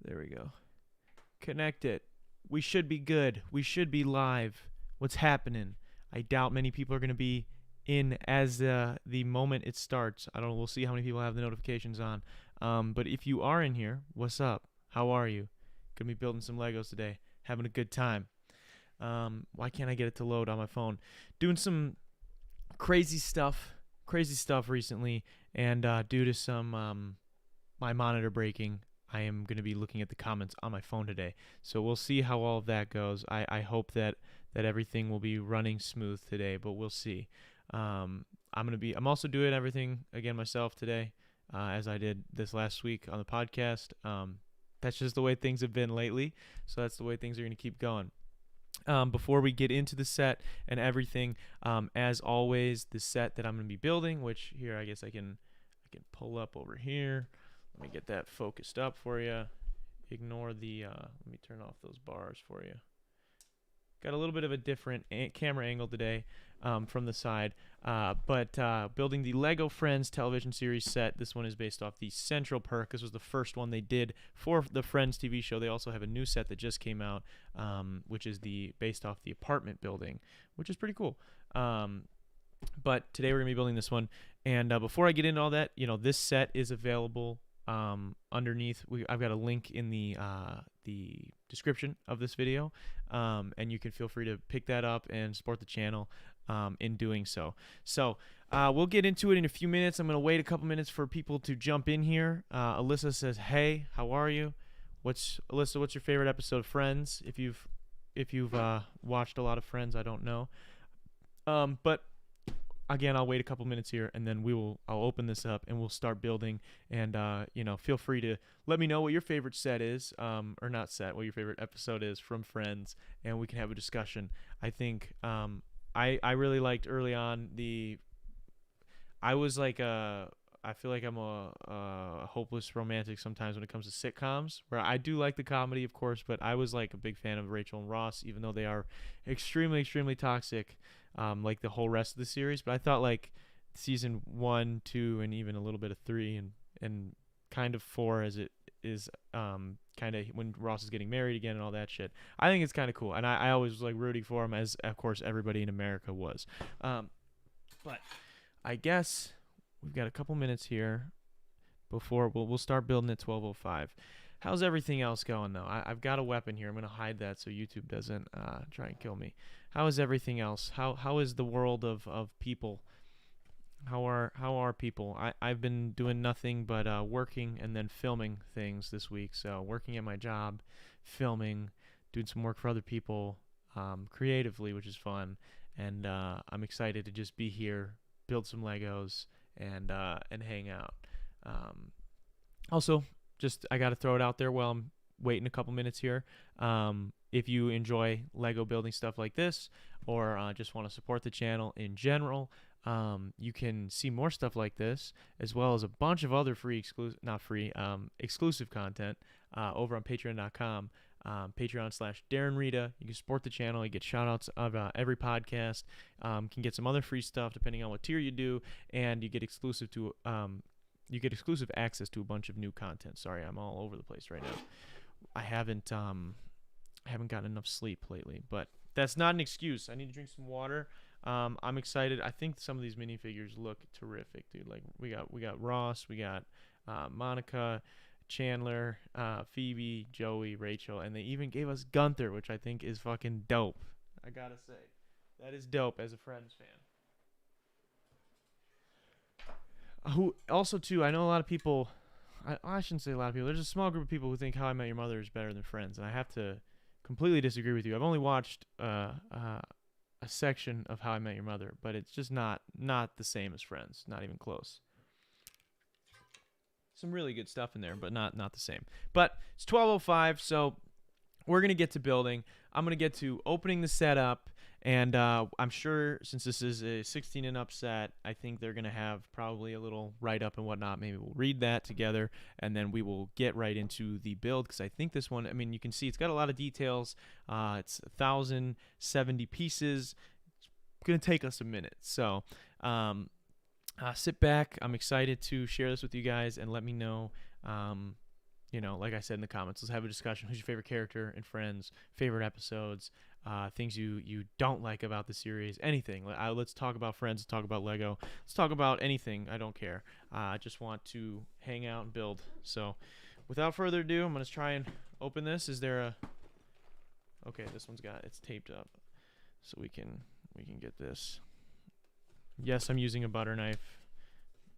There we go. Connect it. We should be good. We should be live. What's happening? I doubt many people are going to be in as the moment it starts. I don't know. We'll see how many people have the notifications on. But if you are in here, what's up? How are you? Gonna be building some Legos today. Having a good time. Why can't I get it to load on my phone? Doing some crazy stuff. Crazy stuff recently. And due to some my monitor breaking, I am going to be looking at the comments on my phone today. So we'll see how all of that goes. I hope that everything will be running smooth today, but we'll see. I'm also doing everything again myself today, as I did this last week on the podcast. That's just the way things have been lately. So that's the way things are going to keep going. Before we get into the set and everything, as always, the set that I'm going to be building, which here I guess I can pull up over here. Let me get that focused up for you. Ignore the, let me turn off those bars for you. Got a little bit of a different camera angle today from the side, but building the Lego Friends television series set. This one is based off the Central Perk. This was the first one they did for the Friends TV show. They also have a new set that just came out, which is based off the apartment building, which is pretty cool. But today we're going to be building this one. And before I get into all that, this set is available underneath. I've got a link in the description of this video, and you can feel free to pick that up and support the channel in doing so. So we'll get into it in a few minutes. I'm going to wait a couple minutes for people to jump in here. Alyssa says, "Hey, how are you?" Alyssa, what's your favorite episode of Friends? If you've watched a lot of Friends, I don't know. But again, I'll wait a couple minutes here, and then I'll open this up and we'll start building. And feel free to let me know what your favorite set is, or not set, what your favorite episode is from Friends, and we can have a discussion. I think I really liked early on I feel like I'm a hopeless romantic sometimes when it comes to sitcoms, where I do like the comedy, of course, but I was like a big fan of Rachel and Ross, even though they are extremely, extremely toxic, like the whole rest of the series. But I thought like season 1, 2, and even a little bit of 3 and kind of 4, as it is kind of when Ross is getting married again and all that shit. I think it's kind of cool, and I always was like rooting for him, as of course everybody in America was. But I guess we've got a couple minutes here before we'll start building at 12:05. How's everything else going though? I've got a weapon here. I'm gonna hide that so YouTube doesn't try and kill me. How is everything else? How is the world of people? How are people? I've been doing nothing but working and then filming things this week. So working at my job, filming, doing some work for other people, creatively, which is fun. And I'm excited to just be here, build some Legos, and hang out. Also, just I got to throw it out there while I'm waiting a couple minutes here. If you enjoy Lego building stuff like this, or just want to support the channel in general, you can see more stuff like this, as well as a bunch of other exclusive content over on patreon.com. Patreon/Darren Rita. You can support the channel. You get shout outs of every podcast. Can get some other free stuff depending on what tier you do, and you get exclusive access to a bunch of new content. Sorry, I'm all over the place right now. I haven't gotten enough sleep lately, but that's not an excuse. I need to drink some water. I'm excited. I think some of these minifigures look terrific, dude. Like we got Ross, we got Monica, Chandler, Phoebe, Joey, Rachel, and they even gave us Gunther, which I think is fucking dope. I gotta say, that is dope as a Friends fan. Who also too, I know a lot of people. I shouldn't say a lot of people. There's a small group of people who think How I Met Your Mother is better than Friends, and I have to completely disagree with you. I've only watched a section of How I Met Your Mother, but it's just not the same as Friends. Not even close. Some really good stuff in there, but not the same. But it's 12:05, so we're gonna get to building. I'm gonna get to opening the setup, and I'm sure since this is a 16 and up set, I think they're gonna have probably a little write up and whatnot. Maybe we'll read that together, and then we will get right into the build, because I think this one, I mean, you can see it's got a lot of details. It's 1,070 pieces. It's gonna take us a minute, so sit back. I'm excited to share this with you guys, and let me know you know, like I said in the comments, let's have a discussion. Who's your favorite character and Friends? Favorite episodes? Things you don't like about the series? Anything. Let's talk about Friends. Let's talk about Lego. Let's talk about anything. I don't care. I just want to hang out and build. So, without further ado, I'm gonna try and open this. Is there a? Okay, this one's it's taped up, so we can get this. Yes, I'm using a butter knife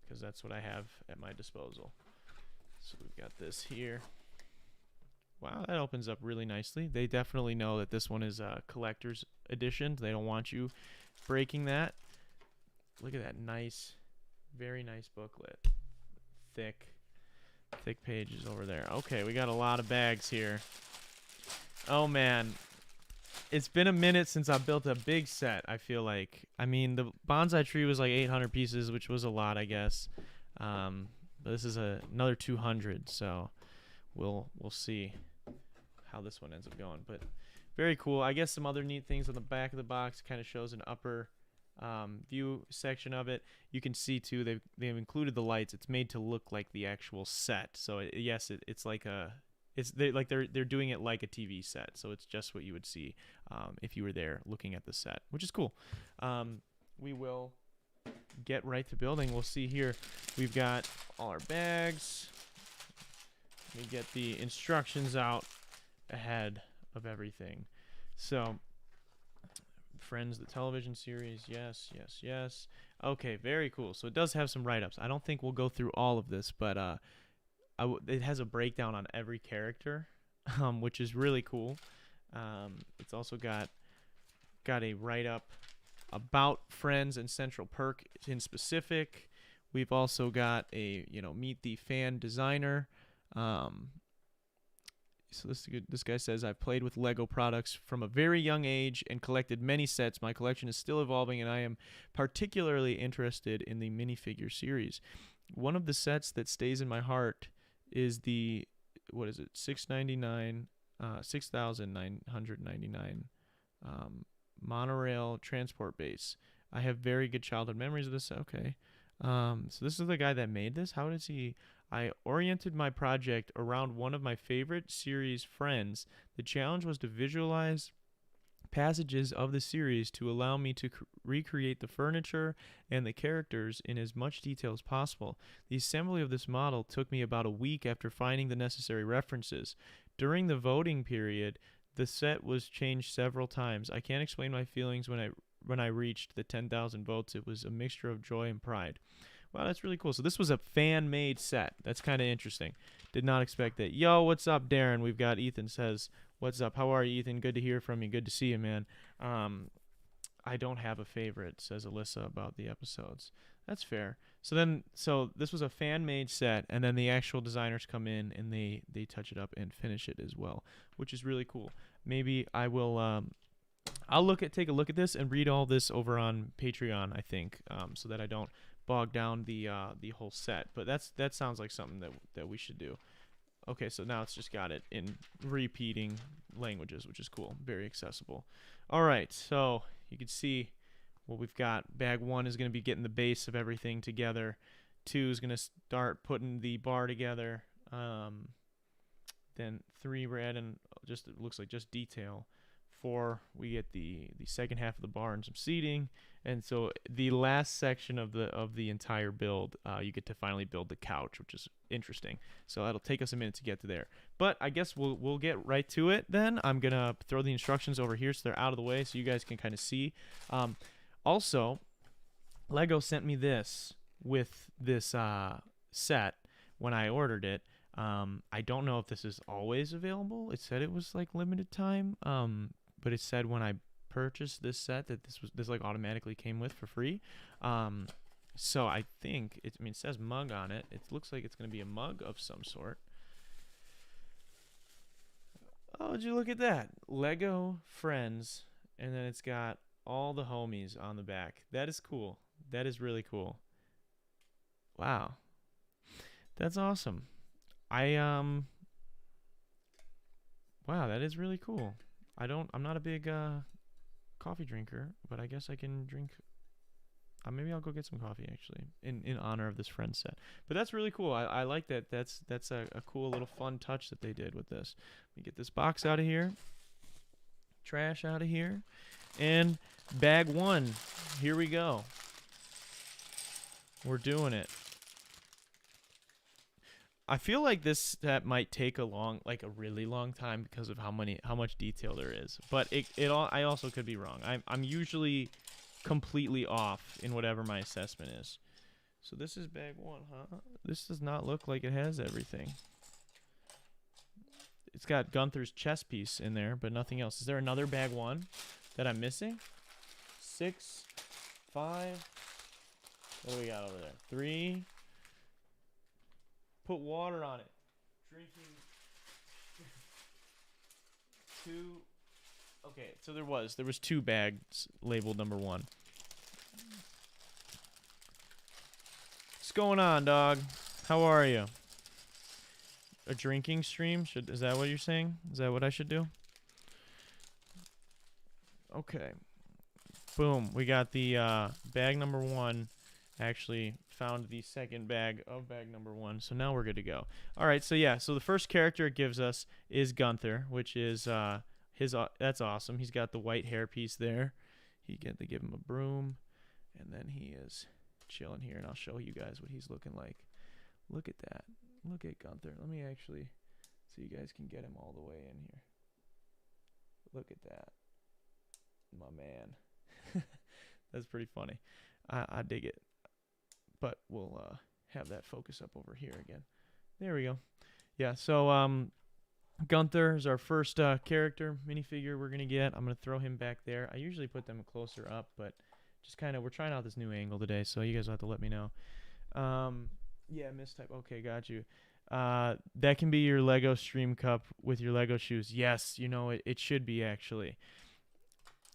because that's what I have at my disposal. So we've got this here. Wow, that opens up really nicely. They definitely know that this one is a collector's edition. They don't want you breaking that. Look at that nice, very nice booklet. Thick pages over there. Okay, we got a lot of bags here. Oh man, it's been a minute since I built a big set, I feel like. I mean, the bonsai tree was like 800 pieces, which was a lot, I guess. But this is another 200, so we'll see how this one ends up going. But very cool. I guess some other neat things on the back of the box kind of shows an upper view section of it. You can see too they've included the lights. It's made to look like the actual set. So it's like they're doing it like a TV set. So it's just what you would see if you were there looking at the set, which is cool. We will get right to building. We'll see here. We've got all our bags. We get the instructions out ahead of everything. So, Friends, the television series, yes. Okay, very cool. So it does have some write-ups. I don't think we'll go through all of this, but it has a breakdown on every character, which is really cool. It's also got a write-up about Friends and Central Perk in specific. We've also got a meet the fan designer. So this guy says, I've played with Lego products from a very young age and collected many sets. My collection is still evolving, and I am particularly interested in the minifigure series. One of the sets that stays in my heart is the $6,999 monorail transport base. I have very good childhood memories of this. Okay. So this is the guy that made this. How does he? I oriented my project around one of my favorite series, Friends. The challenge was to visualize passages of the series to allow me to recreate the furniture and the characters in as much detail as possible. The assembly of this model took me about a week after finding the necessary references. During the voting period, the set was changed several times. I can't explain my feelings when I reached the 10,000 votes. It was a mixture of joy and pride. Wow, that's really cool. So this was a fan-made set. That's kind of interesting. Did not expect that. Yo, what's up, Darren? We've got Ethan says, what's up? How are you, Ethan? Good to hear from you. Good to see you, man. I don't have a favorite, says Alyssa about the episodes. That's fair. So this was a fan-made set, and then the actual designers come in and they touch it up and finish it as well, which is really cool. Maybe I will take a look at this and read all this over on Patreon, I think, so that I don't bog down the whole set. But that sounds like something that we should do. Okay, so now it's just got it in repeating languages, which is cool. Very accessible. All right, so you can see what we've got. Bag 1 is going to be getting the base of everything together. 2 is going to start putting the bar together. Then 3, we're adding it looks like just detail. 4, we get the second half of the bar and some seating. And so the last section of the entire build, you get to finally build the couch, which is interesting. So that'll take us a minute to get to there. But I guess we'll get right to it then. I'm going to throw the instructions over here so they're out of the way so you guys can kind of see. Also, Lego sent me this with this set when I ordered it. I don't know if this is always available. It said it was like limited time. But it said when I purchased this set that this like automatically came with for free. So I think it says mug on it. It looks like it's going to be a mug of some sort. Oh, did you look at that? Lego Friends, and then it's got all the homies on the back. That is cool. That is really cool. Wow. That's awesome. Wow, that is really cool. I'm not a big coffee drinker, but I guess I can drink Maybe I'll go get some coffee actually in honor of this friend set. But that's really cool. I like that. That's a cool little fun touch that they did with this. Let me get this box out of here. Trash out of here. And bag 1. Here we go. We're doing it. I feel like this set might take a really long time because of how much detail there is. But I also could be wrong. I'm usually completely off in whatever my assessment is. So this is bag 1, huh? This does not look like it has everything. It's got Gunther's chess piece in there, but nothing else. Is there another bag 1 that I'm missing? 6, 5. What do we got over there? 3. Put water on it. Drinking. 2. Okay, so there was 2 bags labeled number 1. What's going on, dog? How are you? A drinking stream? Is that what you're saying? Is that what I should do? Okay. Boom. We got the bag number 1. Actually found the second bag of bag number 1. So now we're good to go. All right. So yeah. So the first character it gives us is Gunther, which is that's awesome. He's got the white hairpiece there. They give him a broom, and then he is chilling here. And I'll show you guys what he's looking like. Look at that. Look at Gunther. Let me actually, so you guys can get him all the way in here. Look at that. My man. That's pretty funny. I dig it. But we'll have that focus up over here again. There we go. Yeah, so Gunther is our first character minifigure we're going to get. I'm going to throw him back there. I usually put them closer up, but just kind of, we're trying out this new angle today, so you guys will have to let me know. Yeah, mistype. Okay, got you. That can be your Lego stream cup with your Lego shoes. Yes, you know, it should be actually.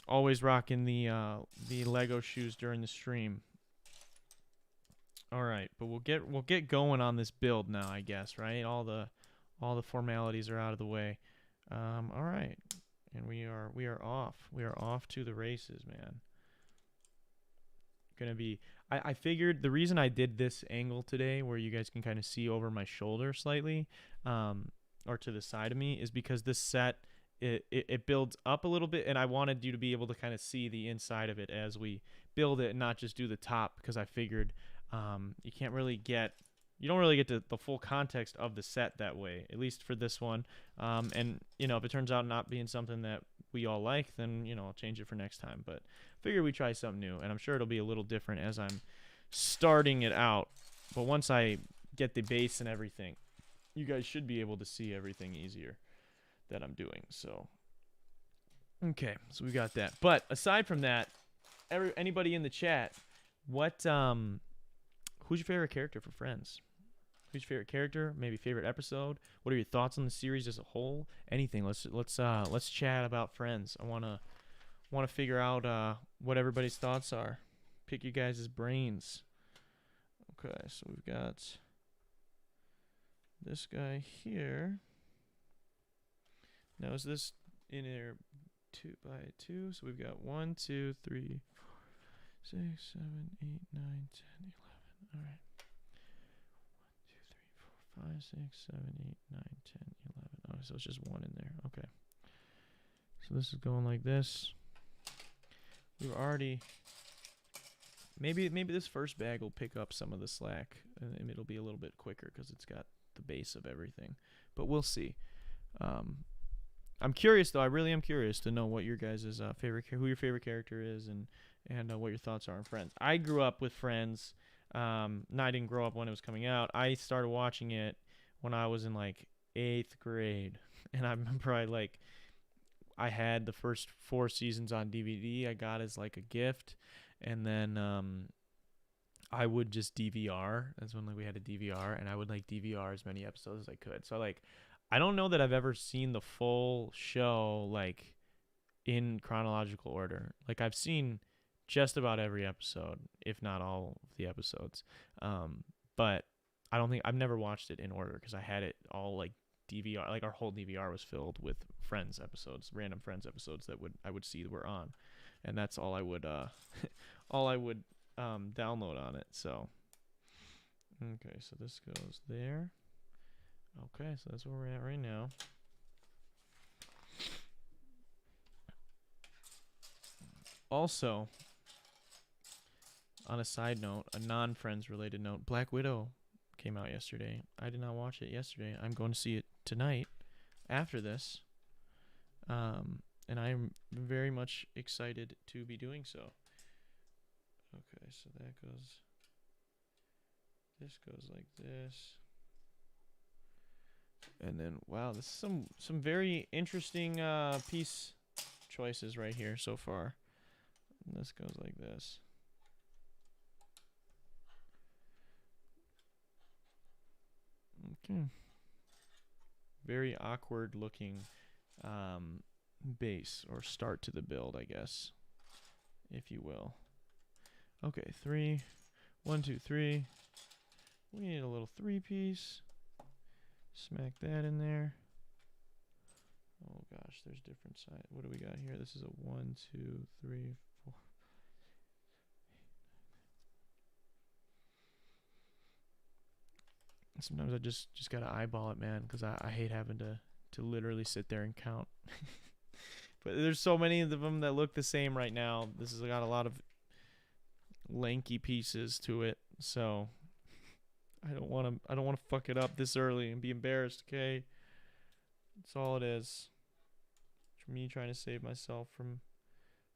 Always rocking the Lego shoes during the stream. All right, but we'll get going on this build now, I guess, right? All the formalities are out of the way. All right, and we are off. We are off to the races, man. Gonna be. I figured the reason I did this angle today, where you guys can kind of see over my shoulder slightly, or to the side of me, is because this set it builds up a little bit, and I wanted you to be able to kind of see the inside of it as we build it, and not just do the top, because I figured you don't really get the full context of the set that way, at least for this one. And you know, if it turns out not being something that we all like, then you know, I'll change it for next time. But figure we try something new, and I'm sure it'll be a little different as I'm starting it out. But once I get the base and everything, you guys should be able to see everything easier that I'm doing. So okay, so we got that. But aside from that, anybody in the chat, who's your favorite character for Friends? Who's your favorite character? Maybe favorite episode? What are your thoughts on the series as a whole? Anything. Let's chat about Friends. I wanna figure out what everybody's thoughts are. Pick you guys' brains. Okay, so we've got this guy here. Now is this in there 2x2? So we've got 1, 2, 3, 4, 6, 7, 8, 9, 10, 11. All right. 1, 2, 3, 4, 5, 6, 7, 8, 9, 10, 11. Oh, so it's just 1 in there. Okay. So this is going like this. We've already. Maybe this first bag will pick up some of the slack, and it'll be a little bit quicker because it's got the base of everything. But we'll see. I'm curious though. I really am curious to know what your guys' who your favorite character is, and what your thoughts are on Friends. I grew up with Friends. No, I didn't grow up when it was coming out. I started watching it when I was in like 8th grade, and I remember I had the first 4 seasons on DVD. I got as like a gift, and then I would just DVR. That's when we had a DVR, and I would like DVR as many episodes as I could. So I don't know that I've ever seen the full show like in chronological order. Like I've seen just about every episode, if not all of the episodes. But I've never watched it in order because I had it all like DVR. Like our whole DVR was filled with Friends episodes, random Friends episodes that I would see that were on, and that's all I would download on it. So okay, so this goes there. Okay, so that's where we're at right now. Also, on a side note, a non-Friends related note, Black Widow came out yesterday. I did not watch it yesterday. I'm going to see it tonight after this. And I'm very much excited to be doing so. Okay, so that goes, this goes like this. And then, wow, this is some very interesting piece choices right here so far. And this goes like this. Okay. Very awkward looking base or start to the build, I guess, if you will. Okay, 3, 1, 2, 3. We need a little 3-piece. Smack that in there. Oh gosh, there's different sides. What do we got here? This is a 1, 2, 3, 4. Sometimes I just gotta eyeball it, man, because I hate having to literally sit there and count. But there's so many of them that look the same right now. This has got a lot of lanky pieces to it, so I don't want to fuck it up this early and be embarrassed. Okay, that's all it is. For me trying to save myself from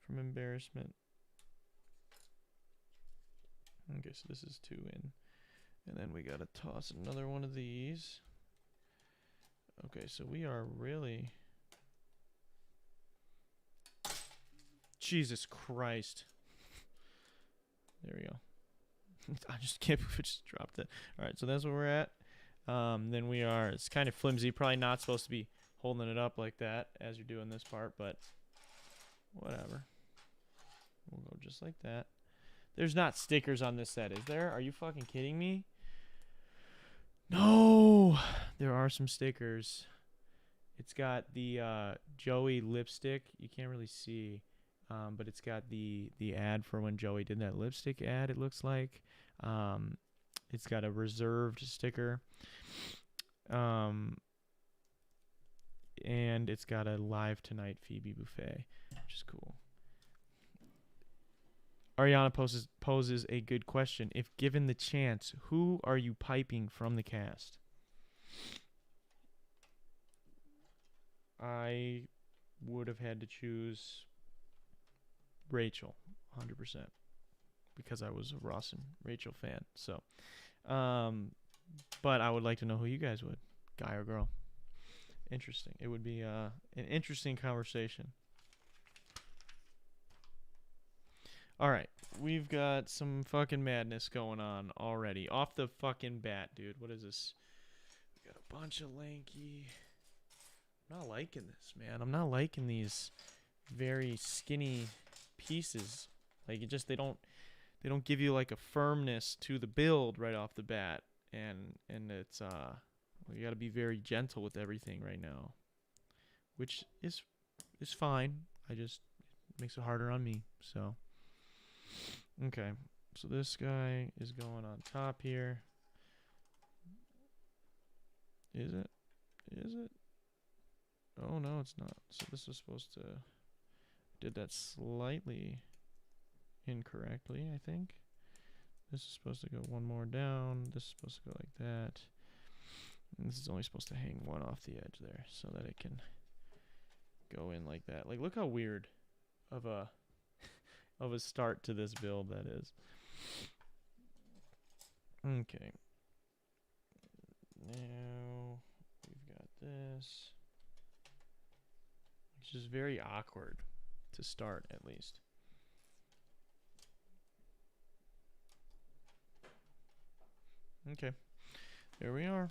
embarrassment. Okay, so this is 2 in. And then we gotta toss another one of these. Okay, so we are really... Jesus Christ. There we go. I just can't believe I just dropped it. Alright, so that's where we're at. Then we are... It's kind of flimsy. Probably not supposed to be holding it up like that as you're doing this part, but whatever. We'll go just like that. There's not stickers on this set, is there? Are you fucking kidding me? No! There are some stickers. It's got the Joey lipstick. You can't really see, but it's got the ad for when Joey did that lipstick ad, it looks like. It's got a reserved sticker. And it's got a live tonight Phoebe buffet, which is cool. Ariana poses a good question. If given the chance, who are you piping from the cast? I would have had to choose Rachel, 100%, because I was a Ross and Rachel fan. So, but I would like to know who you guys would, guy or girl. Interesting. It would be an interesting conversation. Alright, we've got some fucking madness going on already. Off the fucking bat, dude. What is this? We got a bunch of lanky... I'm not liking this, man. I'm not liking these very skinny pieces. Like, it just, they don't give you, like, a firmness to the build right off the bat. And it's, well, you gotta be very gentle with everything right now. Which is fine. It makes it harder on me, so... Okay, so this guy is going on top here. Is it? Is it? Oh, no, it's not. So this is supposed to... Did that slightly incorrectly, I think. This is supposed to go one more down. This is supposed to go like that. And this is only supposed to hang one off the edge there so that it can go in like that. Like, look how weird of a start to this build that is. Okay. Now we've got this, which is very awkward to start, at least. Okay. There we are.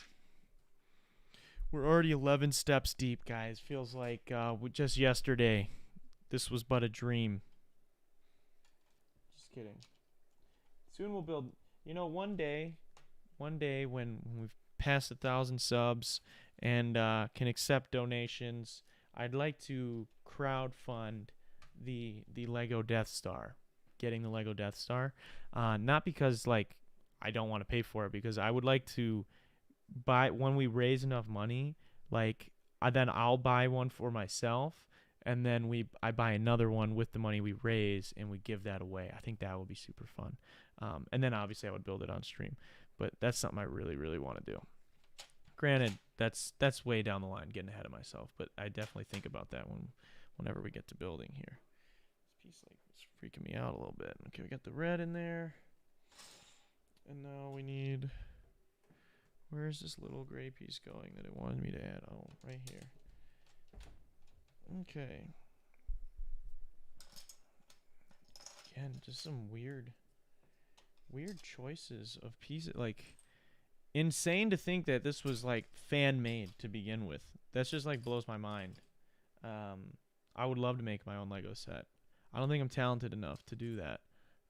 We're already 11 steps deep, guys. Feels like just yesterday. This was but a dream. Kidding. Soon we'll build, you know, one day when we've passed 1,000 subs and can accept donations, I'd like to crowdfund the Lego Death Star. getting the Lego Death Star. Not because like I don't want to pay for it, because I would like to buy when we raise enough money. Like then I'll buy one for myself, and then I buy another one with the money we raise, and we give that away. I think that would be super fun. And then obviously I would build it on stream, but that's something I really really want to do. Granted, that's way down the line, getting ahead of myself, but I definitely think about that whenever we get to building here. This piece like is freaking me out a little bit. Okay, we got the red in there, and now we need. Where's this little gray piece going that it wanted me to add? Oh, right here. Okay. Again, just some weird choices of pieces. Like, insane to think that this was like fan made to begin with. That's just like blows my mind. I would love to make my own Lego set. I don't think I'm talented enough to do that.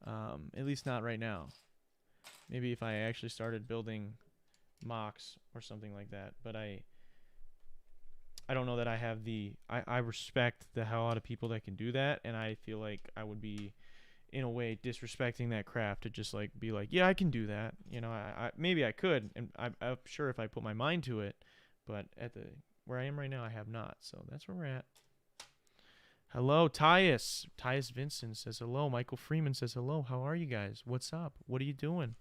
At least not right now. Maybe if I actually started building mocks or something like that, but I don't know that I have the I respect the hell out of people that can do that, and I feel like I would be in a way disrespecting that craft to just like be like, yeah, I can do that, you know. I maybe I could, and I'm sure if I put my mind to it, but at the where I am right now I have not. So that's where we're at. Hello, Tyus Vincent says hello. Michael Freeman says hello. How are you guys? What's up? What are you doing?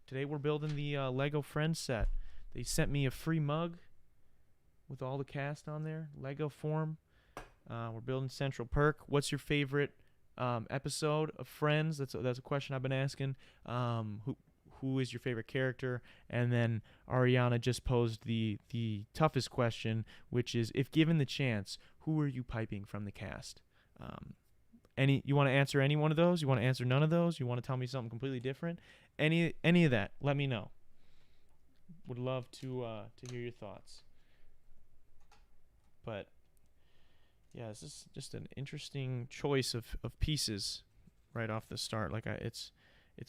Today we're building the Lego Friends set. They sent me a free mug with all the cast on there, Lego form. We're building Central Perk. What's your favorite episode of Friends? That's a question I've been asking. Who is your favorite character? And then Ariana just posed the toughest question, which is, if given the chance, who are you piping from the cast? You want to answer any one of those? You want to answer none of those? You want to tell me something completely different? Any of that? Let me know. Would love to hear your thoughts. But yeah, this is just an interesting choice of pieces right off the start. Like it's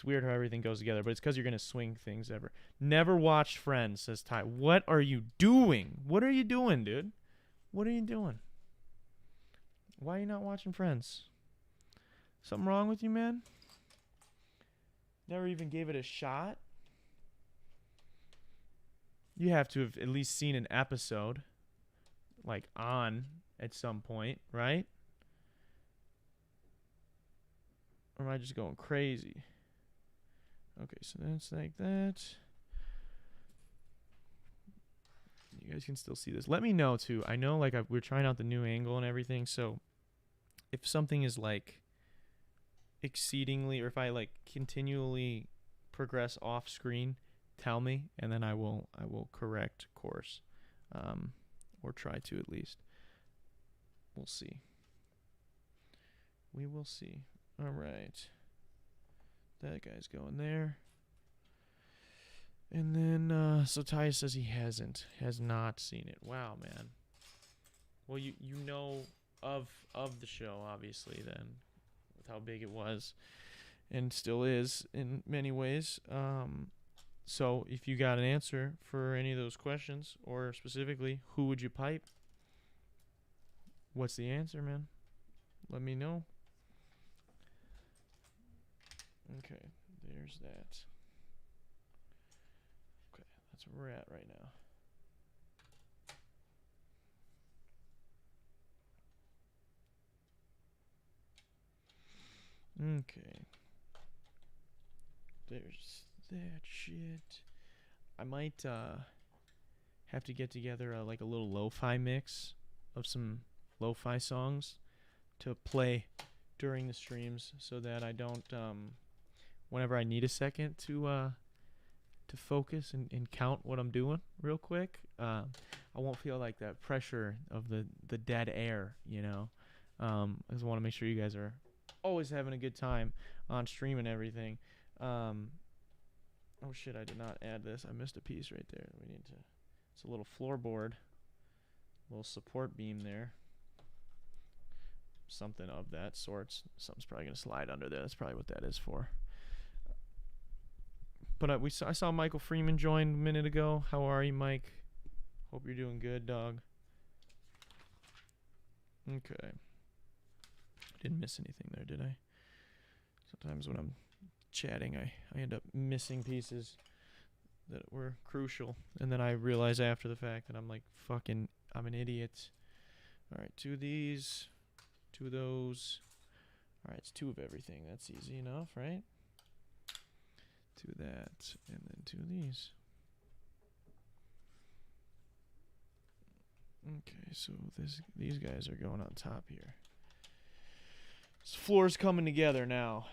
weird how everything goes together, but it's because you're gonna swing things ever. Never watched Friends, says Ty. What are you doing? What are you doing, dude? What are you doing? Why are you not watching Friends? Something wrong with you, man? Never even gave it a shot? You have to have at least seen an episode, like, on at some point, right? Or am I just going crazy? Okay, so that's like that. You guys can still see this. Let me know, too. I know, like, we're trying out the new angle and everything, so if something is, like, exceedingly, or if I, like, continually progress off screen, tell me, and then I will correct course, or try to at least. We'll see. We will see. All right. That guy's going there. And then, so Ty says he has not seen it. Wow, man. Well, you know of the show, obviously, then, with how big it was, and still is in many ways. So if you got an answer for any of those questions, or specifically, who would you pipe? What's the answer, man? Let me know. Okay, there's that. Okay, that's where we're at right now. Okay. There's that shit. I might have to get together like a little lo-fi mix of some lo-fi songs to play during the streams, so that I don't whenever I need a second to focus and count what I'm doing real quick, I won't feel like that pressure of the dead air, you know. I just want to make sure you guys are always having a good time on stream and everything. Oh shit, I did not add this. I missed a piece right there. We need to, it's a little floorboard, little support beam there. Something of that sort. Something's probably gonna slide under there. That's probably what that is for. But I saw Michael Freeman join a minute ago. How are you, Mike? Hope you're doing good, dog. Okay. Didn't miss anything there, did I? Sometimes when I'm chatting, I end up missing pieces that were crucial, and then I realize after the fact that I'm like, fucking, I'm an idiot. All right, 2 of these, 2 of those. All right, it's 2 of everything. That's easy enough, right? 2 of that, and then 2 of these. Okay, so these guys are going on top here. This floor's coming together now.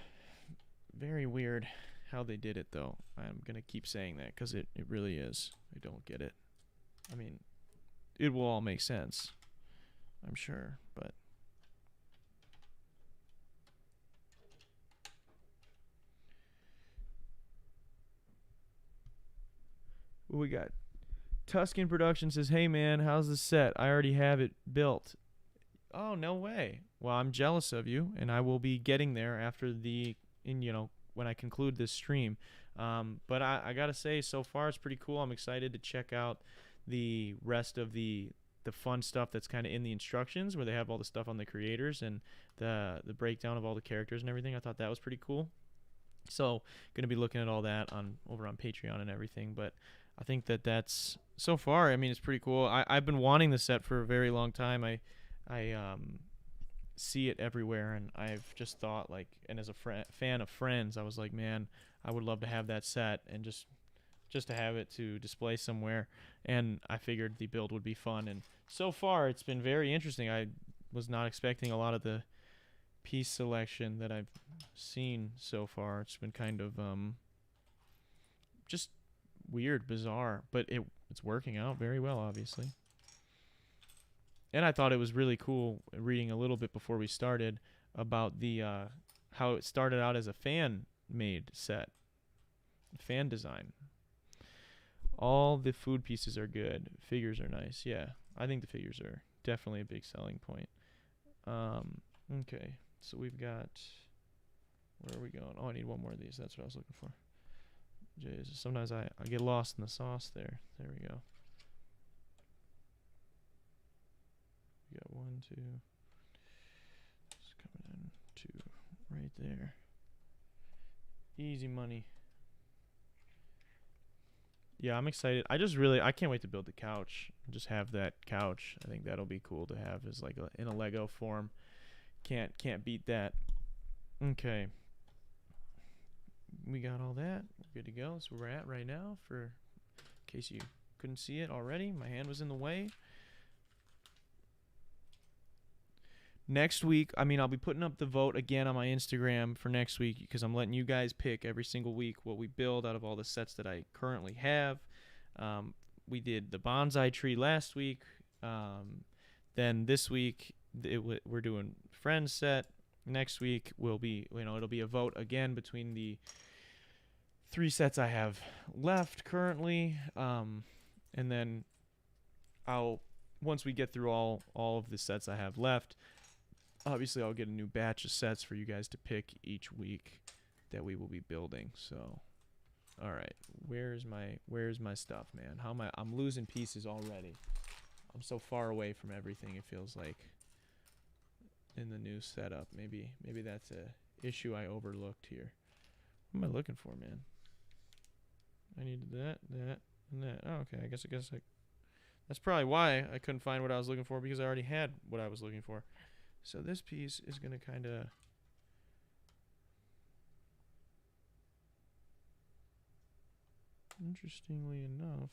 Very weird how they did it, though. I'm going to keep saying that because it really is. I don't get it. I mean, it will all make sense, I'm sure, but... What we got? Tuscan Production says, "Hey man, how's the set? I already have it built." Oh, no way. Well, I'm jealous of you, and I will be getting there after when I conclude this stream. But I gotta say, so far it's pretty cool. I'm excited to check out the rest of the fun stuff that's kind of in the instructions, where they have all the stuff on the creators and the breakdown of all the characters and everything. I thought that was pretty cool. So gonna be looking at all that over on Patreon and everything. But I think that's so far. I mean, it's pretty cool. I've been wanting the set for a very long time. I see it everywhere, and I've just thought, like, and as a fan of Friends, I was like, man, I would love to have that set and just to have it to display somewhere. And I figured the build would be fun, and so far it's been very interesting. I was not expecting a lot of the piece selection that I've seen so far. It's been kind of just weird, bizarre, but it's working out very well, obviously. And I thought it was really cool reading a little bit before we started about the how it started out as a fan-made set, fan design. All the food pieces are good. Figures are nice. Yeah, I think the figures are definitely a big selling point. Okay, so we've got... Where are we going? Oh, I need one more of these. That's what I was looking for. Jesus, sometimes I get lost in the sauce there. There we go. We got 1, 2. It's coming in 2 right there. Easy money. Yeah, I'm excited. I can't wait to build the couch. Just have that couch. I think that'll be cool to have as like in a Lego form. Can't beat that. Okay. We got all that. We're good to go. That's where we're at right now. For in case you couldn't see it already, my hand was in the way. Next week, I mean, I'll be putting up the vote again on my Instagram for next week, because I'm letting you guys pick every single week what we build out of all the sets that I currently have. We did the bonsai tree last week. Then this week, we're doing Friends set. Next week will be, it'll be a vote again between the 3 sets I have left currently. And then once we get through all of the sets I have left, obviously I'll get a new batch of sets for you guys to pick each week that we will be building. So, all right, where's my stuff, man? I'm losing pieces already. I'm so far away from everything, it feels like, in the new setup. Maybe that's a issue I overlooked here. What am I looking for, man? I needed that, and that. Oh, okay. I guess that's probably why I couldn't find what I was looking for, because I already had what I was looking for. So this piece is gonna kind of... Interestingly enough,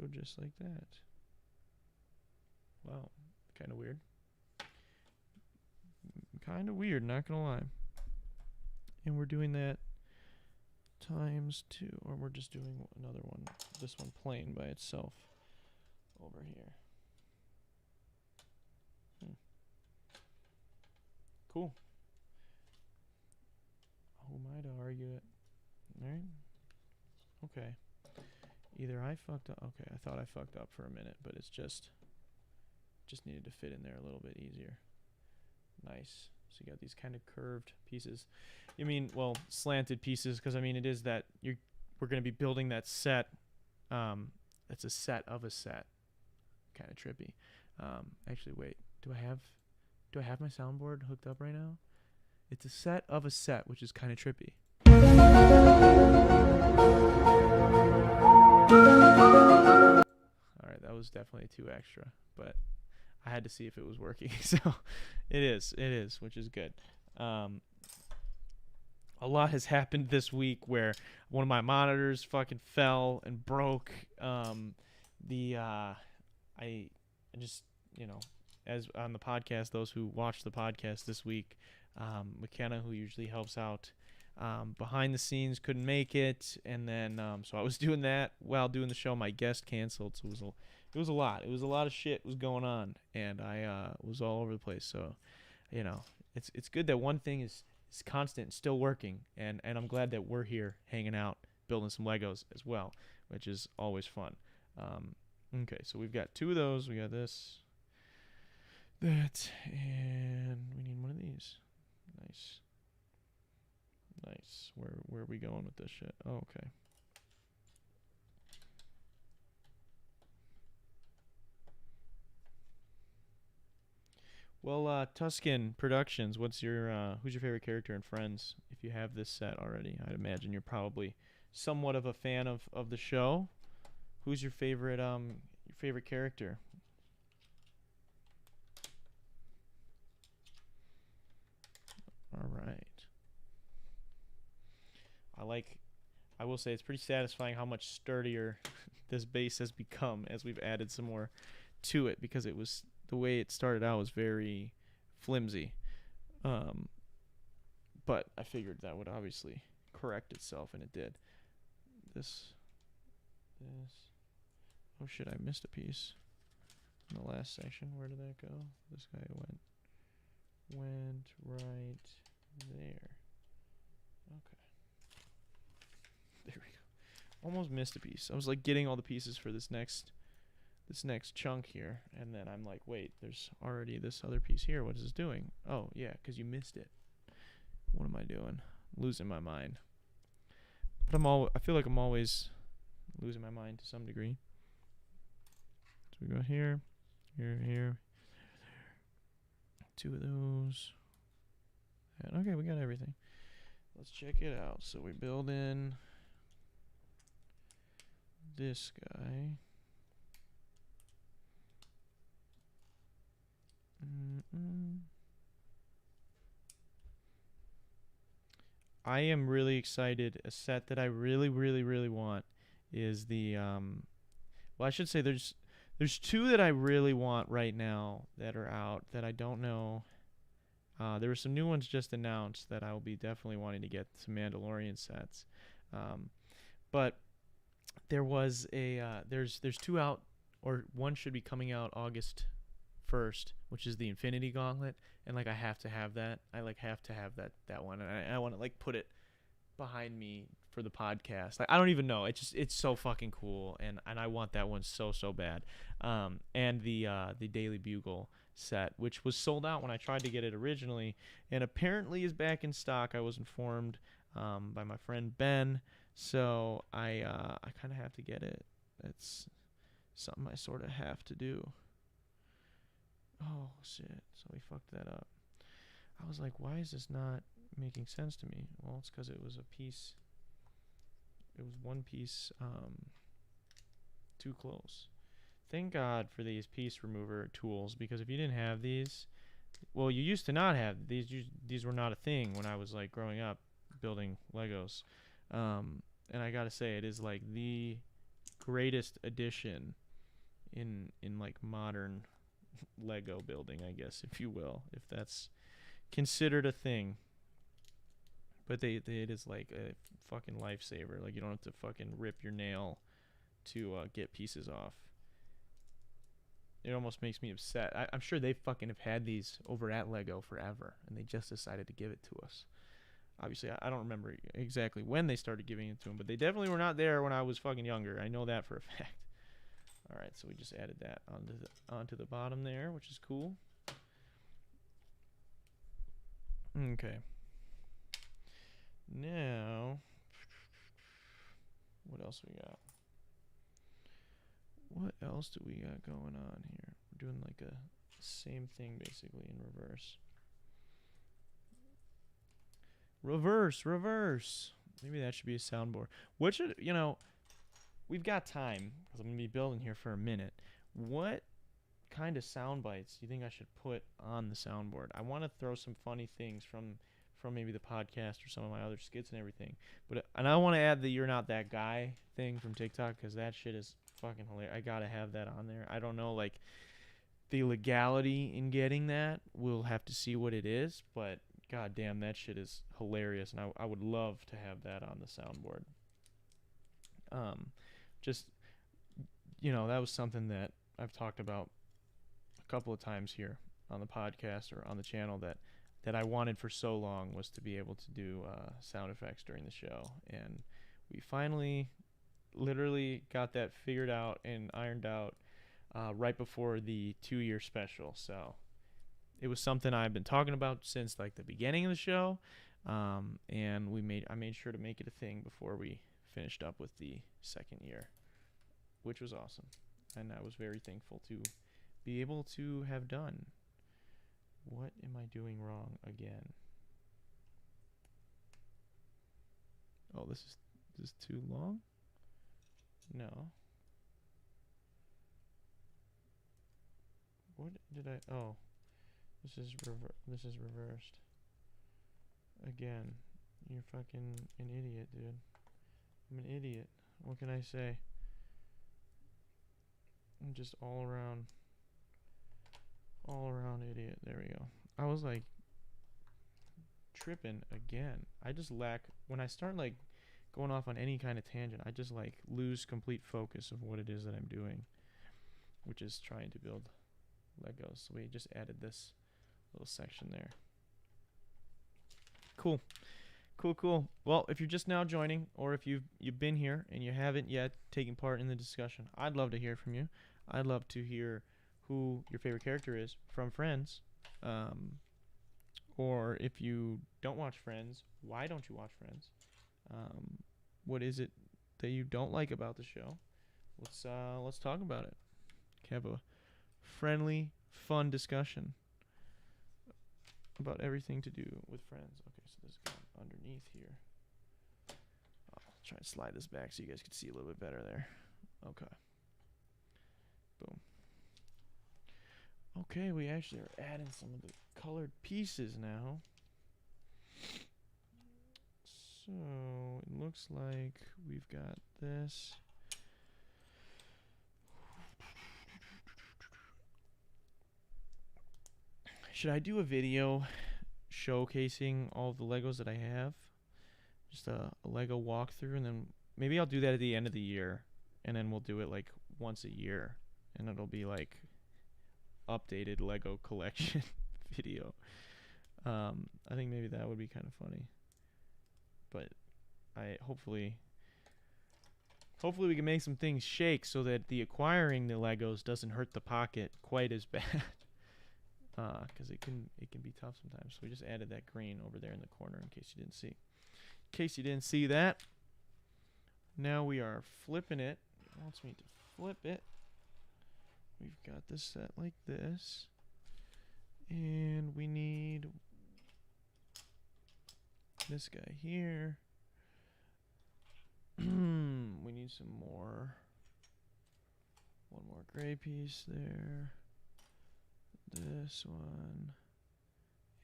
go just like that. Wow, kind of weird. Kind of weird, not gonna lie. And we're doing that times 2, or we're just doing another one, this one plain by itself over here. Cool. Who am I to argue it? Alright. Okay. Either I fucked up. Okay, I thought I fucked up for a minute, but it's just needed to fit in there a little bit easier. Nice. So you got these kind of curved pieces. I mean, well, slanted pieces, because I mean, it is that we're going to be building that set. It's a set of a set. Kind of trippy. Actually, wait. Do I have my soundboard hooked up right now? It's a set of a set, which is kind of trippy. All right, that was definitely too extra, but I had to see if it was working. So it is, which is good. A lot has happened this week where one of my monitors fucking fell and broke. I just, as on the podcast, those who watch the podcast this week, McKenna, who usually helps out behind the scenes, couldn't make it, and then so I was doing that while doing the show. My guest canceled, so it was a lot. It was a lot of shit was going on, and I was all over the place. So, it's good that one thing is constant and still working, and I'm glad that we're here hanging out, building some Legos as well, which is always fun. Okay, so we've got 2 of those. We got this, that, and we need one of these. Nice. Where are we going with this shit? Oh, okay. Well, Tuscan Productions, who's your favorite character in Friends? If you have this set already, I'd imagine you're probably somewhat of a fan of the show. Who's your favorite character? All right. I will say it's pretty satisfying how much sturdier this base has become as we've added some more to it, because it was, the way it started out was very flimsy. But I figured that would obviously correct itself, and it did. This. Oh shit, I missed a piece in the last section. Where did that go? This guy went right there. Okay. There we go. Almost missed a piece. I was like getting all the pieces for this next chunk here, and then I'm like, wait, there's already this other piece here. What is this doing? Oh yeah, because you missed it. What am I doing? Losing my mind. But I feel like I'm always losing my mind to some degree. So we go here, here. 2 of those. And okay, we got everything. Let's check it out. So we build in this guy. I am really excited. A set that I really, really, really want is the well, I should say there's 2 that I really want right now that are out that I don't know. There were some new ones just announced that I will be definitely wanting to get, some Mandalorian sets. But there was there's 2 out, or one should be coming out August 1st, which is the Infinity Gauntlet, and like I have to have that. I like have to have that one, and I want to like put it behind me for the podcast. Like, I don't even know. It's so fucking cool, and I want that one so bad. And the Daily Bugle set, which was sold out when I tried to get it originally, and apparently is back in stock. I was informed by my friend Ben, so I kind of have to get it. It's something I sort of have to do. Oh shit! So we fucked that up. I was like, why is this not making sense to me? Well, it's because it was a piece. It was one piece too close. Thank God for these piece remover tools, because if you didn't have these, well, you used to not have these. These were not a thing when I was like growing up building Legos. And I gotta say, it is like the greatest addition in like modern Lego building, I guess, if you will, if that's considered a thing. But it is like a fucking lifesaver. Like, you don't have to fucking rip your nail to get pieces off. It almost makes me upset. I'm sure they fucking have had these over at Lego forever, and they just decided to give it to us. Obviously, I don't remember exactly when they started giving it to them, but they definitely were not there when I was fucking younger. I know that for a fact. All right, so we just added that onto the bottom there, which is cool. Okay. Now, what else we got? What else do we got going on here? We're doing like a same thing basically in reverse. Reverse. Maybe that should be a soundboard. What should, we've got time because I'm going to be building here for a minute. What kind of sound bites do you think I should put on the soundboard? I want to throw some funny things from maybe the podcast or some of my other skits and everything. And I want to add the "you're not that guy" thing from TikTok because that shit is fucking hilarious. I gotta have that on there. I don't know like the legality in getting that. We'll have to see what it is, but god damn, that shit is hilarious, and I would love to have that on the soundboard. Just that was something that I've talked about a couple of times here on the podcast or on the channel that I wanted for so long, was to be able to do sound effects during the show. And we finally literally got that figured out and ironed out right before the 2-year special. So it was something I've been talking about since like the beginning of the show. And I made sure to make it a thing before we finished up with the 2nd year, which was awesome. And I was very thankful to be able to have done. What am I doing wrong again? Oh, this is too long? No. What did I? Oh, this is reversed. Again, you're fucking an idiot, dude. I'm an idiot. What can I say? I'm just all around idiot. There we go. I was like tripping again. I just lack, when I start like going off on any kind of tangent, I just like lose complete focus of what it is that I'm doing, which is trying to build Legos. So we just added this little section there. Cool. Well, if you're just now joining, or if you've been here and you haven't yet taken part in the discussion, I'd love to hear from you. I'd love to hear who your favorite character is from Friends. Or if you don't watch Friends, why don't you watch Friends? What is it that you don't like about the show? Let's talk about it. Have a friendly, fun discussion about everything to do with Friends. Okay, so this guy underneath here. I'll try and slide this back so you guys can see a little bit better there. Okay. Boom. Okay, we actually are adding some of the colored pieces now. So it looks like we've got this. Should I do a video showcasing all of the Legos that I have? Just a Lego walkthrough, and then maybe I'll do that at the end of the year, and then we'll do it like once a year, and it'll be like updated Lego collection video. I think maybe that would be kind of funny. But hopefully we can make some things shake so that the acquiring the Legos doesn't hurt the pocket quite as bad. Because it can be tough sometimes. So we just added that green over there in the corner in case you didn't see. In case you didn't see that, now we are flipping it. It wants me to flip it. We've got this set like this. And we need this guy here. We need some more. One more gray piece there. This one.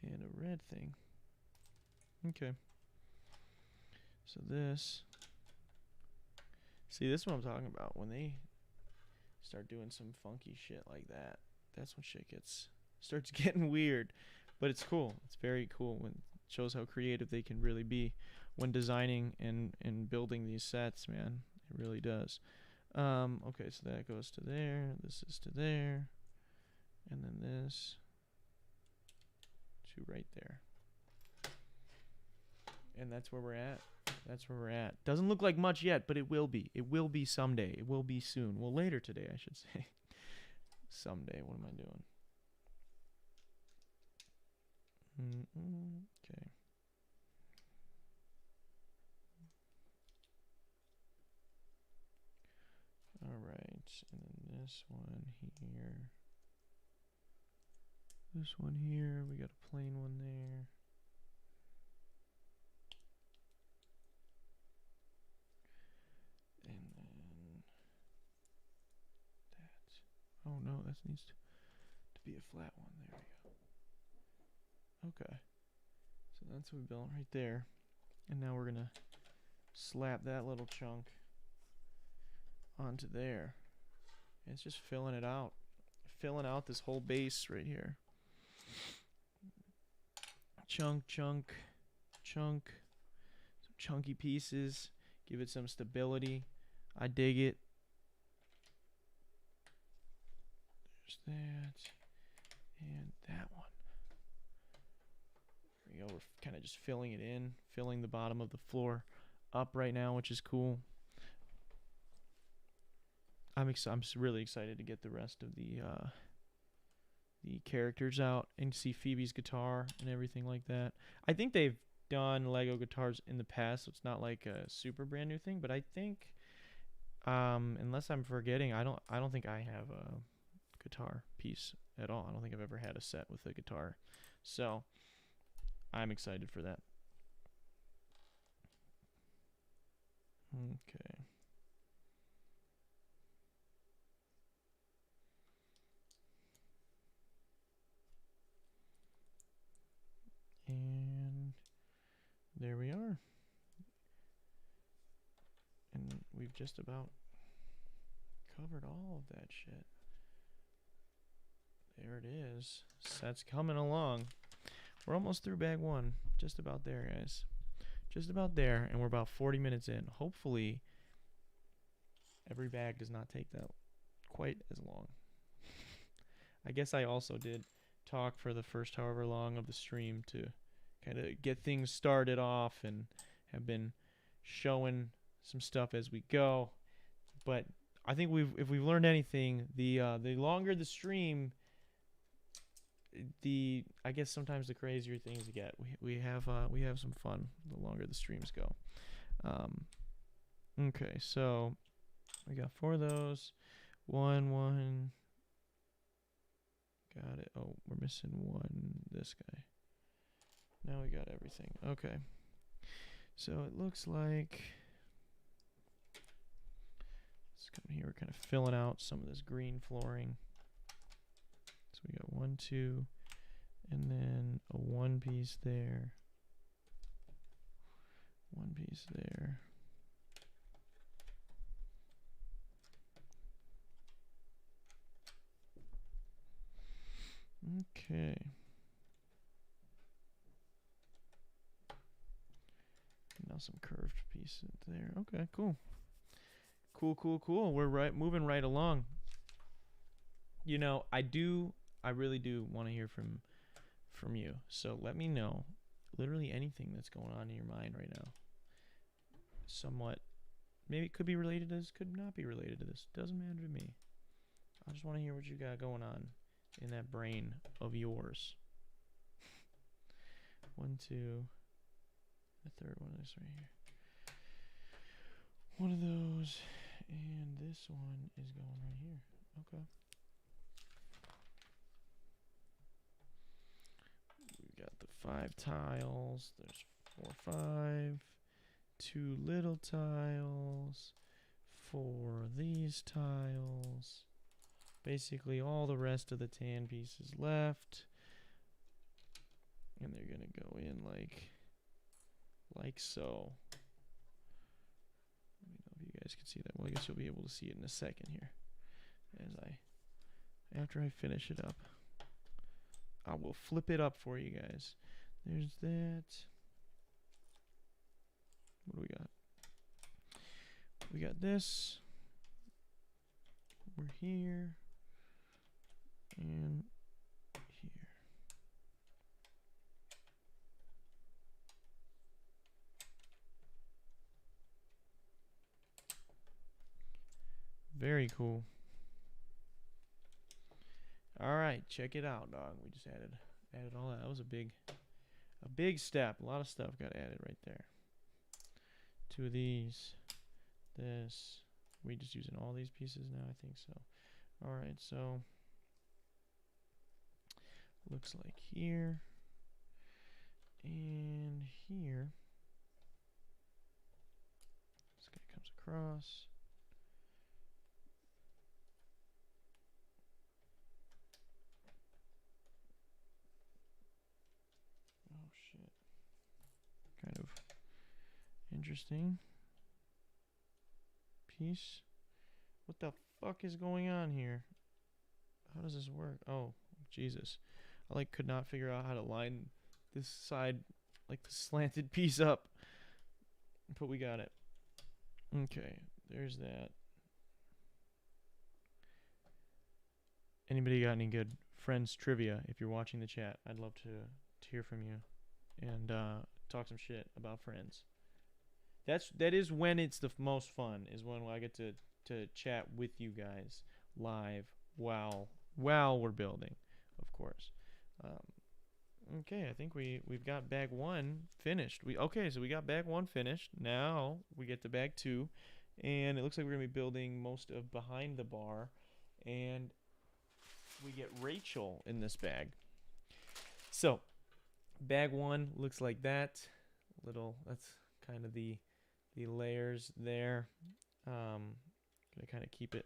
And a red thing. Okay. So this. See, this is what I'm talking about. When they start doing some funky shit like that, that's when shit starts getting weird. But it's cool. It's very cool when it shows how creative they can really be when designing and building these sets, man. It really does. Okay, so that goes to there. This is to there. And then this to right there. And that's where we're at. Doesn't look like much yet, but it will be. It will be someday. It will be soon. Well, later today, I should say. Someday. What am I doing? Okay. Alright. And then this one here. This one here. We got a plain one there. that needs to be a flat one. There we go. Okay. So that's what we built right there. And now we're going to slap that little chunk onto there. And it's just filling it out. Filling out this whole base right here. Chunk, chunk, chunk. Some chunky pieces. Give it some stability. I dig it. There's that. And that one. There we go. We're kind of just filling it in. Filling the bottom of the floor up right now, which is cool. I'm really excited to get the rest of the characters out and see Phoebe's guitar and everything like that. I think they've done Lego guitars in the past, so it's not like a super brand new thing. But I think, unless I'm forgetting, I don't think I have a guitar piece at all. I don't think I've ever had a set with a guitar, so I'm excited for that. Okay. And there we are. And we've just about covered all of that shit. There it is. That's coming along. We're almost through bag one. Just about there, guys. Just about there, and we're about 40 minutes in. Hopefully, every bag does not take that quite as long. I guess I also did talk for the first however long of the stream to kind of get things started off and have been showing some stuff as we go. But I think if we've learned anything, the longer the stream, I guess sometimes the crazier things you get. We have some fun the longer the streams go. Okay, so we got 4 of those. One. Got it. Oh, we're missing one. This guy. Now we got everything. Okay. So it looks like let's come here. We're kind of filling out some of this green flooring. So we got 1, 2, and then a 1 piece there. 1 piece there. Okay. Now some curved pieces there. Okay, cool. Cool. We're moving right along. You know, I really do want to hear from you. So let me know literally anything that's going on in your mind right now. Somewhat, maybe it could be related to this, could not be related to this. Doesn't matter to me. I just want to hear what you got going on in that brain of yours. 1, 2. The third one is right here. One of those, and this one is going right here. Okay. We got the 5 tiles. There's 4, 5. 2 little tiles. 4 of these tiles. Basically all the rest of the tan pieces left. And they're gonna go in like so. Let me know if you guys can see that. Well, I guess you'll be able to see it in a second here. After I finish it up. I will flip it up for you guys. There's that. What do we got? We got this. We're here. And here. Very cool. All right, check it out, dog. We just added all that. That was a big step. A lot of stuff got added right there. 2 of these. This. We just using all these pieces now, I think so. All right, so looks like here and here. This guy comes across. Interesting. Piece. What the fuck is going on here? How does this work? Oh, Jesus. I like could not figure out how to line this side, like the slanted piece up. But we got it. Okay, there's that. Anybody got any good Friends trivia? If you're watching the chat, I'd love to hear from you and talk some shit about Friends. That is when it's the most fun, is when I get to chat with you guys live while we're building, of course. Okay, I think we've got bag 1 finished. So we got bag 1 finished. Now we get to bag 2, and it looks like we're gonna be building most of behind the bar, and we get Rachel in this bag. So bag 1 looks like that. That's kind of the layers there. Gonna kind of keep it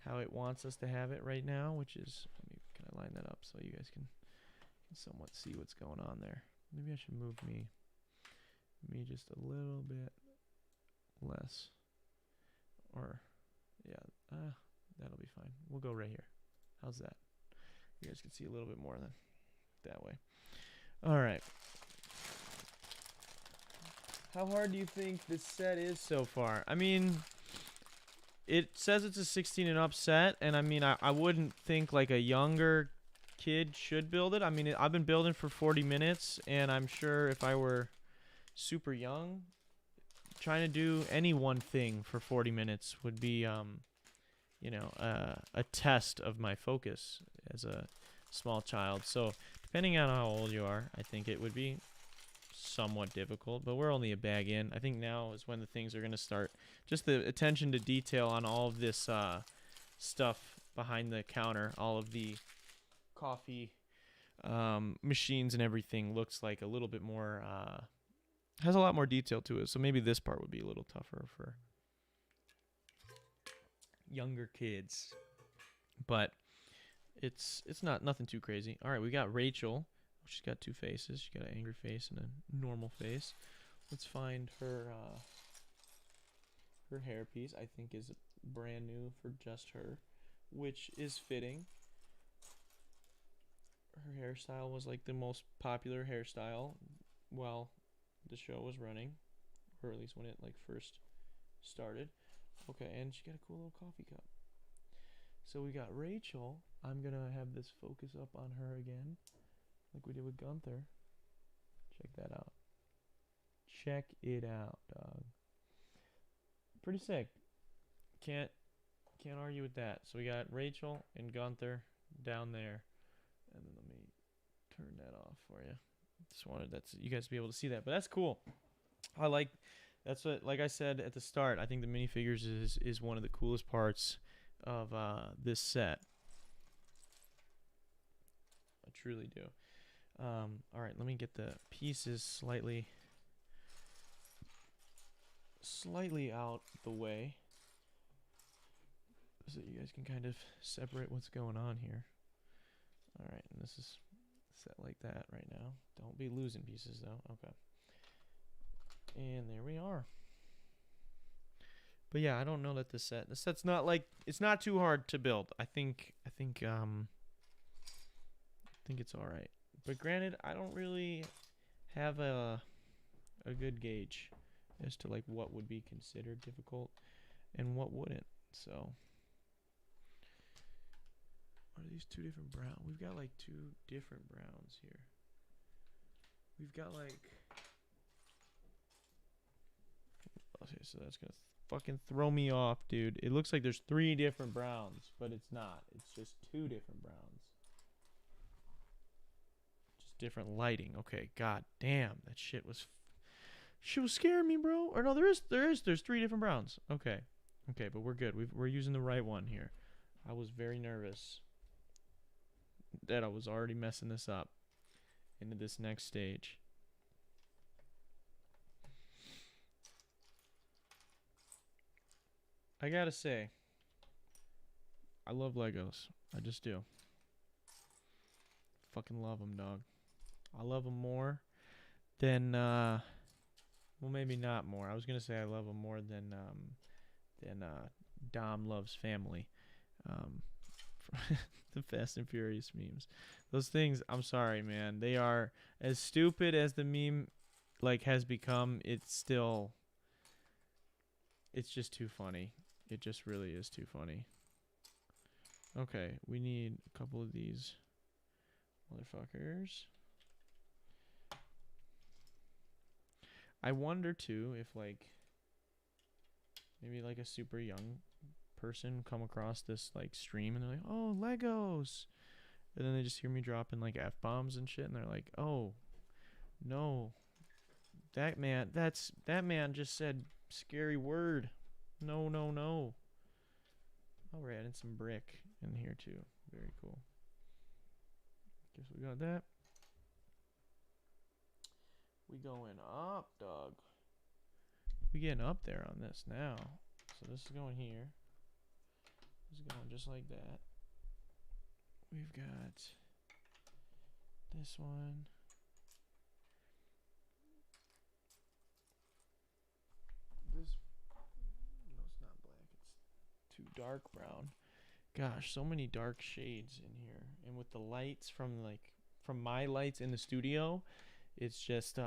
how it wants us to have it right now, which is, let me kind of line that up so you guys can somewhat see what's going on there. Maybe I should move me just a little bit less, or yeah, that'll be fine. We'll go right here. How's that? You guys can see a little bit more than that way. All right. How hard do you think this set is so far? I mean, it says it's a 16 and up set, and I mean, I wouldn't think like a younger kid should build it. I mean, I've been building for 40 minutes, and I'm sure if I were super young, trying to do any one thing for 40 minutes would be, you know, a test of my focus as a small child. So depending on how old you are, I think it would be somewhat difficult, but we're only a bag in. I think now is when the things are going to start. Just the attention to detail on all of this stuff behind the counter, all of the coffee machines and everything looks like a little bit more, has a lot more detail to it. So maybe this part would be a little tougher for younger kids, but it's not nothing too crazy. All right, we got Rachel. She's got 2 faces. She's got an angry face and a normal face. Let's find her her hairpiece. I think is brand new for just her, which is fitting. Her hairstyle was like the most popular hairstyle while the show was running, or at least when it like first started. Okay, and she got a cool little coffee cup. So we got Rachel. I'm gonna have this focus up on her again, like we did with Gunther. Check that out. Check it out, dog. Pretty sick. Can't argue with that. So we got Rachel and Gunther down there, and then let me turn that off for you. Just wanted you guys to be able to see that, but that's cool. I like. That's what, like I said at the start, I think the minifigures is one of the coolest parts of this set. I truly do. All right, let me get the pieces slightly out the way so you guys can kind of separate what's going on here. All right, and this is set like that right now. Don't be losing pieces though. Okay. And there we are. But yeah, I don't know that this set's not like, it's not too hard to build. I think it's all right. But granted, I don't really have a good gauge as to like what would be considered difficult and what wouldn't. So what are these 2 different browns? We've got like 2 different browns here. We've got like, okay, so that's gonna fucking throw me off, dude. It looks like there's 3 different browns, but it's not. It's just 2 different browns. Just different lighting. Okay, god damn, that shit was scaring me, bro. Or no, there's 3 different browns. Okay, but we're good. We're using the right one here. I was very nervous that I was already messing this up into this next stage. I gotta say, I love Legos. I just do. Fucking love them, dog. I love them more than Well, maybe not more. I was gonna say I love him more than Dom loves family. Um, the Fast and Furious memes. Those things, I'm sorry, man. They are as stupid as the meme like has become. It's just too funny. It just really is too funny. Okay, we need a couple of these motherfuckers. I wonder too if like maybe like a super young person come across this like stream and they're like, "Oh, Legos." And then they just hear me dropping like F-bombs and shit and they're like, "Oh, no. That man just said scary word. No, no, no." Oh, we're adding some brick in here too. Very cool. Guess we got that. We going up, dog. We getting up there on this now. So this is going here. This is going just like that. We've got this one. This, no, it's not black. It's too dark brown. Gosh, so many dark shades in here. And with the lights from my lights in the studio, it's just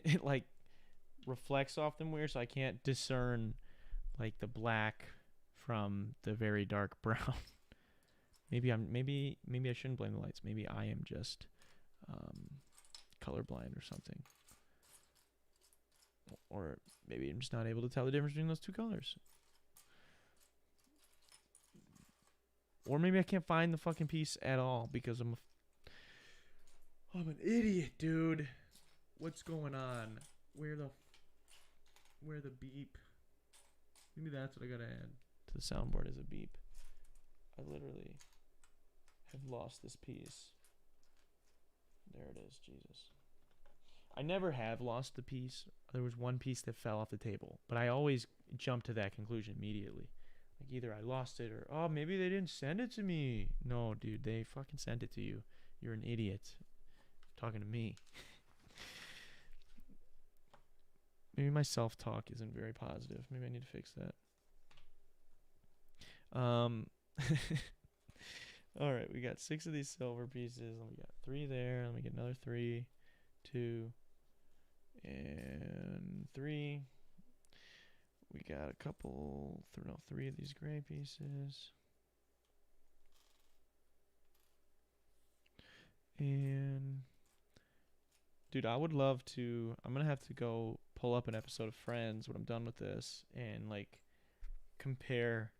it like reflects off them weird, so I can't discern like the black from the very dark brown. maybe I shouldn't blame the lights. Maybe I am just colorblind or something. Or maybe I'm just not able to tell the difference between those two colors. Or maybe I can't find the fucking piece at all because I'm an idiot, dude. What's going on? Where the beep? Maybe that's what I gotta add to the soundboard as a beep. I literally have lost this piece. There it is, Jesus. I never have lost the piece. There was one piece that fell off the table, but I always jump to that conclusion immediately. Like either I lost it or, oh, maybe they didn't send it to me. No, dude, they fucking sent it to you. You're an idiot. Talking to me. Maybe my self-talk isn't very positive. Maybe I need to fix that. All right, we got 6 of these silver pieces. And we got 3 there. Let me get another 3, 2, and 3. We got a couple, 3 of these gray pieces. And, dude, I would love to, I'm going to have to go pull up an episode of Friends when I'm done with this and, like, compare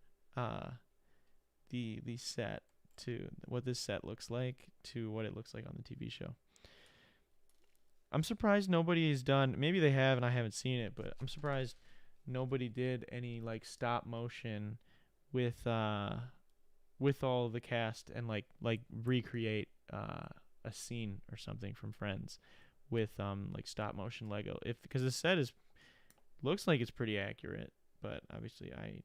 the set to what this set looks like to what it looks like on the TV show. I'm surprised nobody has done, maybe they have and I haven't seen it, but I'm surprised nobody did any like stop motion with all the cast and like recreate a scene or something from Friends with like stop motion Lego, if because the set looks like it's pretty accurate, but obviously I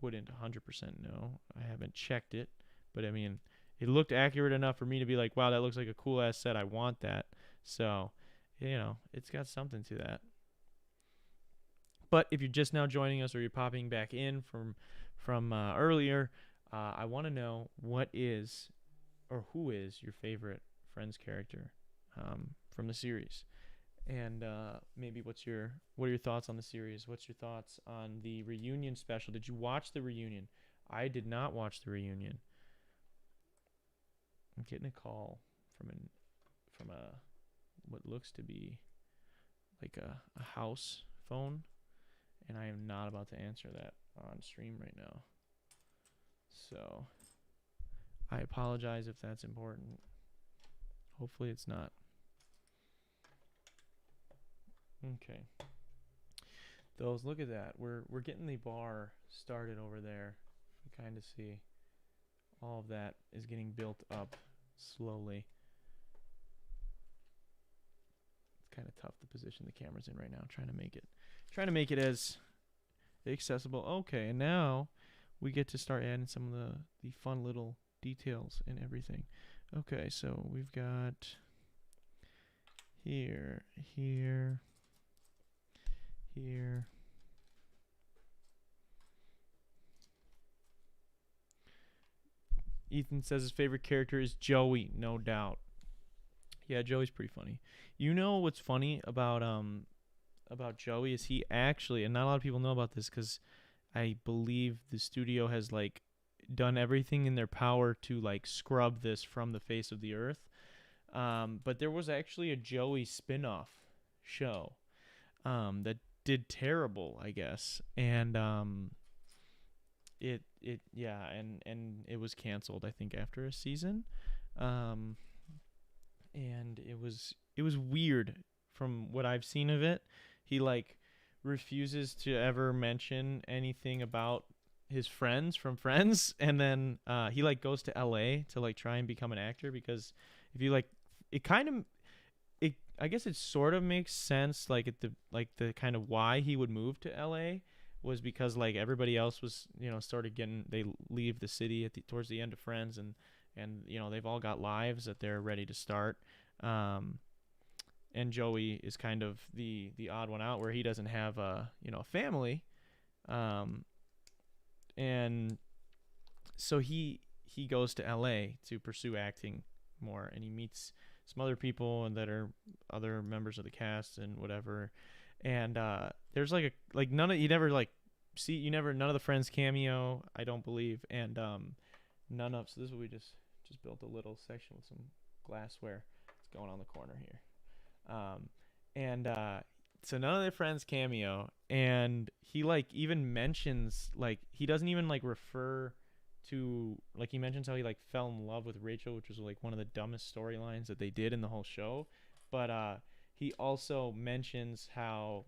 wouldn't 100% know. I haven't checked it, but I mean it looked accurate enough for me to be like, wow, that looks like a cool ass set, I want that. So it's got something to that. But if you're just now joining us or you're popping back in from earlier, I want to know what is or who is your favorite Friends character from the series, and maybe what are your thoughts on the series? What's your thoughts on the reunion special? Did you watch the reunion? I did not watch the reunion. I'm getting a call from a what looks to be like a house phone. And I am not about to answer that on stream right now. So I apologize if that's important. Hopefully it's not. Okay. Those, look at that. We're getting the bar started over there. You can kind of see all of that is getting built up slowly. It's kind of tough to position the cameras in right now, trying to make it as accessible. Okay, and now we get to start adding some of the fun little details and everything. Okay, so we've got here, here. Ethan says his favorite character is Joey, no doubt. Yeah, Joey's pretty funny. You know what's funny about Joey is he actually, and not a lot of people know about this because I believe the studio has like done everything in their power to like scrub this from the face of the earth. But there was actually a Joey spin-off show that did terrible, I guess, and it yeah, and it was canceled I think after a season, um, and it was weird from what I've seen of it. He like refuses to ever mention anything about his friends from Friends, and then he like goes to L.A. to like try and become an actor because if you like, it kind of it I guess it sort of makes sense like at the kind of why he would move to LA was because like everybody else was sort of getting they leave the city towards the end of Friends and they've all got lives that they're ready to start, and Joey is kind of the odd one out where he doesn't have a family, um, and so he goes to LA to pursue acting more, and he meets some other people and that are other members of the cast and whatever. And there's like a like none of you never like see you never none of the Friends cameo, I don't believe, and none of so this is what we just built a little section with some glassware. It's going on the corner here. And so none of the Friends cameo, and he like even mentions like he doesn't even like refer to like he mentions how he like fell in love with Rachel, which was like one of the dumbest storylines that they did in the whole show. But he also mentions how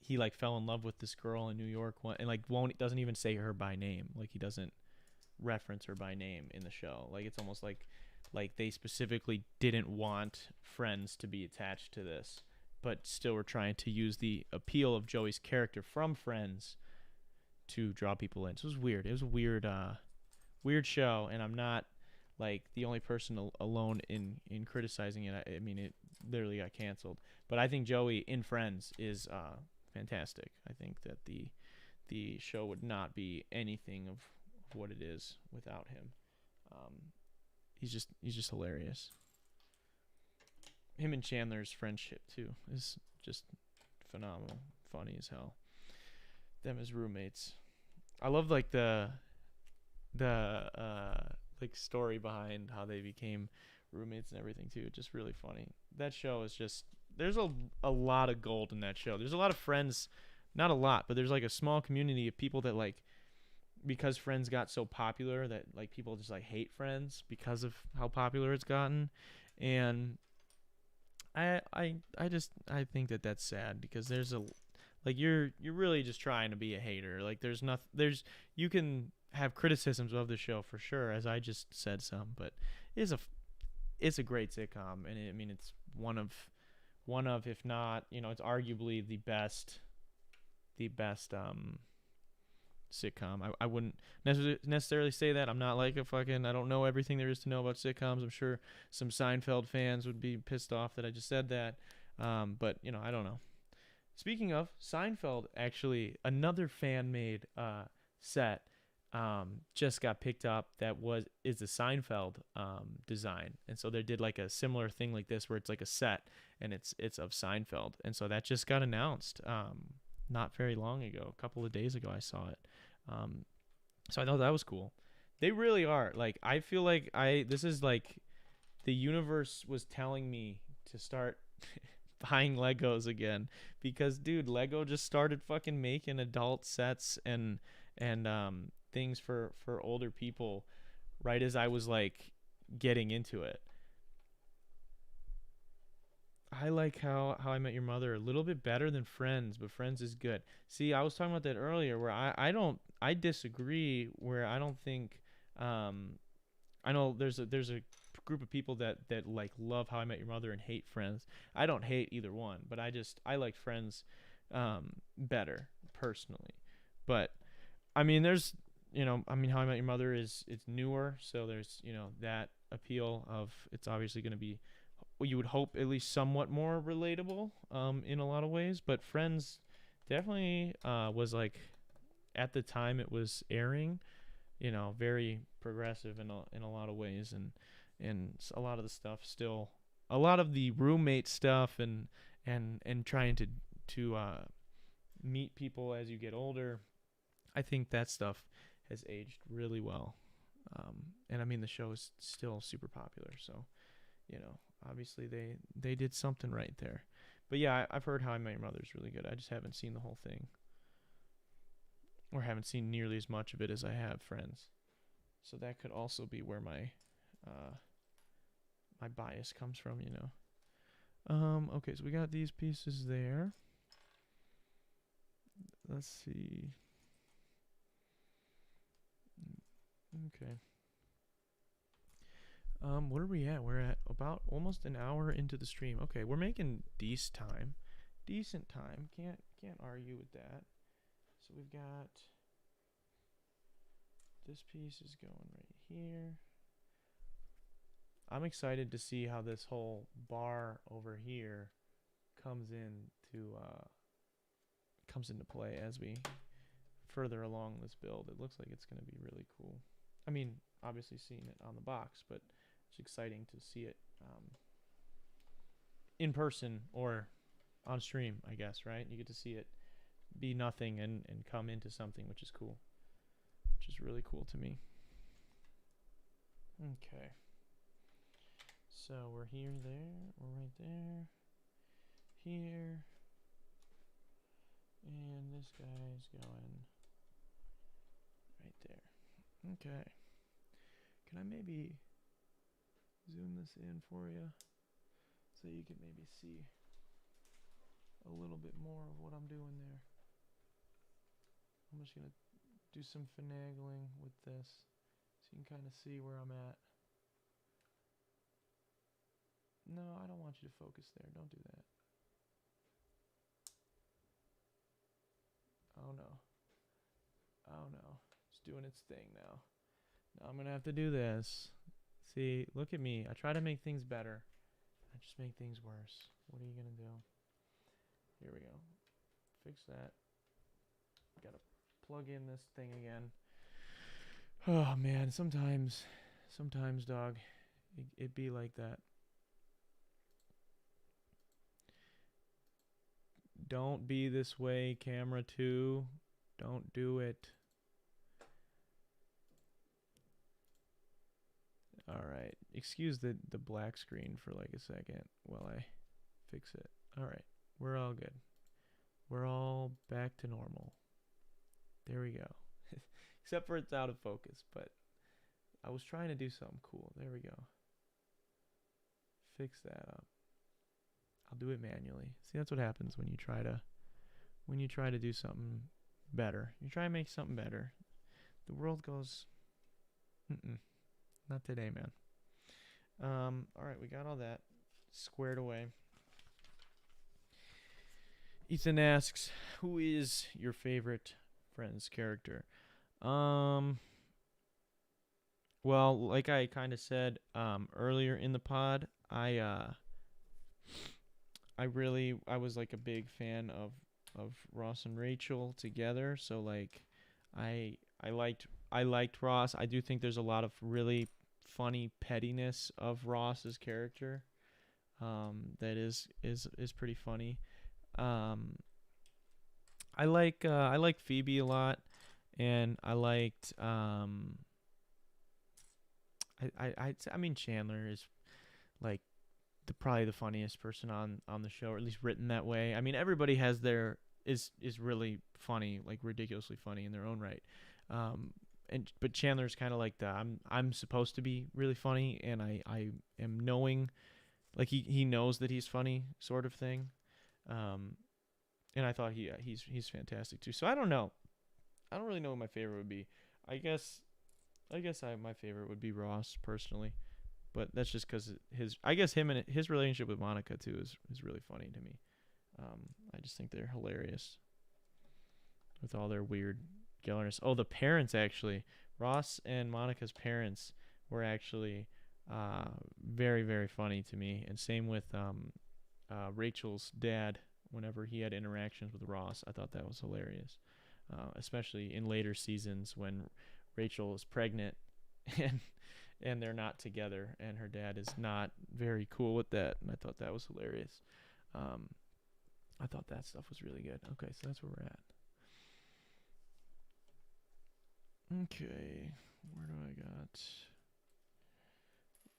he like fell in love with this girl in New York and like won't doesn't even say her by name. Like he doesn't reference her by name in the show. Like it's almost like they specifically didn't want Friends to be attached to this, but still were trying to use the appeal of Joey's character from Friends to draw people in. So it was weird. It was a weird show, and I'm not like the only person alone in criticizing it. I mean, it literally got canceled. But I think Joey in Friends is fantastic. I think that the show would not be anything of what it is without him. He's just hilarious. Him and Chandler's friendship too is just phenomenal, funny as hell. Them as roommates. I love like the like story behind how they became roommates and everything too. Just really funny. That show is just there's a lot of gold in that show. There's a lot of Friends, not a lot, but there's like a small community of people that like because Friends got so popular that like people just like hate Friends because of how popular it's gotten, and I think that that's sad because there's a like you're really just trying to be a hater. Like there's you can have criticisms of the show for sure, as I just said some, but it's a great sitcom, and I mean it's one of if not it's arguably the best sitcom. I wouldn't necessarily say that. I'm not like I don't know everything there is to know about sitcoms. I'm sure some Seinfeld fans would be pissed off that I just said that. But I don't know. Speaking of Seinfeld, actually, another fan-made set just got picked up that is the Seinfeld design, and so they did like a similar thing like this where it's like a set and it's of Seinfeld, and so that just got announced not very long ago, a couple of days ago. I saw it, so I thought that was cool. They really are like I feel like this is like the universe was telling me to start buying Legos again because dude, Lego just started fucking making adult sets and things for older people right as I was like getting into it. I like how I Met Your Mother a little bit better than Friends, but Friends is good. See, I was talking about that earlier where I disagree where I don't think I know there's a group of people that like love How I Met Your Mother and hate Friends. I don't hate either one, but I like Friends better personally. But I mean there's How I Met Your Mother it's newer, so there's that appeal of it's obviously going to be you would hope at least somewhat more relatable in a lot of ways. But Friends definitely was like at the time it was airing, very progressive in a lot of ways, and a lot of the stuff still, a lot of the roommate stuff and trying to meet people as you get older. I think that stuff has aged really well. And I mean the show is still super popular, so obviously they did something right there. But yeah, I've heard How I Met Your Mother is really good. I just haven't seen the whole thing, or haven't seen nearly as much of it as I have Friends. So that could also be where my bias comes from. Okay, so we got these pieces there. Let's see. Okay. What are we at? We're at about almost an hour into the stream. Okay, we're making decent time. Decent time. Can't argue with that. So we've got this piece is going right here. I'm excited to see how this whole bar over here comes into play as we further along this build. It looks like it's going to be really cool. I mean, obviously seeing it on the box, but it's exciting to see it in person or on stream, I guess, right? You get to see it be nothing and come into something, which is cool. Which is really cool to me. Okay. So we're here, there, we're right there, here, and this guy's going right there. Okay. Can I maybe zoom this in for you so you can maybe see a little bit more of what I'm doing there? I'm just going to do some finagling with this so you can kind of see where I'm at. No, I don't want you to focus there. Don't do that. Oh no. Oh no. It's doing its thing now. Now I'm going to have to do this. See, look at me. I try to make things better. I just make things worse. What are you going to do? Here we go. Fix that. Got to plug in this thing again. Oh man, sometimes dog, it be like that. Don't be this way, camera 2. Don't do it. Alright, excuse the black screen for like a second while I fix it. Alright, we're all good. We're all back to normal. There we go. Except for it's out of focus, but I was trying to do something cool. There we go. Fix that up. I'll do it manually. See, that's what happens when you try to do something better. You try to make something better. The world goes, not today, man. All right, we got all that squared away. Ethan asks, who is your favorite Friends character? Well, like I kind of said earlier in the pod, I was like a big fan of Ross and Rachel together. So like I liked Ross. I do think there's a lot of really funny pettiness of Ross's character that is pretty funny. I like Phoebe a lot, and I liked I mean Chandler is like probably the funniest person on the show, or at least written that way. I mean, everybody has is really funny, like ridiculously funny in their own right. But Chandler's kind of like I'm supposed to be really funny, and I am knowing, like he knows that he's funny, sort of thing. And I thought he's fantastic too. So I don't know. I don't really know what my favorite would be. I guess my favorite would be Ross personally, but that's just because him and his relationship with Monica too is really funny to me. I just think they're hilarious with all their weird Gellerness. Oh, the parents actually. Ross and Monica's parents were actually Uh, very very funny to me. And same with Rachel's dad. Whenever he had interactions with Ross, I thought that was hilarious. Especially in later seasons when Rachel is pregnant and they're not together, and her dad is not very cool with that, and I thought that was hilarious. Um, I thought that stuff was really good. Okay, so that's where we're at. Okay, where do I got?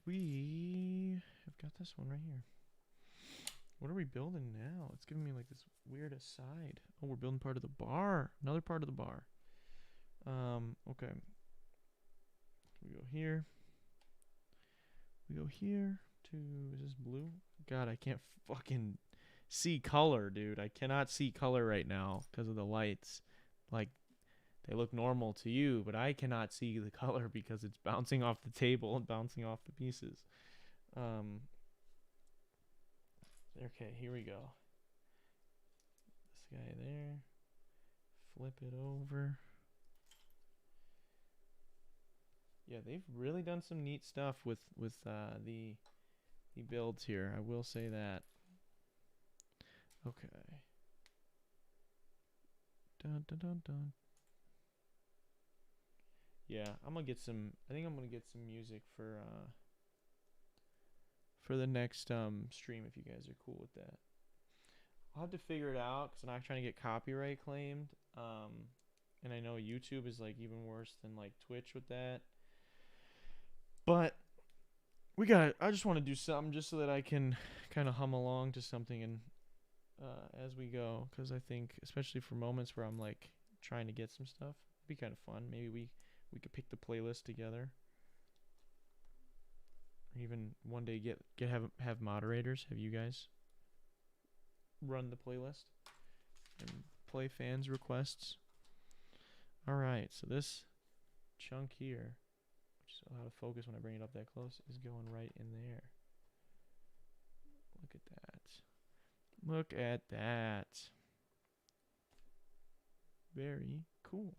We have got this one right here. What are we building now? It's giving me like this weird aside. Oh, we're building part of the bar. Another part of the bar. Okay. We go here. We go here to, is this blue? God, I can't fucking see color, dude. I cannot see color right now because of the lights. Like, they look normal to you, but I cannot see the color because it's bouncing off the table and bouncing off the pieces. Okay, here we go. This guy there. Flip it over. Yeah, they've really done some neat stuff with the builds here. I will say that. Okay. Dun dun dun dun. Yeah, I'm gonna get some. I think I'm gonna get some music for the next stream if you guys are cool with that. I'll have to figure it out because I'm not trying to get copyright claimed. And I know YouTube is like even worse than like Twitch with that. But we got. I just want to do something just so that I can kind of hum along to something and as we go, because I think especially for moments where I'm like trying to get some stuff, it'd be kind of fun. Maybe we could pick the playlist together, or even one day have moderators. Have you guys run the playlist and play fans' requests? All right, so this chunk here, which is out of focus when I bring it up that close, is going right in there. Look at that. Look at that. Very cool.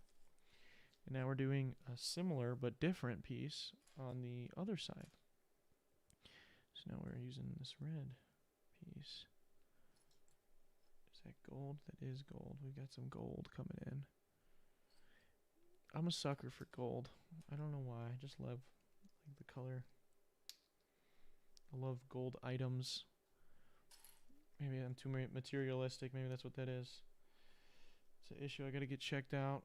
And now we're doing a similar but different piece on the other side. So now we're using this red piece. Is that gold? That is gold. We got some gold coming in. I'm a sucker for gold. I don't know why. I just love like the color. I love gold items. Maybe I'm too materialistic. Maybe that's what that is. It's an issue I gotta get checked out.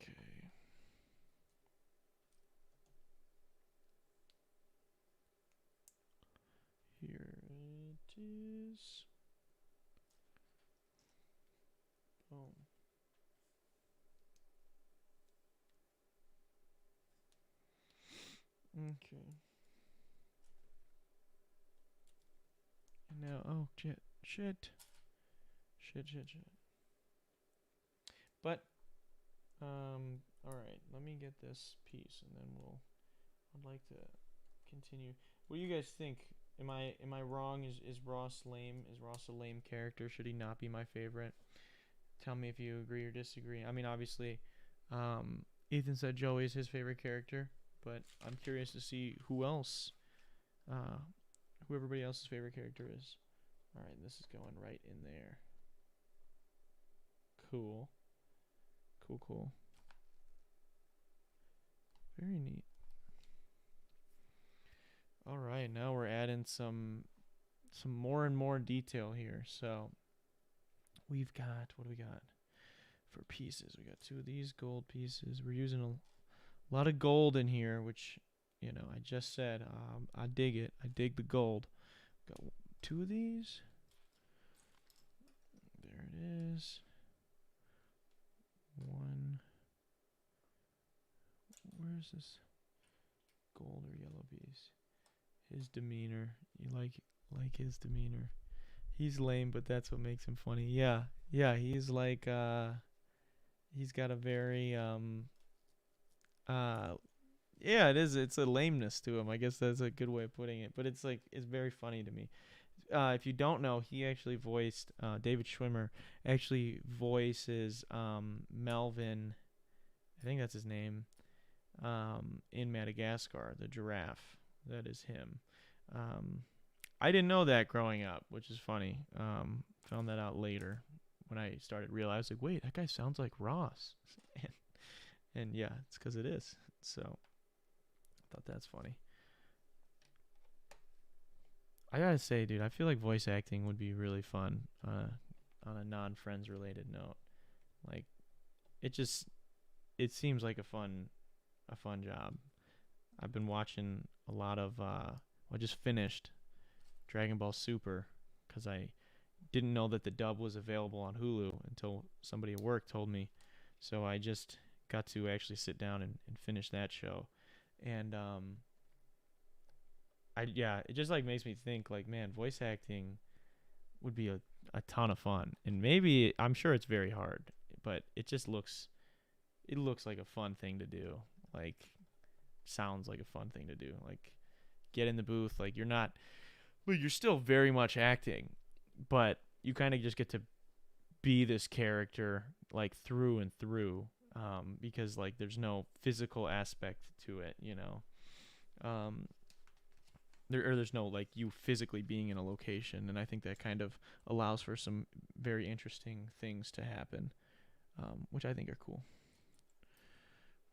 Okay. Here it is. Boom. Okay. And now, oh, shit. But, alright, let me get this piece and then I'd like to continue. What do you guys think? Am I wrong? Is Ross lame? Is Ross a lame character? Should he not be my favorite? Tell me if you agree or disagree. I mean, obviously, Ethan said Joey is his favorite character, but I'm curious to see who everybody else's favorite character is. Alright, this is going right in there. Cool. Cool. Very neat. Alright, now we're adding some more and more detail here. So we've got, what do we got for pieces? We got 2 of these gold pieces. We're using a lot of gold in here, which, you know, I just said, I dig it. I dig the gold. Got 2 of these. There it is. 1. Where's this gold or yellow piece? His demeanor. You like his demeanor. He's lame, but that's what makes him funny. Yeah, he's like he's got a very yeah, it is. It's a lameness to him. I guess that's a good way of putting it. But it's like it's very funny to me. If you don't know, he actually voiced David Schwimmer actually voices Melvin. I think that's his name. in Madagascar, the giraffe. That is him. Um, I didn't know that growing up, which is funny. Found that out later when I started realizing, wait, that guy sounds like Ross. and, and yeah, it's because it is. So I thought that's funny. I gotta say, dude, I feel like voice acting would be really fun on a non-friends related note. Like, it just it seems like a fun job. I've been watching a lot of I just finished Dragon Ball Super because I didn't know that the dub was available on Hulu until somebody at work told me. So I just got to actually sit down and finish that show. And it just like makes me think like, man, voice acting would be a ton of fun. And maybe I'm sure it's very hard, but it looks like a fun thing to do. Like, sounds like a fun thing to do. Like, get in the booth, like you're still very much acting, but you kind of just get to be this character like through and through, because like there's no physical aspect to it, um, there's no like you physically being in a location, and I think that kind of allows for some very interesting things to happen, which I think are cool.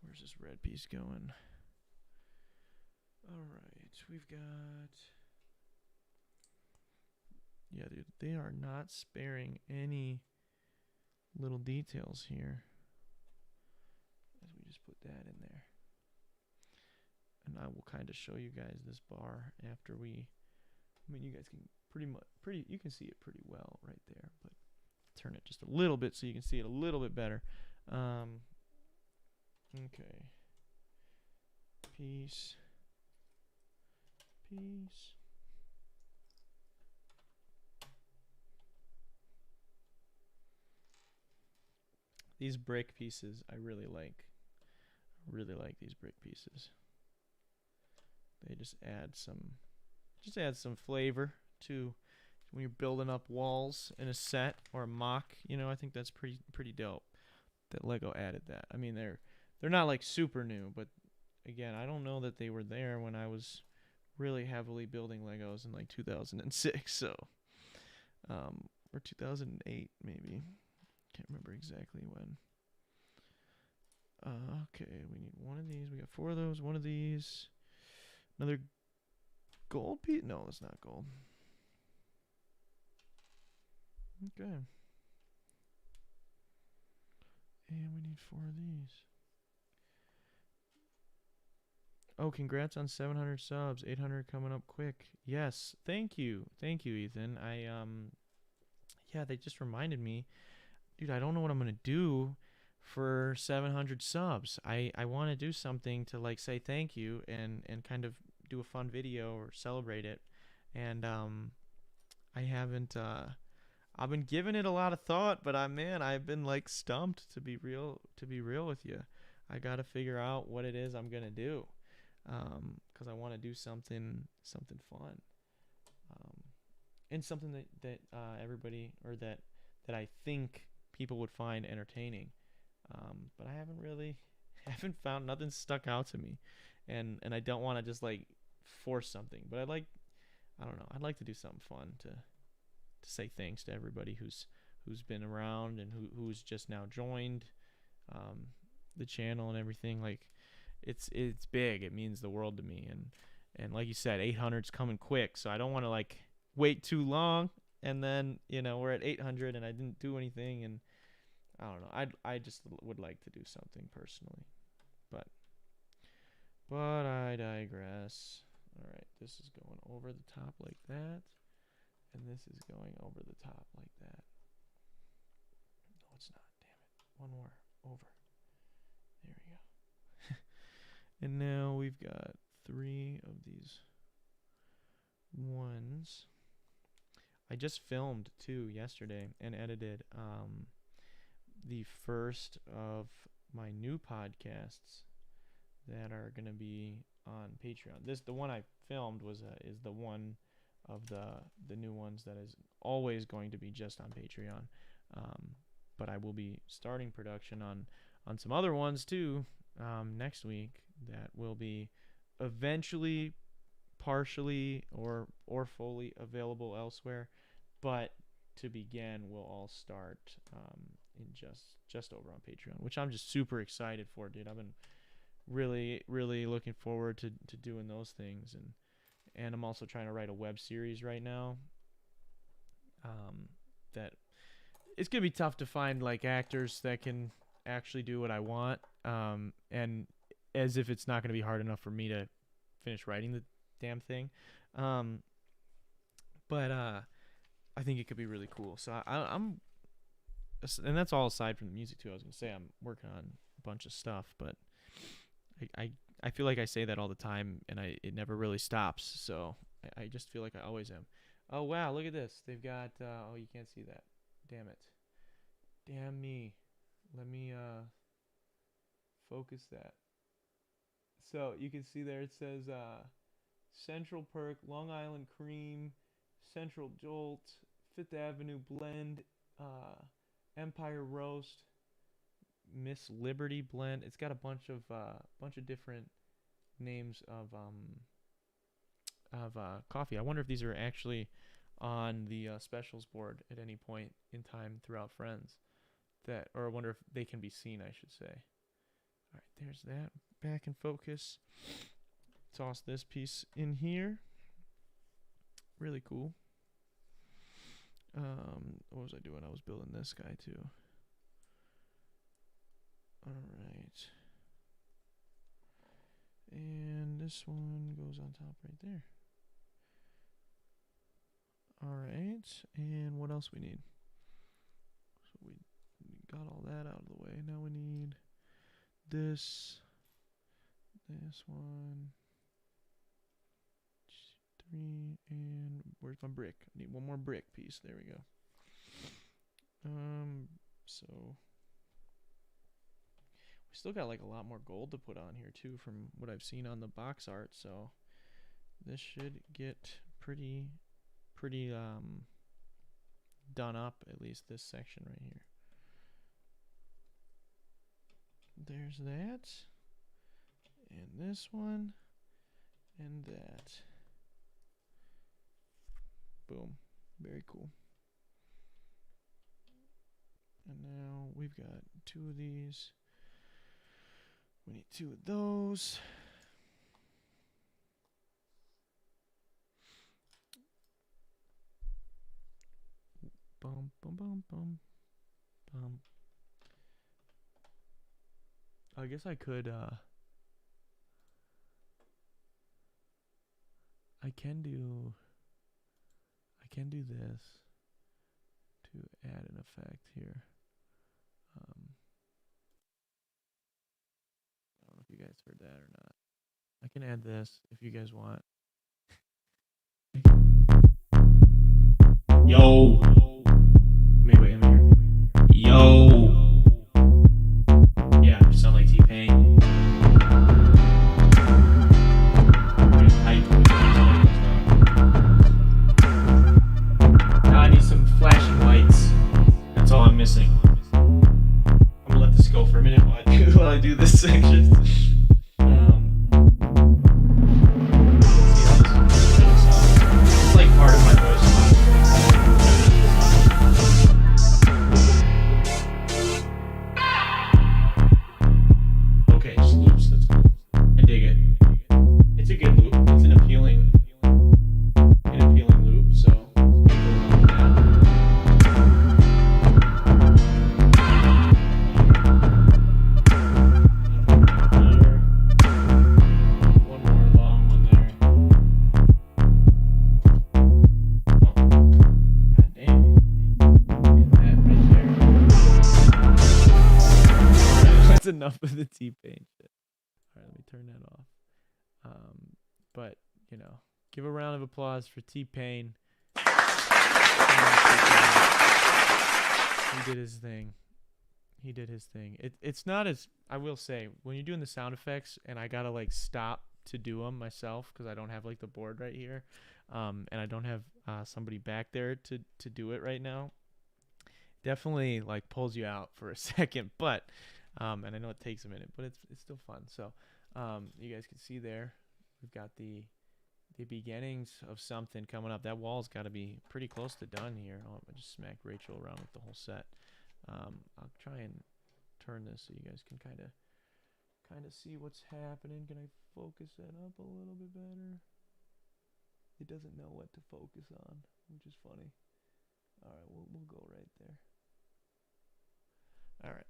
Where's this red piece going? All right, we've got. Yeah, dude, they are not sparing any little details here. As we just put that in there. And I will kind of show you guys this bar after you guys can you can see it pretty well right there, but turn it just a little bit so you can see it a little bit better. Okay. Piece. These brick pieces I really like. I really like these brick pieces. They just add some flavor to when you're building up walls in a set or a mock. I think that's pretty dope that Lego added that. I mean, they're not like super new, but again, I don't know that they were there when I was really heavily building Legos in like 2006, so or 2008 maybe. Can't remember exactly when. Okay, we need one of these. We got 4 of those. One of these. Another gold piece? No, that's not gold. Okay. And we need 4 of these. Oh, congrats on 700 subs. 800 coming up quick. Yes, thank you. Thank you, Ethan. Yeah, they just reminded me. Dude, I don't know what I'm going to do for 700 subs. I want to do something to like say thank you and kind of do a fun video or celebrate it. And I haven't I've been giving it a lot of thought, but I've been like stumped to be real with you. I got to figure out what it is I'm going to do. Cuz I want to do something fun. And something that everybody or that I think people would find entertaining. But I haven't found nothing stuck out to me, and I don't want to just like force something. But I don't know. I'd like to do something fun to say thanks to everybody who's been around and who's just now joined the channel and everything. Like it's big. It means the world to me, and like you said, 800's coming quick, so I don't want to like wait too long. And then we're at 800 and I didn't do anything, and I don't know. I just would like to do something personally, but I digress. All right, this is going over the top like that, and this is going over the top like that. No, it's not. Damn it. One more over. There we go. And now we've got 3 of these ones. I just filmed 2 yesterday and edited the first of my new podcasts that are going to be on Patreon. The one I filmed is the one of the new ones that is always going to be just on Patreon. But I will be starting production on some other ones too, next week that will be eventually partially or fully available elsewhere, but to begin, we'll all start in just over on Patreon, which I'm just super excited for, dude. I've been really looking forward to doing those things, and I'm also trying to write a web series right now. That it's gonna be tough to find like actors that can actually do what I want, and as if it's not gonna be hard enough for me to finish writing the damn thing. Um, but I think it could be really cool. So I'm, and that's all aside from the music too. I was gonna say I'm working on a bunch of stuff, but I feel like I say that all the time, and it never really stops. So I just feel like I always am. Oh wow, look at this. They've got oh, you can't see that. Damn it. Damn me. Let me focus that. So you can see there it says Central Perk, Long Island Cream, Central Jolt, Fifth Avenue Blend, Empire Roast, Miss Liberty Blend. It's got a bunch of different names of coffee. I wonder if these are actually on the specials board at any point in time throughout Friends. That, or I wonder if they can be seen, I should say. All right, there's that. Back in focus. Toss this piece in here. Really cool. What was I doing? I was building this guy too. All right. And this one goes on top right there. All right. And what else we need? So we got all that out of the way. Now we need this one, 3, and where's my brick? I need one more brick piece. There we go. So we still got like a lot more gold to put on here too, from what I've seen on the box art. So this should get pretty done up, at least this section right here. There's that, and this one, and that. Boom. Very cool. And now we've got 2 of these. We need 2 of those. Bum, bum, bum, bum, bum. I guess I could, I can do this to add an effect here. I don't know if you guys heard that or not. I can add this if you guys want. Yo. Wait, I'm here. Yo. Yeah, you sound like T-Pain. Now I need some flashing lights. That's all I'm missing. I'm gonna let this go for a minute while I do this section. It's like part of my voice. Okay, just loops. That's cool. I dig it. It's a good loop. It's an appealing loop. So. Enough of the T-Pain shit. Alright, let me turn that off. But, you know, give a round of applause for T-Pain. He did his thing. It's not as, I will say, when you're doing the sound effects and I gotta like stop to do them myself because I don't have like the board right here, and I don't have somebody back there to do it right now, definitely like pulls you out for a second. But And I know it takes a minute, but it's still fun. So you guys can see there, we've got the beginnings of something coming up. That wall's got to be pretty close to done here. Oh, I just smacked Rachel around with the whole set. I'll try and turn this so you guys can kind of see what's happening. Can I focus that up a little bit better? It doesn't know what to focus on, which is funny. All right, we'll go right there. All right,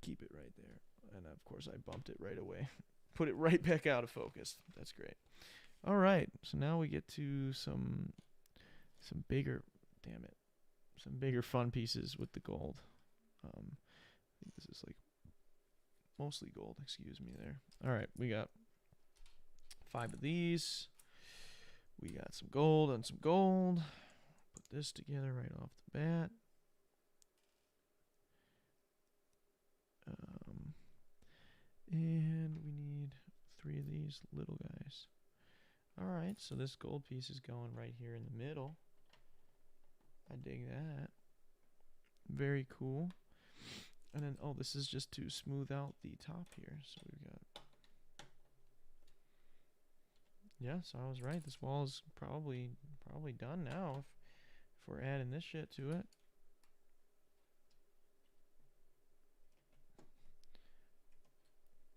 keep it right there. And of course, I bumped it right away. Put it right back out of focus. That's great. All right, so now we get to some bigger, damn it, some bigger fun pieces with the gold. I think this is like mostly gold. Excuse me there. All right, we got 5 of these. We got some gold and some gold. Put this together right off the bat. And we need 3 of these little guys. All right, so this gold piece is going right here in the middle. I dig that. Very cool. And then, oh, this is just to smooth out the top here. So we've got, yeah, so I was right. This wall is probably done now if we're adding this shit to it.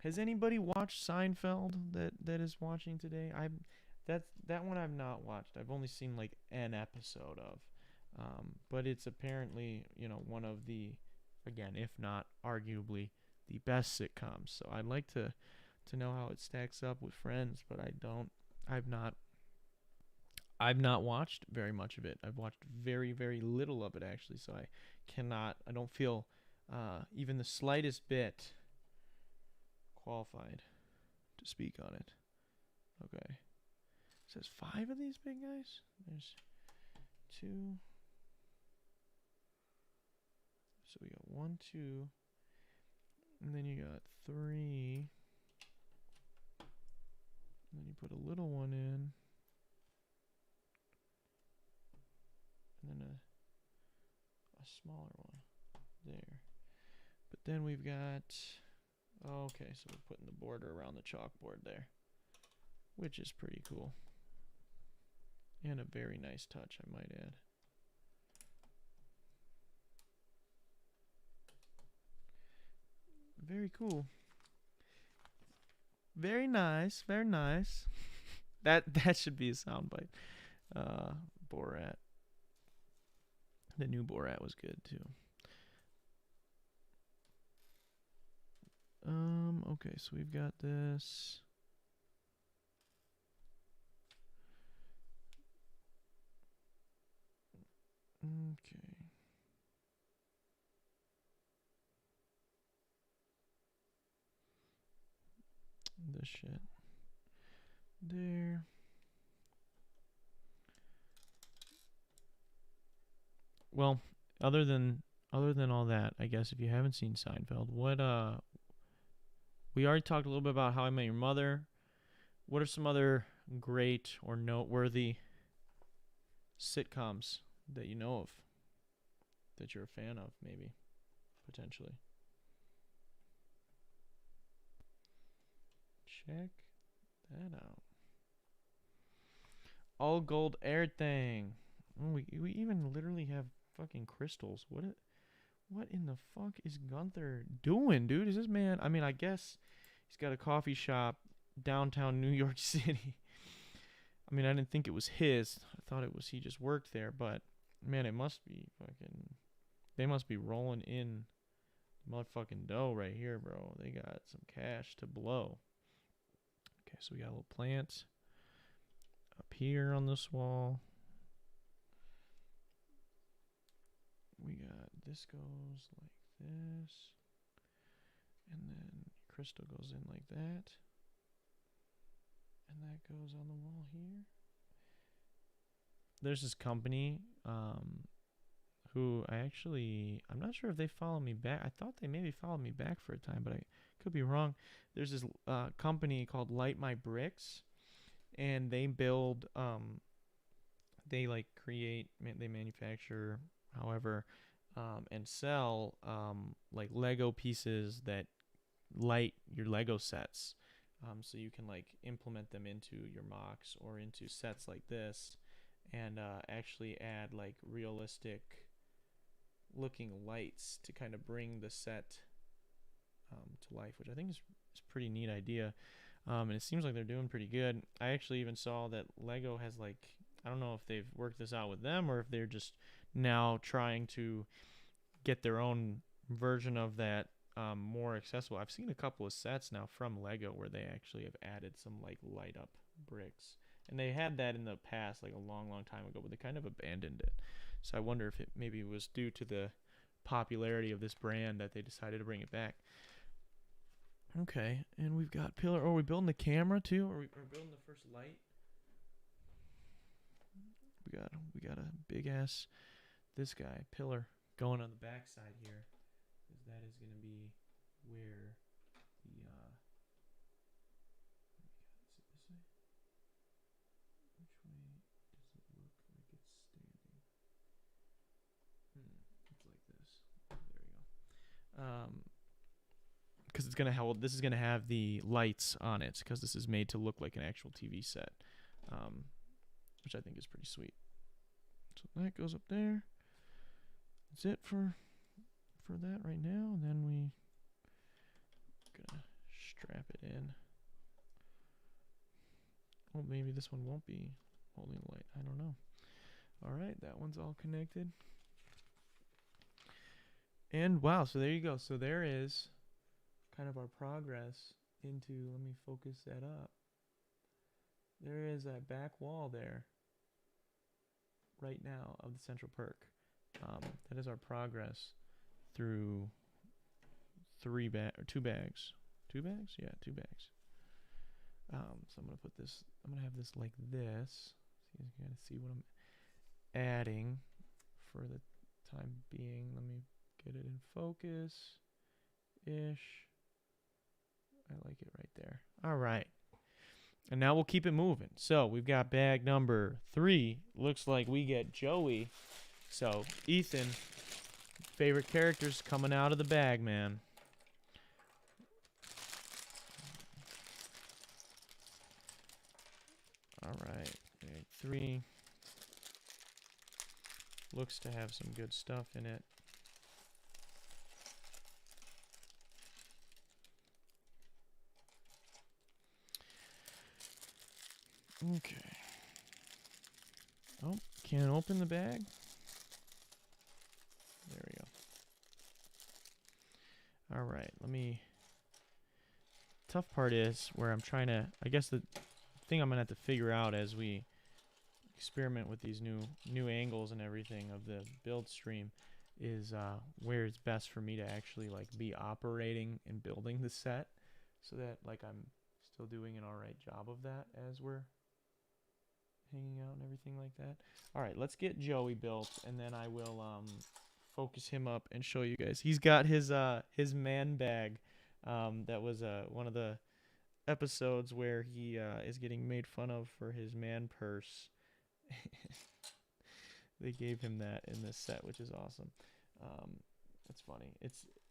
Has anybody watched Seinfeld that is watching today? That one I've not watched. I've only seen like an episode of. But it's apparently, one of the, again, if not arguably the best sitcoms. So I'd like to know how it stacks up with Friends, but I've not watched very much of it. I've watched very, very little of it actually, so I don't feel even the slightest bit qualified to speak on it. Okay. It says 5 of these big guys. There's 2. So we got 1, 2, and then you got 3. And then you put a little one in, and then a smaller one there. But then we've got, okay, so we're putting the border around the chalkboard there, which is pretty cool. And a very nice touch, I might add. Very cool. Very nice, very nice. That should be a soundbite. Borat. The new Borat was good too. Okay, so we've got this. Okay. This shit. There. Well, other than all that, I guess if you haven't seen Seinfeld, we already talked a little bit about How I Met Your Mother. What are some other great or noteworthy sitcoms that you know of, that you're a fan of, maybe, potentially? Check that out. All gold air thing. Oh, we even literally have fucking crystals. What in the fuck is Gunther doing, dude? Is this man? I mean, I guess he's got a coffee shop downtown New York City. I mean, I didn't think it was his. I thought it was he just worked there. But man, it must be fucking. They must be rolling in motherfucking dough right here, bro. They got some cash to blow. Okay, so we got a little plant up here on this wall. We got this goes like this, and then crystal goes in like that, and that goes on the wall here. There's this company who I'm not sure if they follow me back. I thought they maybe followed me back for a time, but I could be wrong. There's this company called Light My Bricks, and they build, they like create, they manufacture, however, and sell like Lego pieces that light your Lego sets. So you can like implement them into your mocks or into sets like this, and actually add like realistic looking lights to kind of bring the set to life, which I think is a pretty neat idea. And it seems like they're doing pretty good. I actually even saw that Lego has like, I don't know if they've worked this out with them or if they're just now trying to get their own version of that more accessible. I've seen a couple of sets now from Lego where they actually have added some like light up bricks, and they had that in the past, like a long, long time ago, but they kind of abandoned it. So I wonder if it maybe was due to the popularity of this brand that they decided to bring it back. Okay, and we've got pillar. Oh, are we building the camera too? Are we building the first light? We got a big ass this guy pillar going on the back side here, because that is going to be where the is it this way? Which way does it look like it's standing? It's like this. There we go. Because it's gonna hold. This is gonna have the lights on it, because this is made to look like an actual TV set, which I think is pretty sweet. So that goes up there. That's it for that right now. And then we gonna strap it in. Oh, maybe this one won't be holding the light. I don't know. All right, that one's all connected. And wow, so there you go. So there is kind of our progress into, let me focus that up. There is a back wall there right now of the central perk. That is our progress through two bags. 2 bags? Yeah, 2 bags. So I'm gonna put this. I'm gonna have this like this. So you guys can kind of see what I'm adding for the time being. Let me get it in focus ish. I like it right there. All right. And now we'll keep it moving. So we've got bag number 3. Looks like we get Joey. So Ethan, favorite characters coming out of the bag, man. All right, bag 3. Looks to have some good stuff in it. Okay. Oh, can't open the bag. There we go. All right, let me. Tough part is where I'm trying to. I guess the thing I'm gonna have to figure out as we experiment with these new angles and everything of the build stream is where it's best for me to actually like be operating and building the set, so that like I'm still doing an alright job of that as we're hanging out and everything like that. Alright, let's get Joey built, and then I will focus him up and show you guys. He's got his man bag. That was one of the episodes where he is getting made fun of for his man purse. They gave him that in this set, which is awesome. It's funny.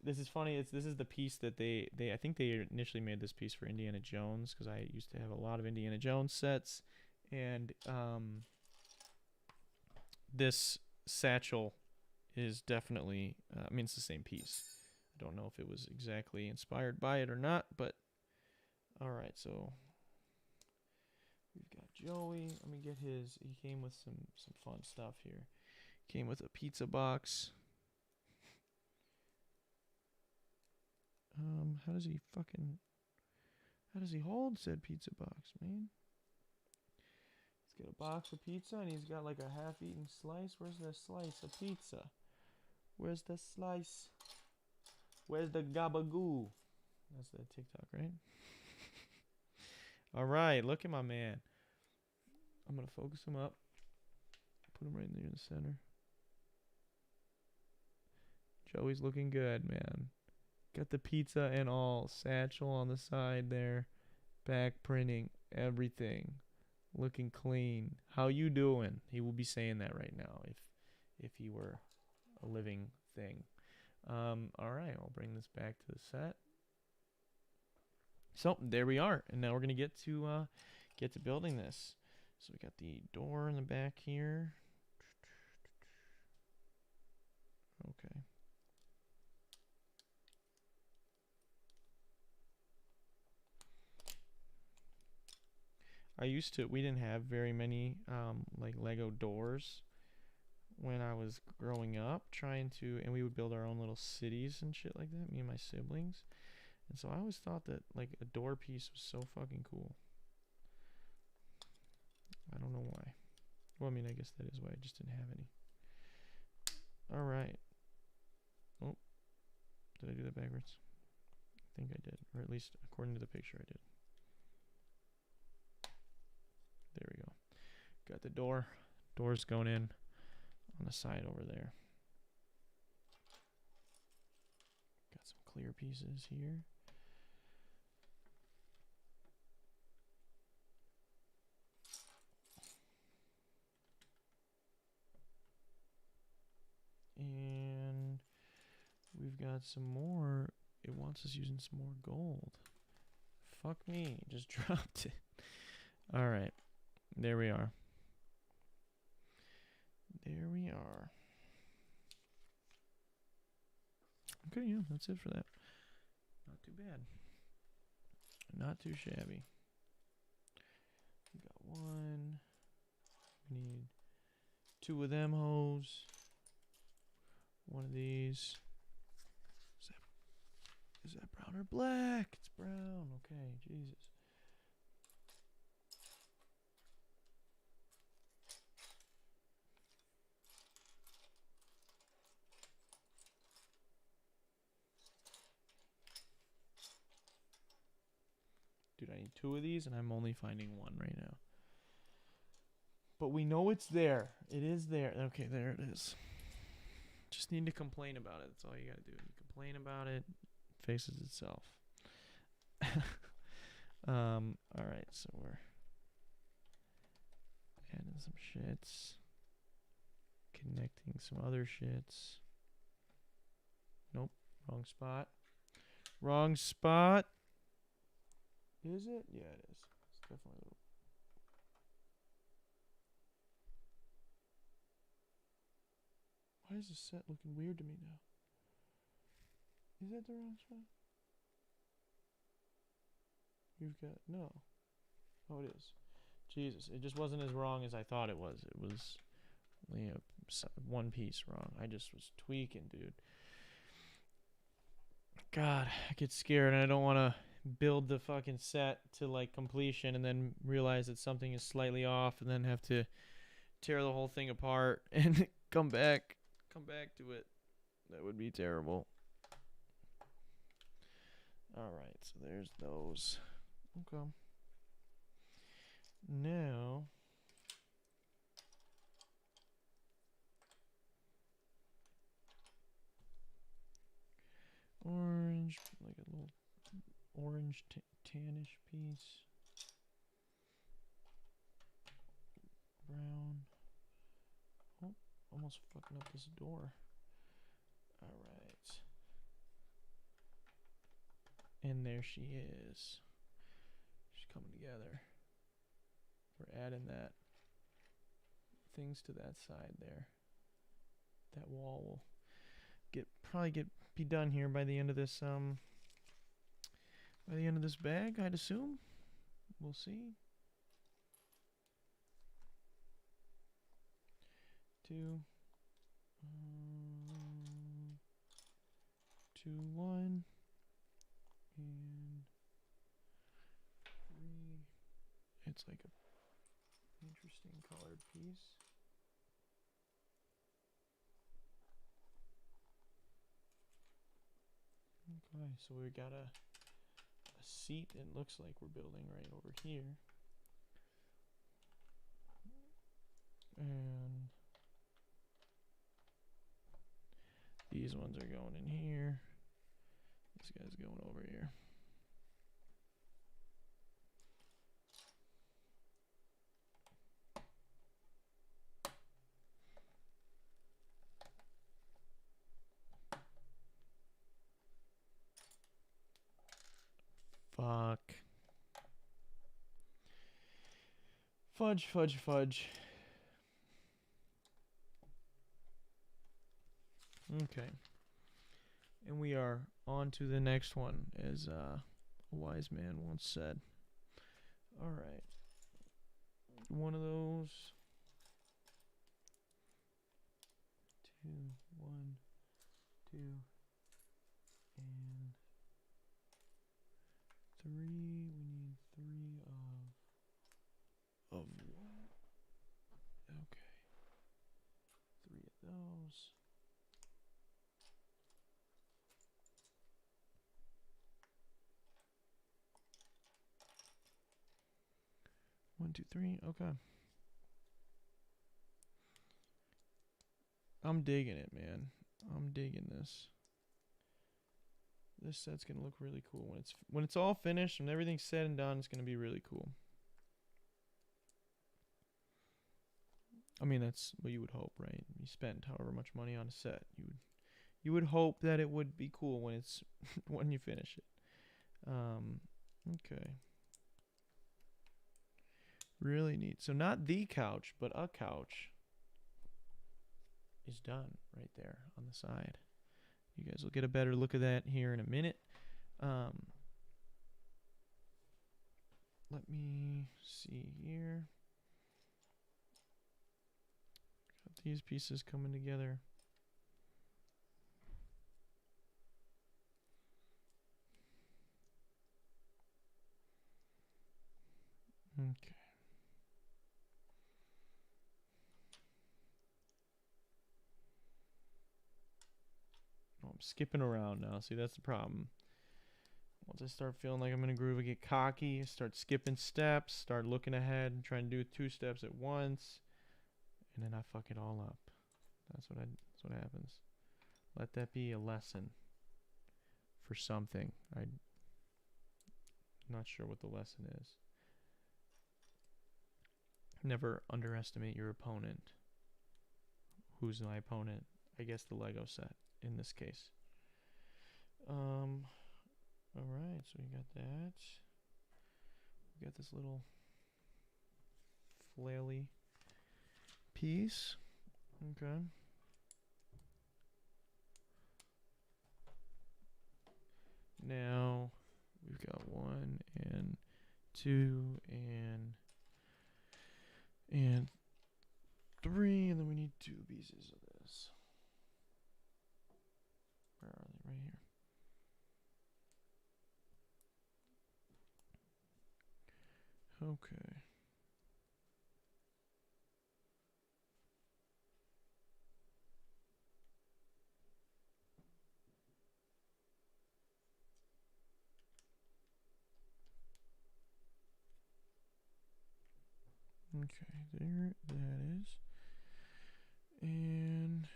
This is funny. This is the piece that they I think they initially made this piece for Indiana Jones, because I used to have a lot of Indiana Jones sets, and this satchel is definitely I mean, it's the same piece. I don't know if it was exactly inspired by it or not, but all right. So we've got Joey. Let me get his. He came with some fun stuff here. He came with a pizza box. How does he hold said pizza box, man? He's got a box of pizza, and he's got like a half-eaten slice. Where's the slice of pizza? Where's the slice? Where's the gabagoo? That's the TikTok, right? All right, look at my man. I'm gonna focus him up. Put him right in there in the center. Joey's looking good, man. Got the pizza and all, satchel on the side there, back printing, everything, looking clean. How you doing? He will be saying that right now if he were a living thing. All right, I'll bring this back to the set. So there we are, and now we're gonna get to building this. So we got the door in the back here. Okay. We didn't have very many like Lego doors when I was growing up, and we would build our own little cities and shit like that, me and my siblings. And so I always thought that like a door piece was so fucking cool. I don't know why. Well, I mean, I guess that is why I just didn't have any. All right. Oh, did I do that backwards? I think I did, or at least according to the picture I did. There we go. Got the door. Door's going in on the side over there. Got some clear pieces here. And we've got some more. It wants us using some more gold. Fuck me. Just dropped it. All right. There we are. There we are. Okay, yeah, that's it for that. Not too bad. Not too shabby. We got one. We need two of them hoes. One of these. Is that brown or black? It's brown. Okay, Jesus. Dude, I need two of these, and I'm only finding one right now. But we know it's there. It is there. Okay, there it is. Just need to complain about it. That's all you gotta do. You complain about it, faces itself. Alright, so we're adding some shits. Connecting some other shits. Nope, wrong spot. Wrong spot. Is it? Yeah, it is. It's definitely a little. Why is this set looking weird to me now? Is that the wrong spot? You've got no. Oh, it is. Jesus, it just wasn't as wrong as I thought it was. It was one piece wrong. I just was tweaking, dude. God, I get scared, and I don't want to build the fucking set to like completion and then realize that something is slightly off and then have to tear the whole thing apart and come back to it. That would be terrible. Alright, so there's those. Okay. Now orange, like a little orange tannish piece. Brown. Oh, almost fucking up this door. Alright. And there she is. She's coming together. We're adding that things to that side there. That wall will be done here by the end of this bag, I'd assume. We'll see. 2 2 1 and 3. It's like a interesting colored piece. Okay, so we got a seat. It looks like we're building right over here. And these ones are going in here. This guy's going over here. Fudge, fudge, fudge. Okay. And we are on to the next one, as a wise man once said. Alright. One of those. Two, one, two, and three. We need three of what? Okay. Three of those. One, two, three. Okay. I'm digging it, man. I'm digging this. This set's gonna look really cool when it's all finished and everything's said and done. It's gonna be really cool. I mean, that's what you would hope, right? You spend however much money on a set, you would hope that it would be cool when it's when you finish it. Okay. Really neat. So not the couch, but a couch is done right there on the side. You guys will get a better look of that here in a minute. Let me see here. Got these pieces coming together. Okay. Oh, I'm skipping around now. See, that's the problem. Once I start feeling like I'm in a groove, I get cocky, start skipping steps, start looking ahead and trying to do 2 steps at once, and then I fuck it all up. That's what happens. Let that be a lesson for something. I'm not sure what the lesson is. Never underestimate your opponent. Who's my opponent? I guess the Lego set in this case. Alright, so we got that. We got this little flaily piece. Okay. Now we've got 1 and 2 and 3, and then we need 2 pieces of this. Where are they? Right here. Okay. Okay, there that is. And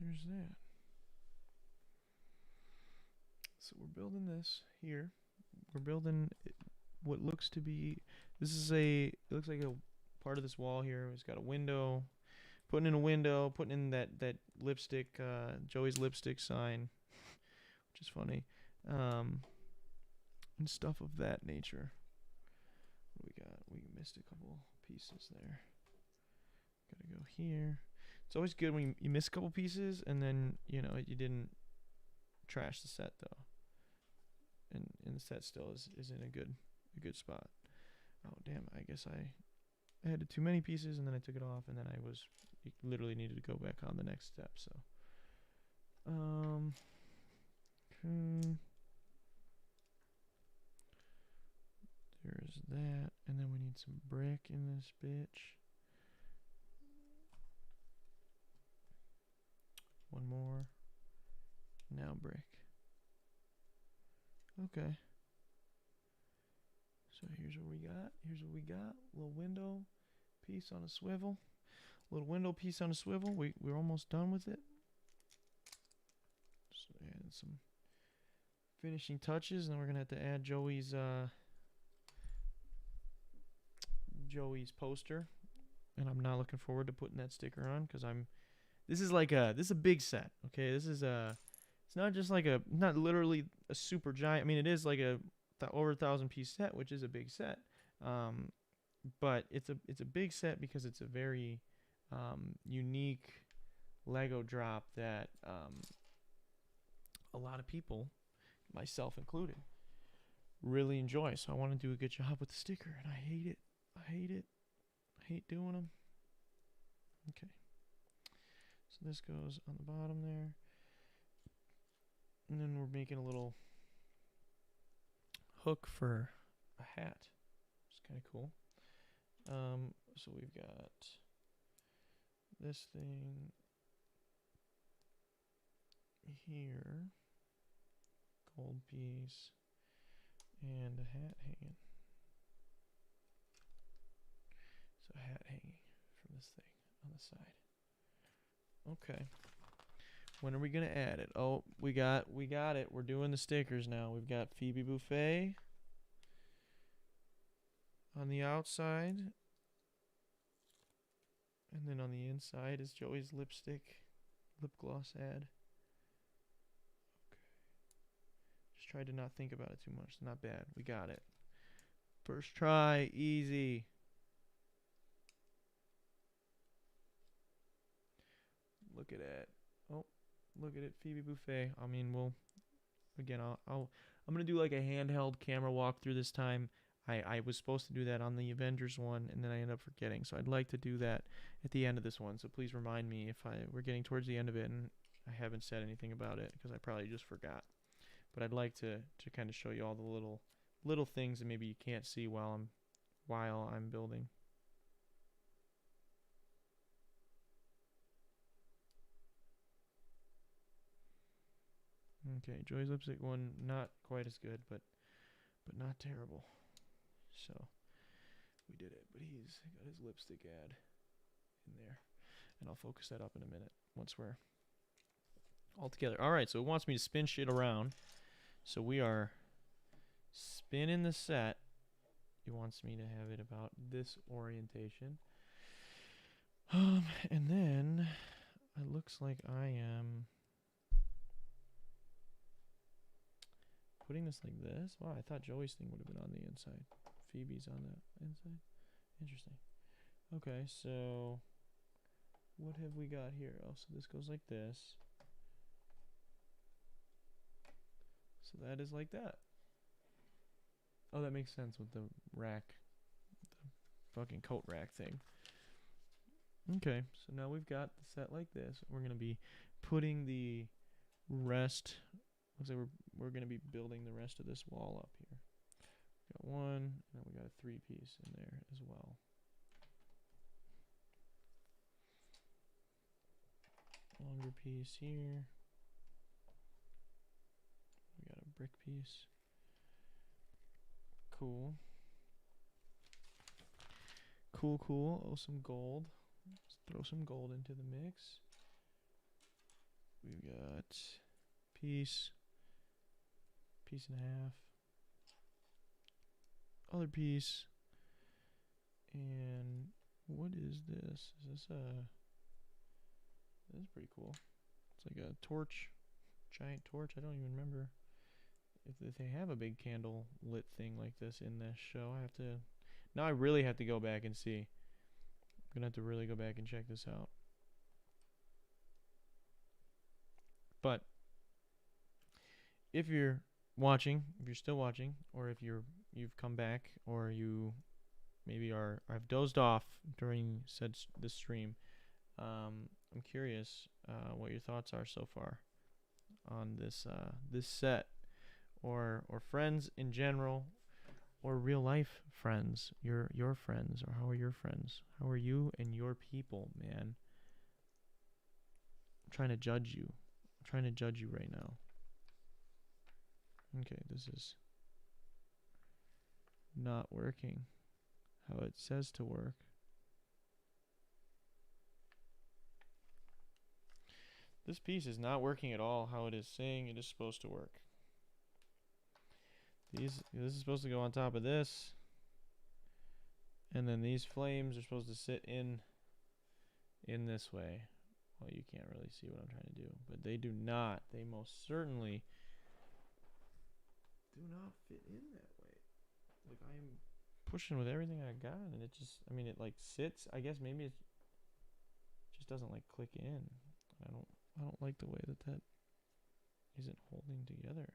there's that. So we're building this here. We're building what looks to be, it looks like a part of this wall here. It's got a window. Putting in a window, putting in that lipstick, Joey's lipstick sign, which is funny. And stuff of that nature. What do we got? We missed a couple pieces there. Gotta go here. It's always good when you miss a couple pieces and then, you know, you didn't trash the set though. And the set still is in a good spot. Oh damn, I guess I had too many pieces and then I took it off and then I literally needed to go back on the next step, so okay. There's that, and then we need some brick in this bitch. One more. Now brick. Okay. So here's what we got. Here's what we got. Little window piece on a swivel. Little window piece on a swivel. We're almost done with it. So add some finishing touches, and then we're gonna have to add Joey's poster. And I'm not looking forward to putting that sticker on because this is a big set. Okay, this is it's not just like not literally a super giant. I mean, it is like over 1,000 piece set, which is a big set. but it's a big set because it's a very unique Lego drop that a lot of people, myself included, really enjoy. So I want to do a good job with the sticker, and I hate it. I hate it. I hate doing them. Okay. So this goes on the bottom there. And then we're making a little hook for a hat. It's kind of cool. So we've got this thing here, gold piece, and a hat hanging. So a hat hanging from this thing on the side. Okay. When are we gonna add it? Oh, we got it. We're doing the stickers now. We've got Phoebe Buffet on the outside, and then on the inside is Joey's lip gloss ad. Okay. Just tried to not think about it too much. Not bad. We got it. First try, easy. Look at it. Oh, look at it, Phoebe Buffet. I mean, I'm gonna do like a handheld camera walkthrough this time. I was supposed to do that on the Avengers one, and then I ended up forgetting. So I'd like to do that at the end of this one. So please remind me if we're getting towards the end of it and I haven't said anything about it, because I probably just forgot. But I'd like to kind of show you all the little things that maybe you can't see while I'm building. Okay, Joy's lipstick one, not quite as good, but not terrible. So we did it, but he's got his lipstick ad in there, and I'll focus that up in a minute once we're all together. All right, so it wants me to spin shit around, so we are spinning the set. It wants me to have it about this orientation, and then it looks like I am putting this like this. Wow, I thought Joey's thing would have been on the inside. Phoebe's on the inside. Interesting. Okay, so what have we got here? Oh, so this goes like this. So that is like that. Oh, that makes sense with the rack, the fucking coat rack thing. Okay, so now we've got the set like this. We're gonna be putting the rest. Looks like we're gonna be building the rest of this wall up here. Got one, and then we got a 3-piece in there as well. Longer piece here. We got a brick piece. Cool. Cool. Oh, some gold. Let's throw some gold into the mix. We've got piece and a half. Other piece. And what is this? Is this this is pretty cool. It's like a torch, giant torch. I don't even remember if they have a big candle lit thing like this in this show. Now I really have to go back and see. I'm gonna have to really go back and check this out. But if you're still watching, or if you've come back, or you maybe have dozed off during this stream, I'm curious what your thoughts are so far on this set, or friends in general, or real life friends, your friends, or how are your friends? How are you and your people, man? I'm trying to judge you. I'm trying to judge you right now. Okay, this is not working how it says to work. This piece is not working at all how it is saying it is supposed to work. This is supposed to go on top of this, and then these flames are supposed to sit in this way. Well, you can't really see what I'm trying to do, but they do not. They most certainly do not fit in that way. Like, I am pushing with everything I got, and it just, I mean, it like sits. I guess maybe it just doesn't like click in. I don't like the way that that isn't holding together.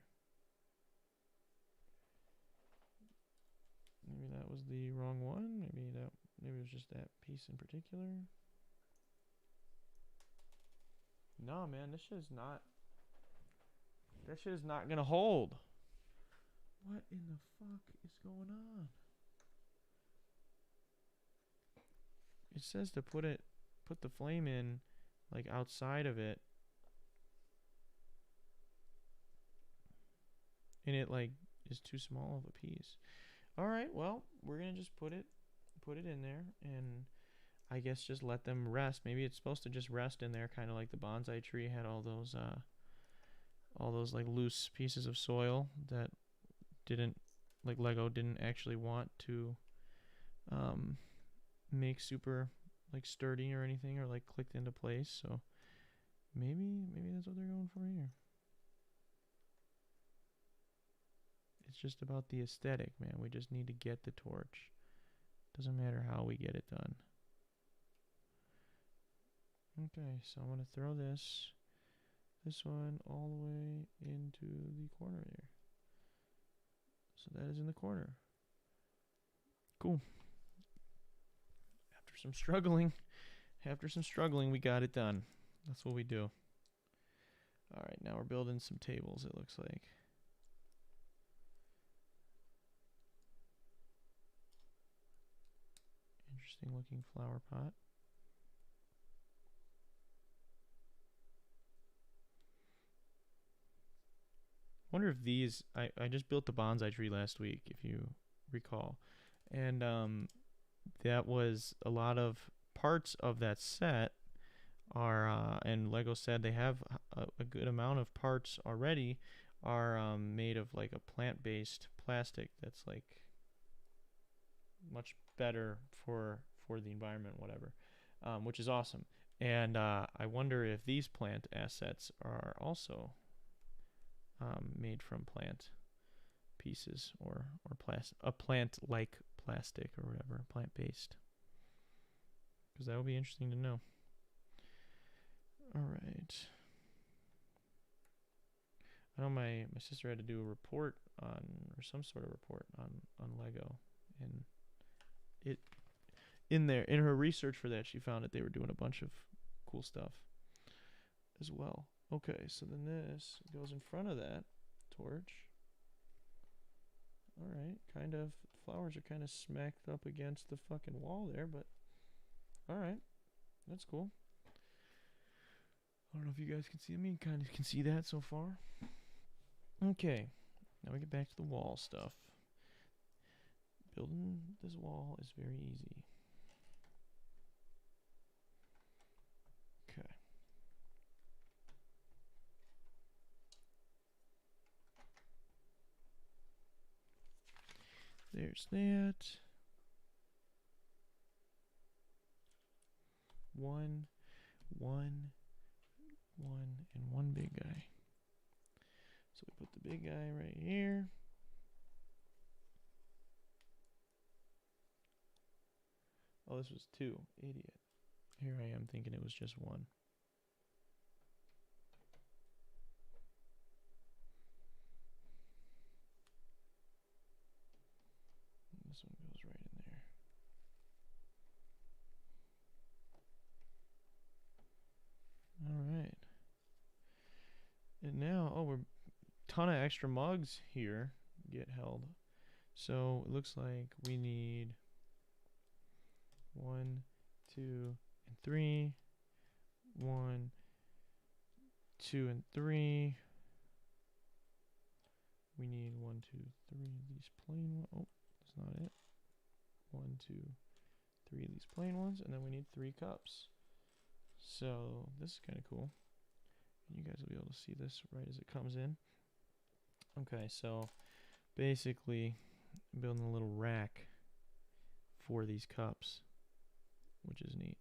Maybe that was the wrong one. Maybe it was just that piece in particular. No, man, this shit is not. That shit is not gonna hold. What in the fuck is going on? It says to put the flame in, like outside of it, and it like is too small of a piece. All right, well, we're gonna just put it in there, and I guess just let them rest. Maybe it's supposed to just rest in there, kind of like the bonsai tree had all those like loose pieces of soil that didn't, like Lego didn't actually want to make super like sturdy or anything, or like clicked into place. So maybe that's what they're going for here. It's just about the aesthetic, man. We just need to get the torch. Doesn't matter how we get it done. Okay, so I'm gonna throw this one all the way into the corner there. So that is in the corner. Cool. After some struggling, we got it done. That's what we do. All right, now we're building some tables, it looks like. Interesting looking flower pot. Wonder if these, I just built the bonsai tree last week, if you recall. And that was a lot of parts of that set are, and Lego said they have a good amount of parts already are made of like a plant-based plastic that's like much better for the environment, whatever, which is awesome. And I wonder if these plant assets are also made from plant pieces or a plant-like plastic or whatever, plant-based, because that would be interesting to know. All right. I know my sister had to do a report on, or some sort of report on Lego, and it in her research for that, she found that they were doing a bunch of cool stuff as well. Okay, so then this goes in front of that torch. All right, kind of, flowers are kind of smacked up against the fucking wall there, but all right, that's cool. I don't know if you guys can see. I mean, kind of can see that so far. Okay, now we get back to the wall stuff. Building this wall is very easy. Okay. There's that. One, and one big guy. So we put the big guy right here. Oh, this was two. Idiot. Here I am thinking it was just one. And this one goes right in there. All right. And now, oh, we're ton of extra mugs here get held. So it looks like we need 1, 2, and 3. 1, 2, and 3. We need 1, 2, 3 of these plain ones. Oh, that's not it. 1, 2, 3 of these plain ones, and then we need 3 cups. So this is kind of cool. You guys will be able to see this right as it comes in. Okay, so basically I'm building a little rack for these cups, which is neat.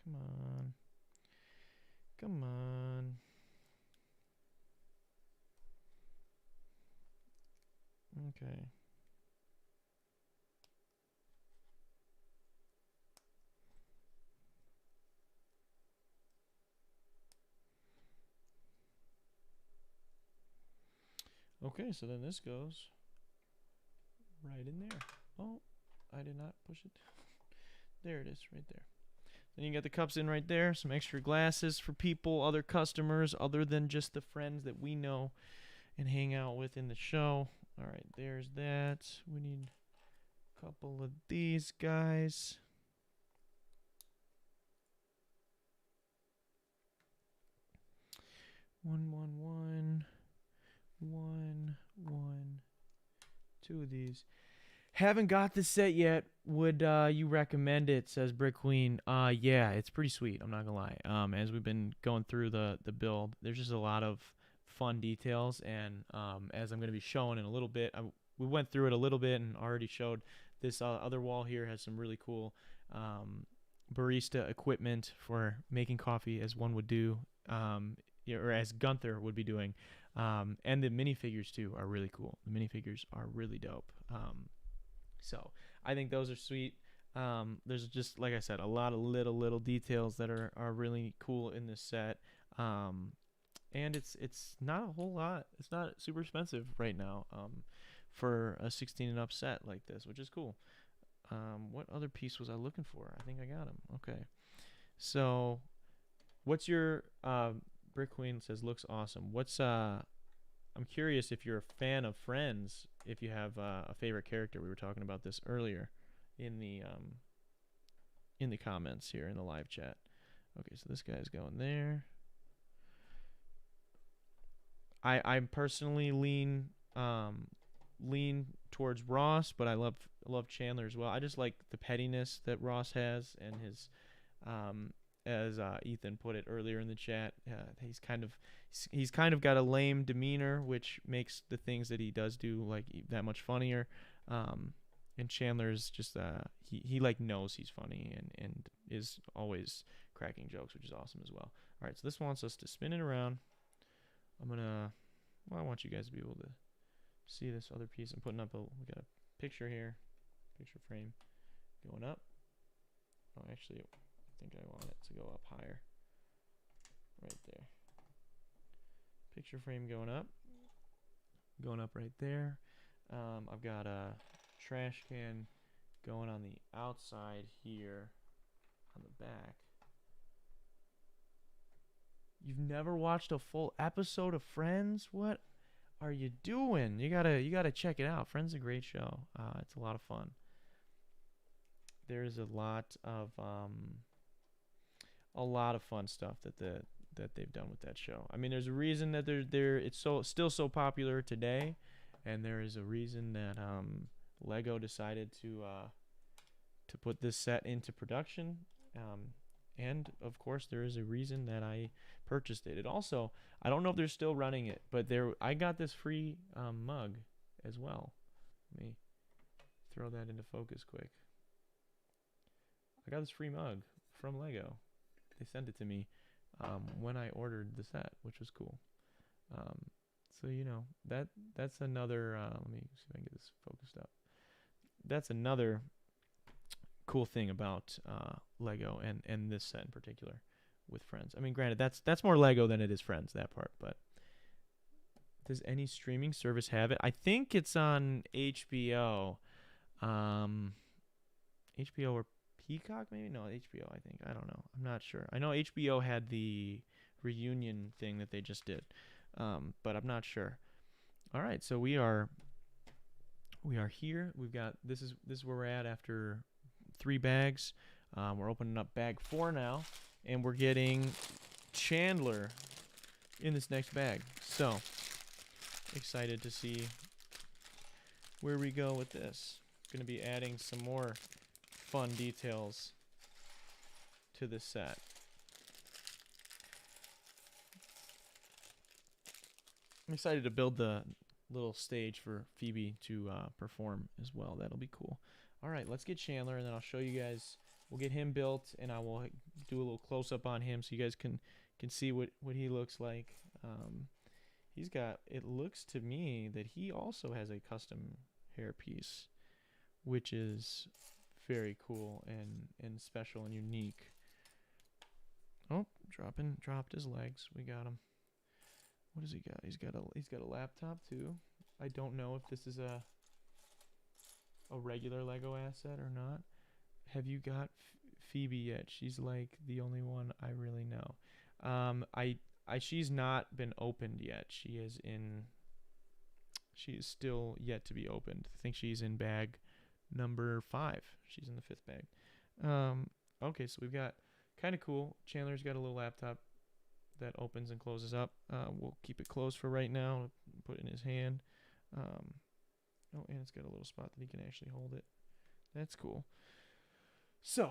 Come on. Come on. Okay. Okay, so then this goes right in there. Oh, I did not push it. There it is, right there. Then you got the cups in right there. Some extra glasses for people, other customers, other than just the friends that we know and hang out with in the show. All right, there's that. We need a couple of these guys. One, one, one, one, one. Two of these. Haven't got this set yet. Would you recommend it? Says Brick Queen. Yeah, it's pretty sweet. I'm not gonna lie. As we've been going through the build, there's just a lot of fun details, and as I'm gonna be showing in a little bit, we went through it a little bit and already showed. This other wall here has some really cool barista equipment for making coffee, as one would do, or as Gunther would be doing. And the minifigures too are really cool. The minifigures are really dope. So I think those are sweet. There's just, like I said, a lot of little details that are really cool in this set. And it's not a whole lot. It's not super expensive right now for a 16 and up set like this, which is cool. What other piece was I looking for? I think I got him. Okay. So what's your Brick Queen says looks awesome. What's I'm curious if you're a fan of Friends, if you have a favorite character. We were talking about this earlier in the comments here in the live chat. Okay, so this guy's going there. I personally lean towards Ross, but I love Chandler as well. I just like the pettiness that Ross has, and his as Ethan put it earlier in the chat, he's kind of got a lame demeanor, which makes the things that he does do like that much funnier. And Chandler's just he like knows he's funny and is always cracking jokes, which is awesome as well. All right, so this wants us to spin it around. I want you guys to be able to see this other piece. I'm putting up we got a picture here, picture frame going up. Oh, actually, I think I want it to go up higher. Right there. Picture frame going up right there. I've got a trash can going on the outside here on the back. You've never watched a full episode of Friends? What are you doing? You gotta check it out. Friends is a great show. It's a lot of fun. There's a lot of fun stuff that they've done with that show. I mean, there's a reason that it's still so popular today, and there is a reason that Lego decided to put this set into production. And of course, there is a reason that I purchased it. It also, I don't know if they're still running it, but I got this free mug as well. Let me throw that into focus quick. I got this free mug from Lego. They sent it to me when I ordered the set, which was cool. So that's another. Let me see if I can get this focused up. That's another cool thing about Lego and this set in particular with Friends. I mean, granted, that's more Lego than it is Friends, that part. But does any streaming service have it? I think it's on HBO. HBO or Peacock, maybe? No, HBO, I think. I don't know. I'm not sure. I know HBO had the reunion thing that they just did, but I'm not sure. All right, so we are here. We've got this is where we're at after 3 bags. We're opening up bag 4 now, and we're getting Chandler in this next bag. So excited to see where we go with this. Going to be adding some more fun details to this set. I'm excited to build the little stage for Phoebe to perform as well. That'll be cool. All right, let's get Chandler, and then I'll show you guys. We'll get him built, and I will do a little close-up on him so you guys can can see what he looks like. He's got. It looks to me that he also has a custom hairpiece, which is very cool and special and unique. Oh, dropped his legs. We got him. What does he got? He's got a laptop too. I don't know if this is a regular Lego asset or not. Have you got Phoebe yet? She's like the only one I really know. She's not been opened yet. She is still yet to be opened. I think she's in bag number 5. She's in the 5th bag. Okay, so we've got kind of cool. Chandler's got a little laptop that opens and closes up. We'll keep it closed for right now. Put it in his hand. Oh, and it's got a little spot that he can actually hold it. That's cool. So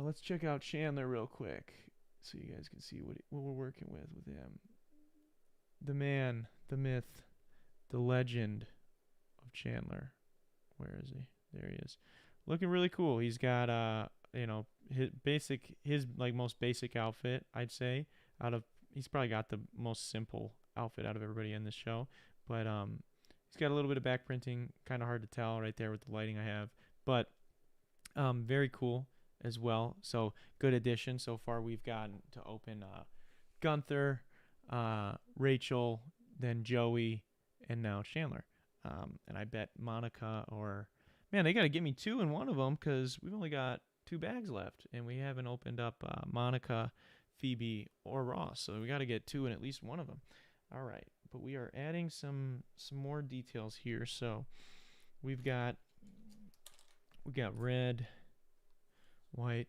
let's check out Chandler real quick so you guys can see what we're working with him. The man, the myth, the legend of Chandler. Where is he? There he is. Looking really cool. He's got his like most basic outfit, I'd say. He's probably got the most simple outfit out of everybody in this show, but he's got a little bit of back printing, kind of hard to tell right there with the lighting I have, but very cool as well. So good addition. So far we've gotten to open Gunther, Rachel, then Joey, and now Chandler. And I bet Monica man, they got to give me 2 in one of them because we've only got 2 bags left, and we haven't opened up Monica, Phoebe, or Ross. So we got to get 2 in at least one of them. All right, but we are adding some more details here. So we got red, white.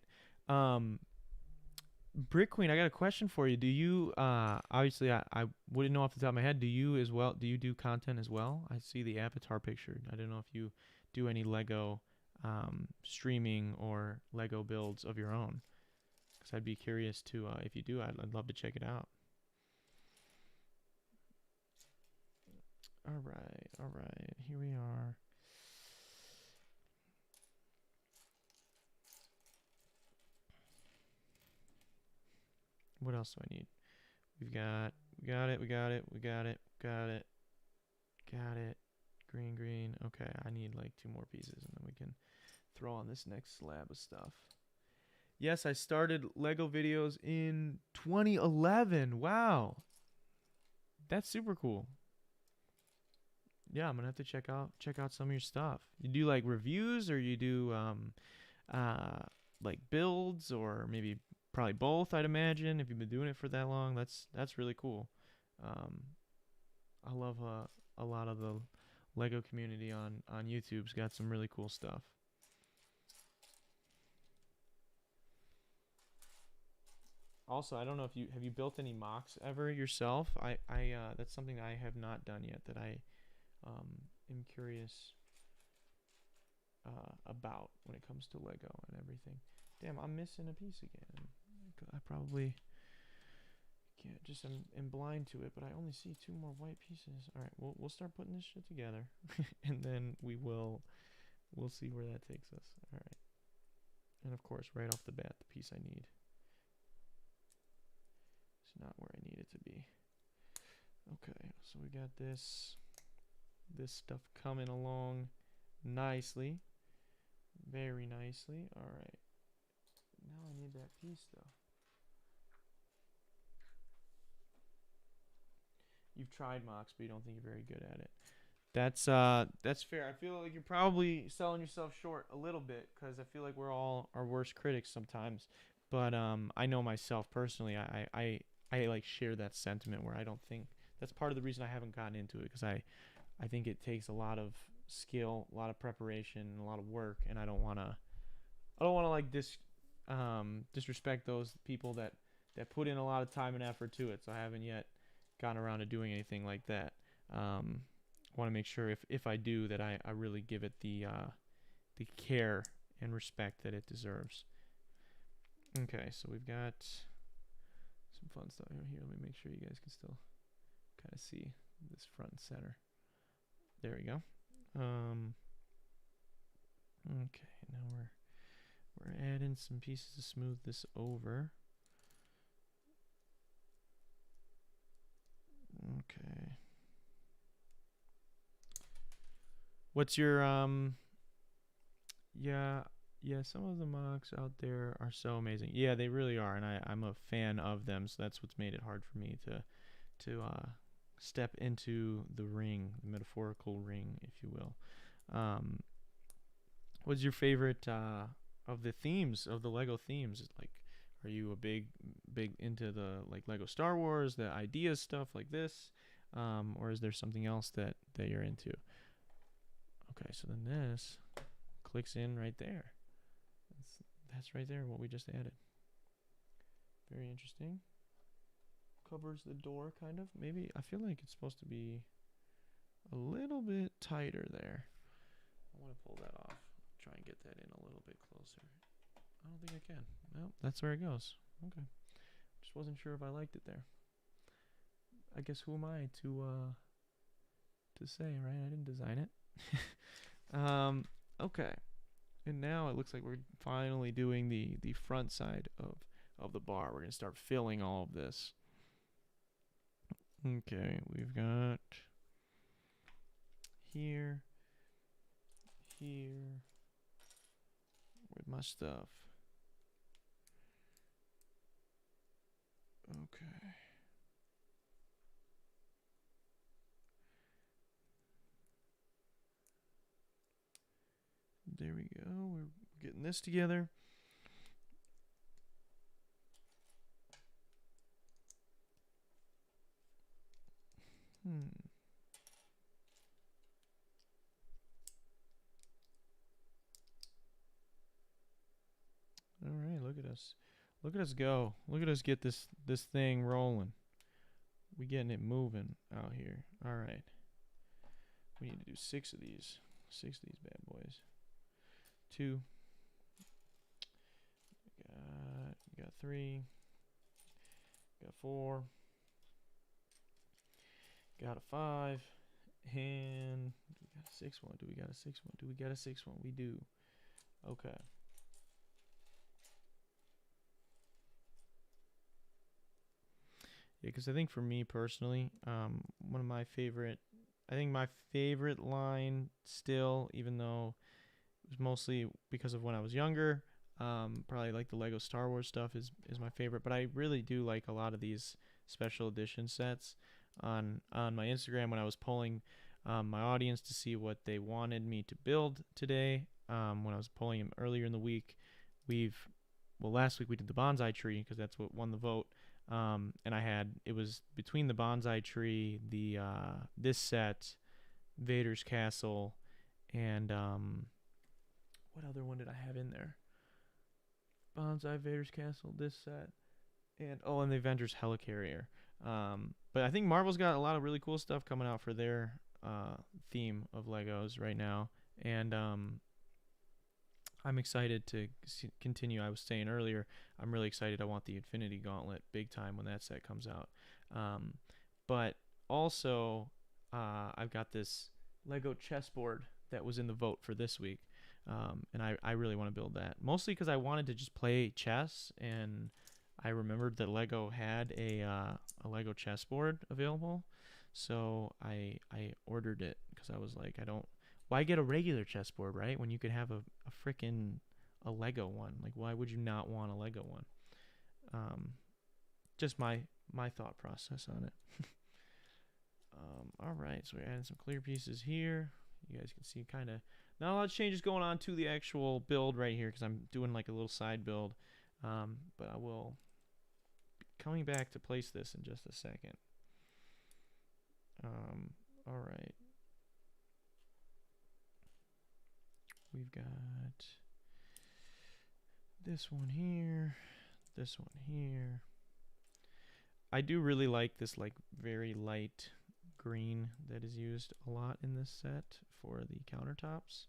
Brick Queen, I got a question for you. Do you obviously I wouldn't know off the top of my head. Do you as well? Do you do content as well? I see the avatar picture. I don't know if you do any Lego streaming or Lego builds of your own. Because I'd be curious to if you do. I'd love to check it out. All right. Here we are. What else do I need? We got it. Green. Okay, I need like 2 more pieces and then we can throw on this next slab of stuff. Yes, I started Lego videos in 2011. Wow. That's super cool. Yeah, I'm gonna have to check out some of your stuff. You do like reviews or you do like builds or maybe probably both, I'd imagine, if you've been doing it for that long. That's really cool. I love a lot of the Lego community on YouTube's got some really cool stuff. Also, I don't know if you have you built any mocks ever yourself. I that's something I have not done yet that I am curious about when it comes to Lego and everything. Damn, I'm missing a piece again. I probably can't just am blind to it, but I only see 2 more white pieces. All right, we'll start putting this shit together, and then we'll see where that takes us. All right, and of course, right off the bat, the piece I need. It's not where I need it to be. Okay, so we got this stuff coming along nicely, very nicely. All right, now I need that piece though. You've tried mocks, but you don't think you're very good at it. That's fair. I feel like you're probably selling yourself short a little bit because I feel like we're all our worst critics sometimes. But I know myself personally. I like share that sentiment where I don't think that's part of the reason I haven't gotten into it because I think it takes a lot of skill, a lot of preparation, and a lot of work, and I don't wanna like disrespect those people that put in a lot of time and effort to it. So I haven't yet gotten around to doing anything like that. Want to make sure if I do that I really give it the care and respect that it deserves. Okay, so we've got some fun stuff here. Let me make sure you guys can still kind of see this front and center. There we go. Okay, now we're adding some pieces to smooth this over. Okay. What's your Yeah, yeah. Some of the mocks out there are so amazing. Yeah, they really are, and I'm a fan of them. So that's what's made it hard for me to step into the ring, the metaphorical ring, if you will. Um, what's your favorite of the themes of the Lego themes? Like, are you a big into the like Lego Star Wars, the ideas stuff like this, or is there something else that you're into? Okay, so then this clicks in right there. That's that's right there what we just added. Very interesting. Covers the door kind of. Maybe I feel like it's supposed to be a little bit tighter there. I want to pull that off. Try and get that in a little bit closer. I don't think I can. No, that's where it goes. Okay. Just wasn't sure if I liked it there. I guess who am I to say, right? I didn't design it. Okay. And now it looks like we're finally doing the front side of the bar. We're gonna start filling all of this. Okay, we've got here, here, with my stuff. Okay. There we go. We're getting this together. All right, look at us. Look at us go. Look at us get this thing rolling. We getting it moving out here. All right. We need to do 6 of these. 6 of these bad boys. 2. We got 3. Got 4. Got a 5. And we got a 6 one. Do we got a 6 one? Do we got a 6 one? We do. Okay. Yeah, because I think for me personally, one of my favorite, I think my favorite line still, even though it was mostly because of when I was younger, probably like the Lego Star Wars stuff is my favorite. But I really do like a lot of these special edition sets. On my Instagram, when I was polling my audience to see what they wanted me to build today, when I was polling them earlier in the week, last week we did the bonsai tree because that's what won the vote. And it was between the bonsai tree, the this set, Vader's castle, and what other one did I have in there? Bonsai, Vader's castle, this set, and the Avengers Helicarrier. But I think Marvel's got a lot of really cool stuff coming out for their theme of Legos right now, and I'm excited to continue. I was saying earlier, I'm really excited. I want the Infinity Gauntlet big time when that set comes out. But also, I've got this Lego chessboard that was in the vote for this week. And I really want to build that. Mostly because I wanted to just play chess, and I remembered that Lego had a Lego chessboard available. So I ordered it because I was like, why get a regular chessboard, right? When you could have a freaking a Lego one. Like, why would you not want a Lego one? Just my thought process on it. All right, so we're adding some clear pieces here. You guys can see kind of not a lot of changes going on to the actual build right here because I'm doing like a little side build. But I will be coming back to place this in just a second. All right. We've got this one here, this one here. I do really like this like very light green that is used a lot in this set for the countertops.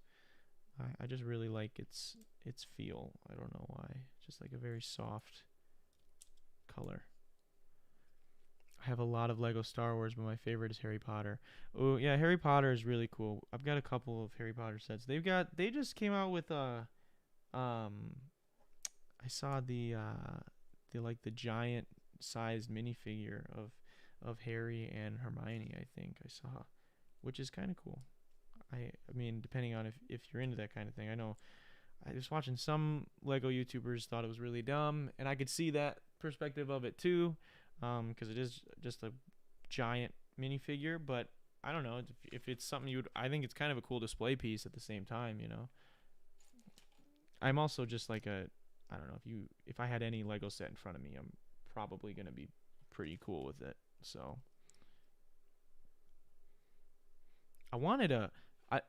I just really like its feel. I don't know why. Just like a very soft color. I have a lot of Lego Star Wars, but my favorite is Harry Potter. Oh yeah, Harry Potter is really cool. I've got a couple of Harry Potter sets. They just came out with I saw the giant sized minifigure of Harry and Hermione. I think I saw, which is kind of cool. I mean, depending on if you're into that kind of thing. I know I was watching some Lego YouTubers thought it was really dumb, and I could see that perspective of it too, because it is just a giant minifigure. But I don't know if it's something you would. I think it's kind of a cool display piece at the same time. I'm also just like a. I don't know if I had any Lego set in front of me, I'm probably gonna be pretty cool with it. So I wanted a.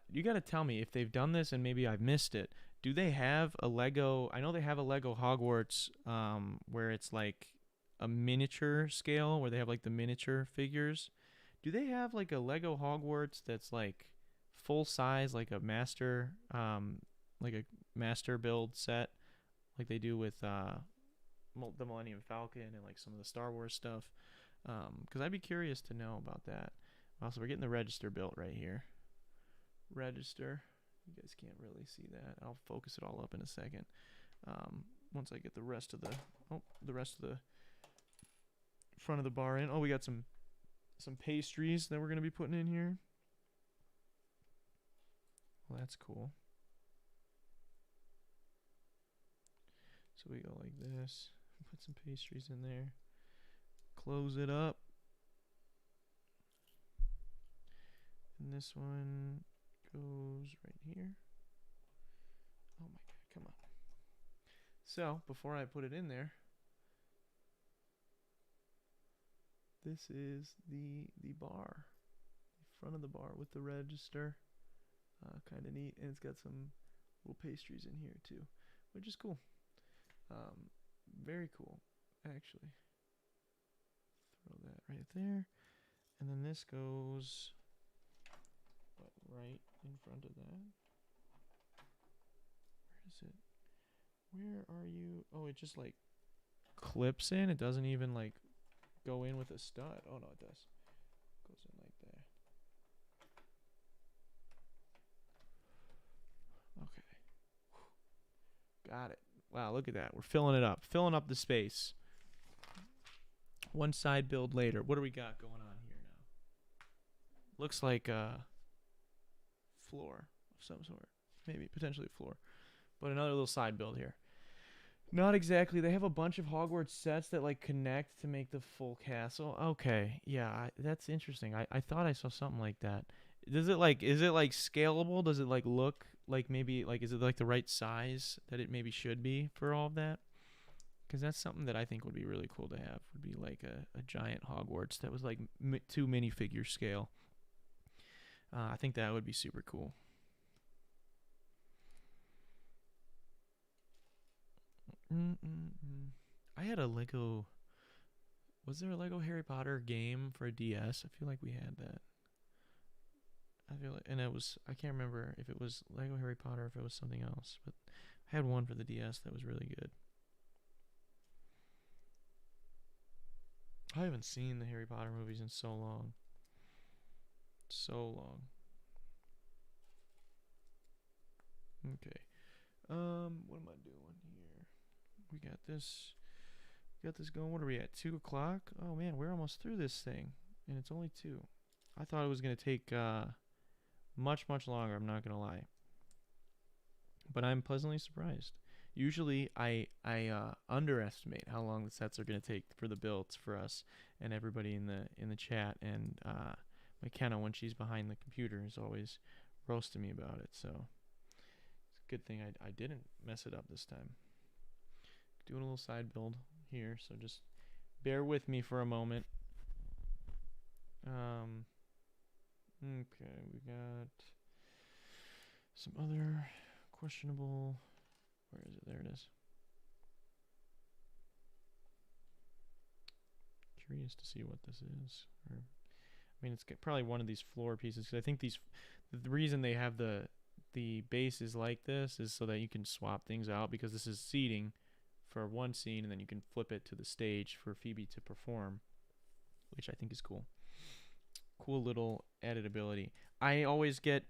You got to tell me if they've done this and maybe I've missed it. Do they have a Lego? I know they have a Lego Hogwarts, where it's like a miniature scale where they have like the miniature figures. Do they have like a Lego Hogwarts that's like full size, like a master build set, like they do with the Millennium Falcon and like some of the Star Wars stuff? Because I'd be curious to know about that. Also, we're getting the register built right here. Register. You guys can't really see that. I'll focus it all up in a second. Once I get the rest of the front of the bar in. Oh, we got some pastries that we're gonna be putting in here. Well, that's cool. So we go like this. Put some pastries in there. Close it up. And this one goes right here. Oh my god, come on. So, before I put it in there, this is the bar. The front of the bar with the register. Kind of neat. And it's got some little pastries in here too, which is cool. Very cool, actually. Throw that right there. And then this goes right in front of that. Where is it? Where are you? Oh, it just like clips in. It doesn't even like go in with a stud. Oh no, it does. Goes in like that. Okay. Got it. Wow, look at that. We're filling it up. Filling up the space. One side build later. What do we got going on here now? Looks like a floor of some sort. Maybe potentially a floor. But another little side build here. Not exactly. They have a bunch of Hogwarts sets that like connect to make the full castle. Okay. Yeah, that's interesting. I thought I saw something like that. Is it like scalable? Does it like look like maybe like is it like the right size that it maybe should be for all of that? Because that's something that I think would be really cool to have. Would be like a giant Hogwarts that was like 2 minifigure scale. I think that would be super cool. I had a Lego. Was there a Lego Harry Potter game for a DS? I feel like we had that. I feel like, and it was. I can't remember if it was Lego Harry Potter or if it was something else. But I had one for the DS that was really good. I haven't seen the Harry Potter movies in so long. So long. Okay. What am I doing here? We got this. Got this going. What are we at? 2 o'clock? Oh man, we're almost through this thing, and it's only 2. I thought it was gonna take much longer. I'm not gonna lie, but I'm pleasantly surprised. Usually, I underestimate how long the sets are gonna take for the builds for us and everybody in the chat. And McKenna, when she's behind the computer, is always roasting me about it. So it's a good thing I didn't mess it up this time. Doing a little side build here, so just bear with me for a moment. Okay, we got some other questionable. Where is it? There it is. Curious to see what this is. Or, I mean, it's probably one of these floor pieces. Because I think the reason they have the base is like this is so that you can swap things out, because this is seating for one scene, and then you can flip it to the stage for Phoebe to perform, which I think is cool. Cool little added ability. I always get,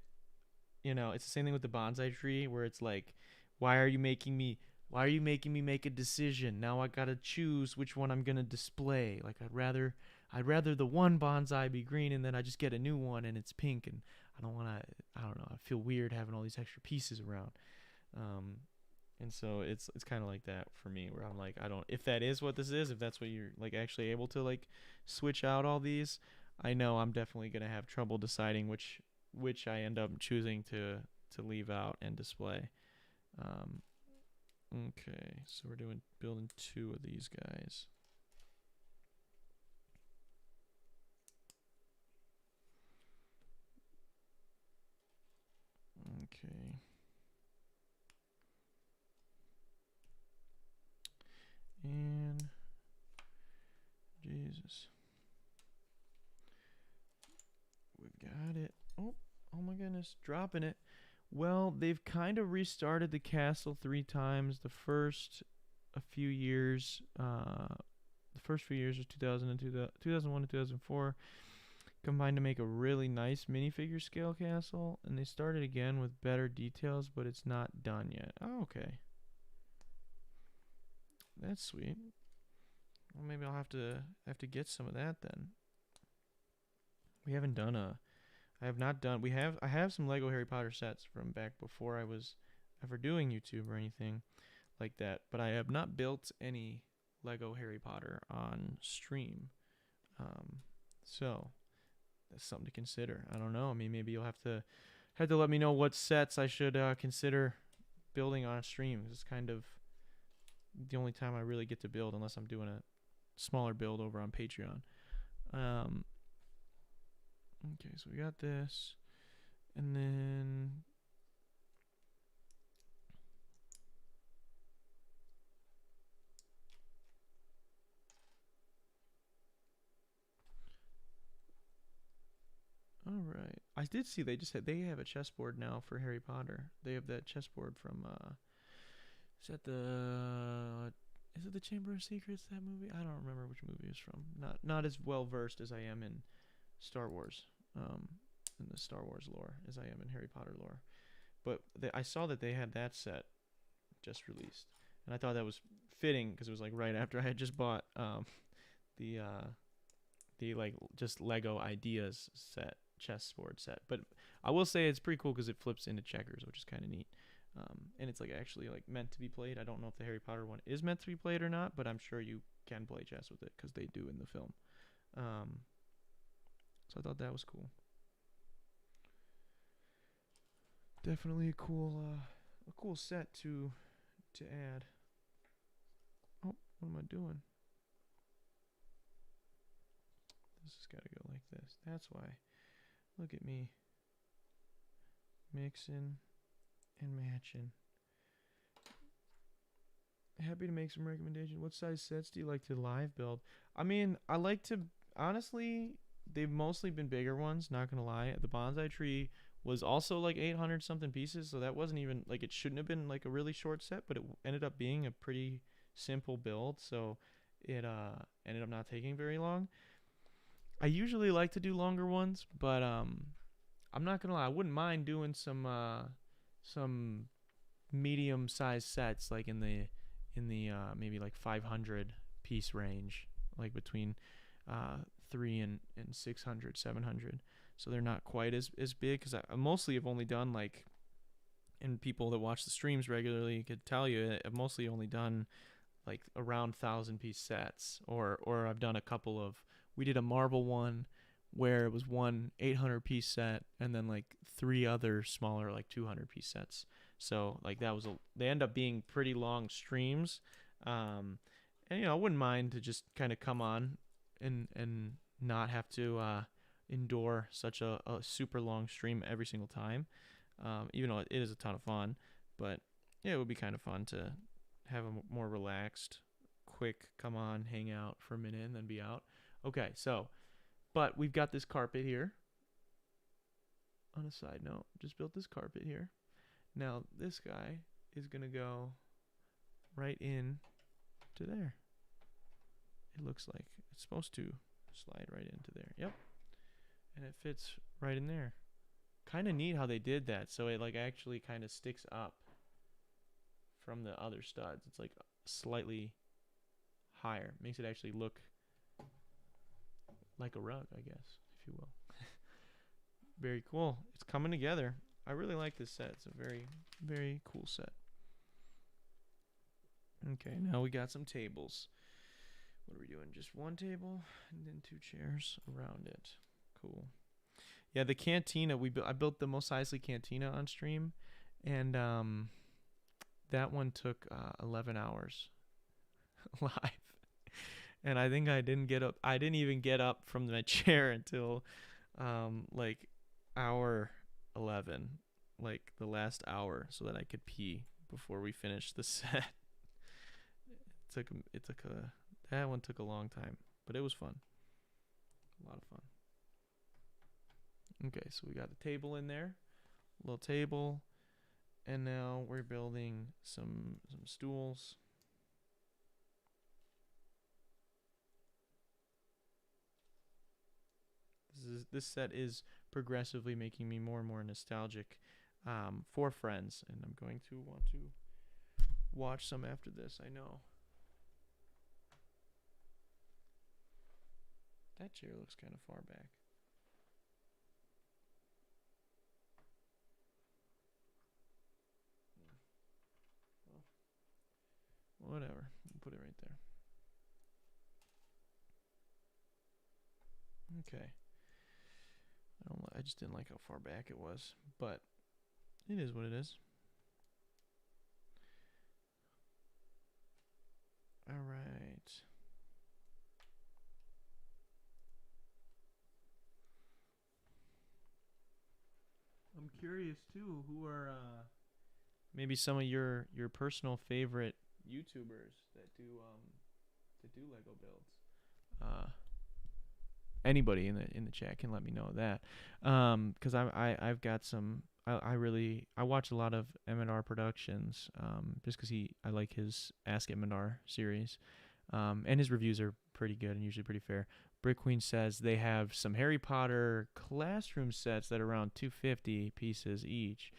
it's the same thing with the bonsai tree, where it's like, why are you making me make a decision? Now I gotta choose which one I'm gonna display. Like I'd rather I'd rather the one bonsai be green and then I just get a new one and it's pink, and I don't want to. I don't know. I feel weird having all these extra pieces around. Um, and so it's kind of like that for me, where I'm like, I don't. If that is what this is, if that's what you're like actually able to like switch out all these, I know I'm definitely gonna have trouble deciding which I end up choosing to leave out and display. Um, okay, so we're doing building two of these guys. Okay. And Jesus. We've got it. Oh my goodness, dropping it. Well, they've kind of restarted the castle 3 times. A few years, the first few years was 2000 and 2001 and 2004, combined to make a really nice minifigure scale castle. And they started again with better details, but it's not done yet. Oh, okay. That's sweet. Well, maybe I'll have to get some of that then. We haven't done a I have not done. I have some Lego Harry Potter sets from back before I was ever doing YouTube or anything like that, but I have not built any Lego Harry Potter on stream. Um, so that's something to consider. I don't know. I mean, maybe you'll have to let me know what sets I should consider building on stream. It's kind of the only time I really get to build, unless I'm doing a smaller build over on Patreon. Um, Okay, so we got this, and then all right. I did see they have a chessboard now for Harry Potter. They have that chessboard from is that the is it the Chamber of Secrets, that movie? I don't remember which movie it's from. Not as well versed as I am in Star Wars. In the Star Wars lore as I am in Harry Potter lore. But I saw that they had that set just released, and I thought that was fitting because it was like right after I had just bought the like just Lego Ideas chessboard set. But I will say it's pretty cool because it flips into checkers, which is kind of neat. And it's like actually like meant to be played. I don't know if the Harry Potter one is meant to be played or not, but I'm sure you can play chess with it because they do in the film. So I thought that was cool. Definitely a cool set to add. Oh, what am I doing? This has got to go like this. That's why. Look at me mixing and matching. Happy to make some recommendations. What size sets do you like to live build? I mean, I like to honestly. They've mostly been bigger ones. Not gonna lie. The bonsai tree was also like 800 something pieces, so that wasn't even like it shouldn't have been like a really short set, but it ended up being a pretty simple build. So it ended up not taking very long. I usually like to do longer ones, but I'm not gonna lie. I wouldn't mind doing some medium sized sets like in the maybe like 500 piece range, like between 3 and 600, 700. So they're not quite as big because I mostly have only done like, and people that watch the streams regularly could tell you, I've mostly only done like around 1,000 piece sets, or I've done a couple of. We did a marble one where it was one 800 piece set and then like 3 other smaller like 200 piece sets. So like they end up being pretty long streams, and I wouldn't mind to just kind of come on and not have to endure such a super long stream every single time. Even though it is a ton of fun, but yeah, it would be kind of fun to have a more relaxed, quick come on, hang out for a minute and then be out. Okay, so, but we've got this carpet here. On a side note, just built this carpet here. Now this guy is gonna go right in to there. It looks like it's supposed to slide right into there. Yep, and it fits right in there. Kind of neat how they did that. So it like actually kind of sticks up from the other studs. It's like slightly higher. Makes it actually look like a rug, I guess, if you will. Very cool. It's coming together. I really like this set. It's a very, very cool set. Okay, now we got some tables. What are we doing? Just one table and then 2 chairs around it. Cool. Yeah, the cantina I built the Mos Eisley cantina on stream, and that one took 11 hours live. And I think I didn't get up. I didn't even get up from my chair until like hour 11, like the last hour, so that I could pee before we finished the set. That one took a long time, but it was fun. A lot of fun. Okay, so we got the table in there, little table, and now we're building some stools. This set is progressively making me more and more nostalgic for Friends, and I'm going to want to watch some after this, I know. That chair looks kind of far back. Well, whatever. We'll put it right there. Okay. I just didn't like how far back it was, but it is what it is. All right. I'm curious too, who are maybe some of your personal favorite YouTubers that do Lego builds. Anybody in the chat can let me know that, because I've got some. I watch a lot of M&R Productions, just because I like his Ask M&R series, and his reviews are pretty good and usually pretty fair. Brick Queen says they have some Harry Potter classroom sets that are around 250 pieces each,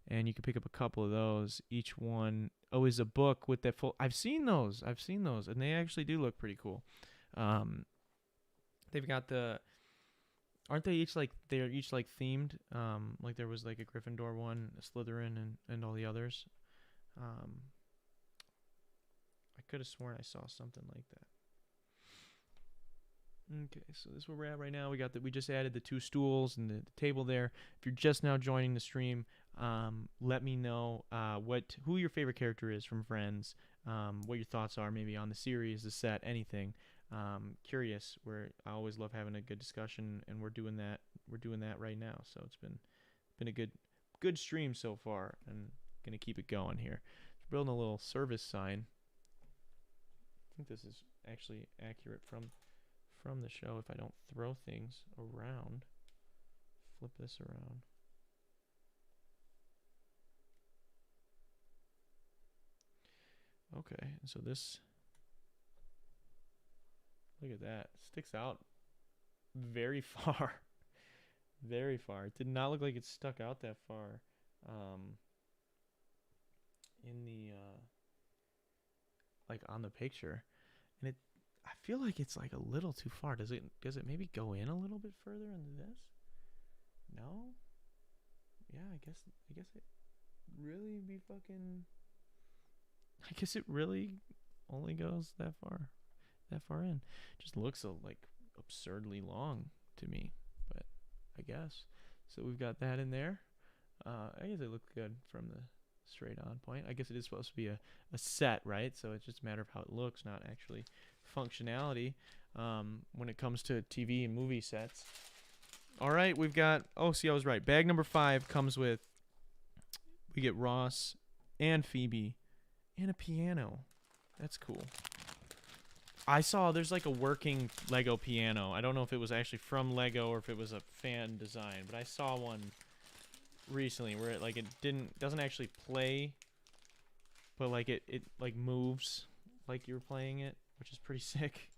and you can pick up a couple of those. Each one is a book with that full. I've seen those, and they actually do look pretty cool. They've got aren't they each like themed? Like there was like a Gryffindor one, a Slytherin, and all the others. I could have sworn I saw something like that. Okay, so this is where we're at right now. We just added the 2 stools and the table there. If you're just now joining the stream, let me know who your favorite character is from Friends, what your thoughts are maybe on the series, the set, anything. Curious. I always love having a good discussion, and we're doing that right now. So it's been a good stream so far, and gonna keep it going here. We're building a little service sign. I think this is actually accurate from the show if I don't throw things around. Flip this around. Okay, so this, look at that, sticks out very far. Very far. It did not look like it stuck out that far in the like on the picture, and I feel like it's like a little too far. Does it maybe go in a little bit further into this? No? Yeah, I guess it really be fucking, I guess it really only goes that far in. Just looks like absurdly long to me, but I guess. So we've got that in there. I guess it looked good from the straight on point. I guess it is supposed to be a set, right? So it's just a matter of how it looks, not actually functionality when it comes to TV and movie sets. All right, we've got, see, I was right. Bag number 5 comes with, we get Ross and Phoebe and a piano. That's cool. I saw there's like a working Lego piano. I don't know if it was actually from Lego or if it was a fan design, but I saw one recently where it doesn't actually play, but like it like moves like you're playing it, which is pretty sick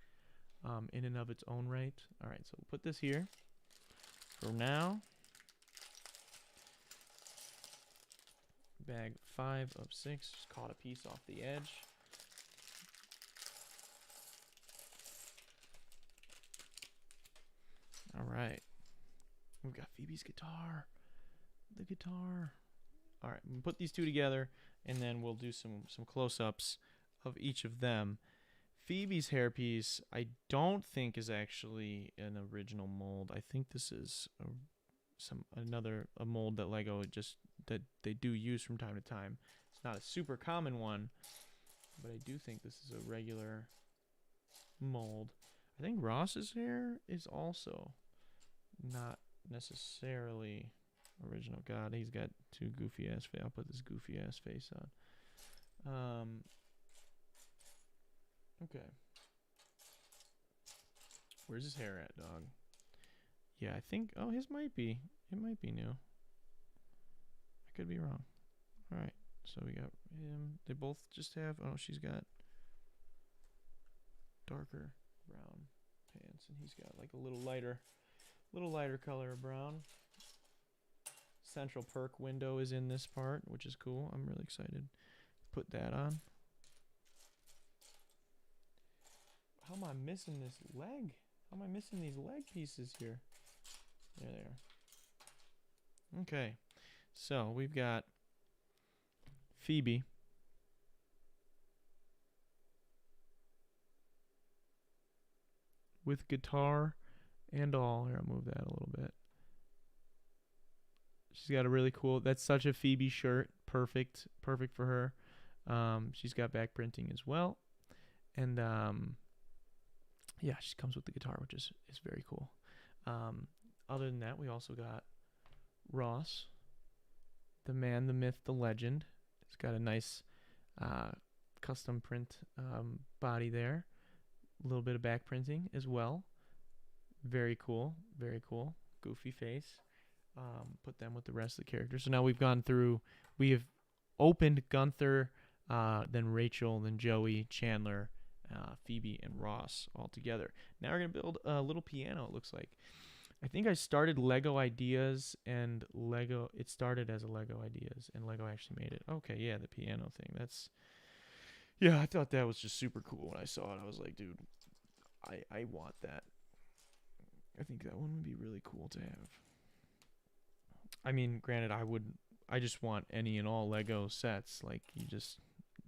in and of its own right. All right, so we'll put this here for now. Bag 5 of 6, just caught a piece off the edge. All right. We've got Phoebe's guitar. The guitar. All right. We'll put these two together, and then we'll do some close-ups of each of them. Phoebe's hairpiece, I don't think is actually an original mold. I think this is a mold that Lego that they do use from time to time. It's not a super common one, but I do think this is a regular mold. I think Ross's hair is also not necessarily original. God, he's got two goofy ass face. I'll put this goofy ass face on. Okay. Where's his hair at, dog? Yeah, I think. Oh, his might be. It might be new. I could be wrong. All right. So we got him. They both just have. Oh, she's got darker brown pants, and he's got like a little lighter color of brown. Central Perk window is in this part, which is cool. I'm really excited to put that on. How am I missing this leg? How am I missing these leg pieces here? There they are. Okay, so we've got Phoebe. With guitar and all. Here, I'll move that a little bit. She's got a really cool, that's such a Phoebe shirt. Perfect for her. She's got back printing as well. And yeah, she comes with the guitar, which is very cool. Other than that, we also got Ross, the man, the myth, the legend. It's got a nice custom print body there. A little bit of back printing as well. Very cool. Goofy face. Put them with the rest of the characters. So now we have opened Gunther, then Rachel, then Joey, Chandler, Phoebe, and Ross all together. Now we're going to build a little piano, it looks like. I think I started Lego Ideas, and it started as a Lego Ideas, and Lego actually made it. Okay, yeah, the piano thing. Yeah, I thought that was just super cool when I saw it. I was like, dude, I want that. I think that one would be really cool to have. I mean, granted, I just want any and all Lego sets. Like, you just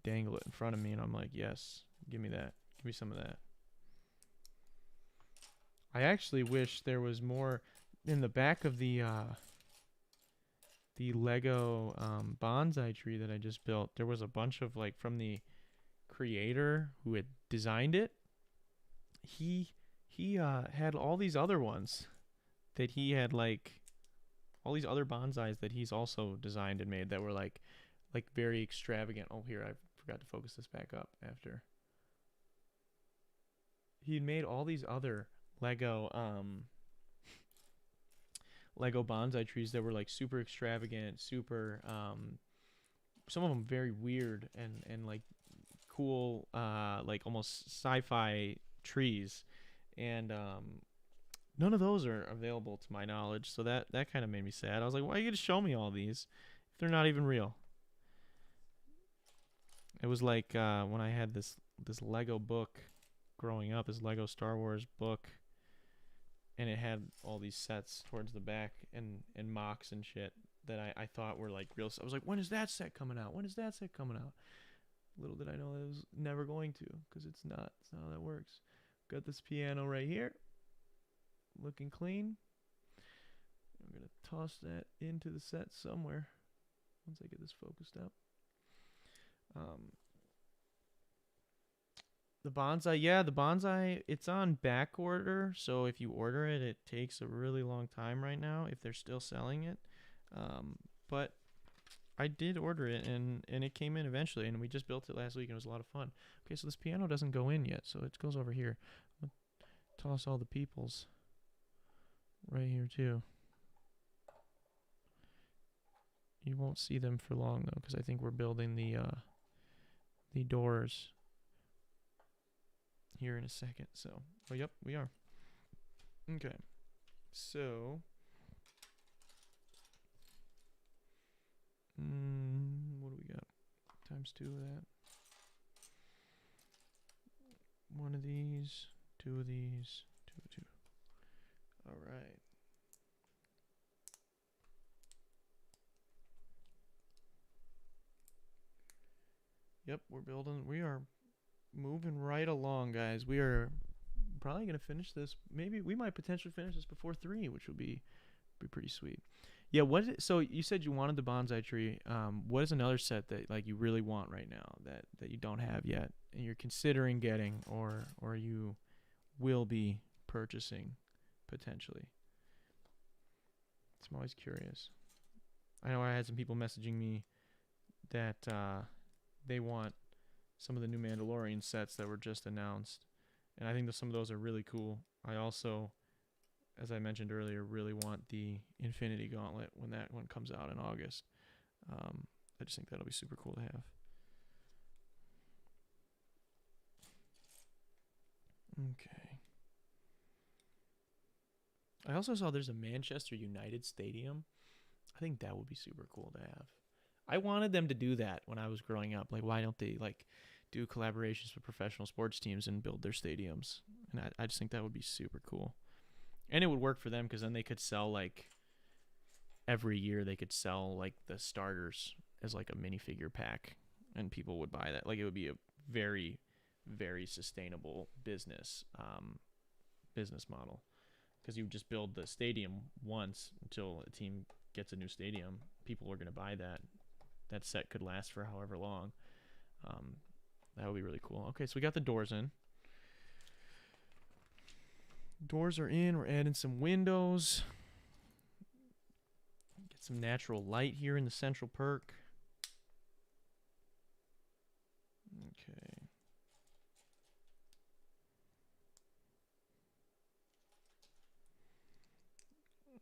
dangle it in front of me, and I'm like, yes, give me that. Give me some of that. I actually wish there was more in the back of the Lego bonsai tree that I just built. There was a bunch of, like, from the creator who had designed it. He had all these other ones that he had, like, all these other bonsais that he's also designed and made that were like very extravagant. Oh, here, I forgot to focus this back up after. He made all these other Lego bonsai trees that were like super extravagant, super some of them very weird and like cool, like almost sci-fi trees, and none of those are available to my knowledge, so that kind of made me sad. I was like, why are you gonna show me all these if they're not even real? It was like when I had this Lego book growing up, this Lego Star Wars book, and it had all these sets towards the back and mocks and shit that I thought were like real. I was like, when is that set coming out? When is that set coming out? Little did I know it was never going to, because it's not how that works. Got this piano right here, looking clean. I'm gonna toss that into the set somewhere once I get this focused up. The bonsai, it's on back order, so if you order it, it takes a really long time right now if they're still selling it. But I did order it, and it came in eventually, and we just built it last week, and it was a lot of fun. Okay, so this piano doesn't go in yet, so it goes over here. I'll toss all the peoples right here too. You won't see them for long though, because I think we're building the doors here in a second. So, oh yep, we are. Okay, so what do we got? Times 2 of that. One of these, two of these, two. All right. Yep, we're building. We are moving right along, guys. We are probably gonna finish this. Maybe we might potentially finish this before 3, which would be pretty sweet. Yeah. What is it? So you said you wanted the bonsai tree. What is another set that like you really want right now that you don't have yet and you're considering getting or you will be purchasing potentially? I'm always curious. I know I had some people messaging me that they want some of the new Mandalorian sets that were just announced, and I think that some of those are really cool. I also, as I mentioned earlier, really want the Infinity Gauntlet when that one comes out in August. I just think that'll be super cool to have. Okay. I also saw there's a Manchester United stadium. I think that would be super cool to have. I wanted them to do that when I was growing up. Like, why don't they like do collaborations with professional sports teams and build their stadiums? And I just think that would be super cool. And it would work for them because then they could sell like every year they could sell like the starters as like a minifigure pack, and people would buy that. Like it would be a very, very sustainable business model because you just build the stadium once until a team gets a new stadium. People are going to buy that. That set could last for however long. Um, that would be really cool. Okay, so we got the doors in. Doors are in. We're adding some windows. Get some natural light here in the central perk. Okay.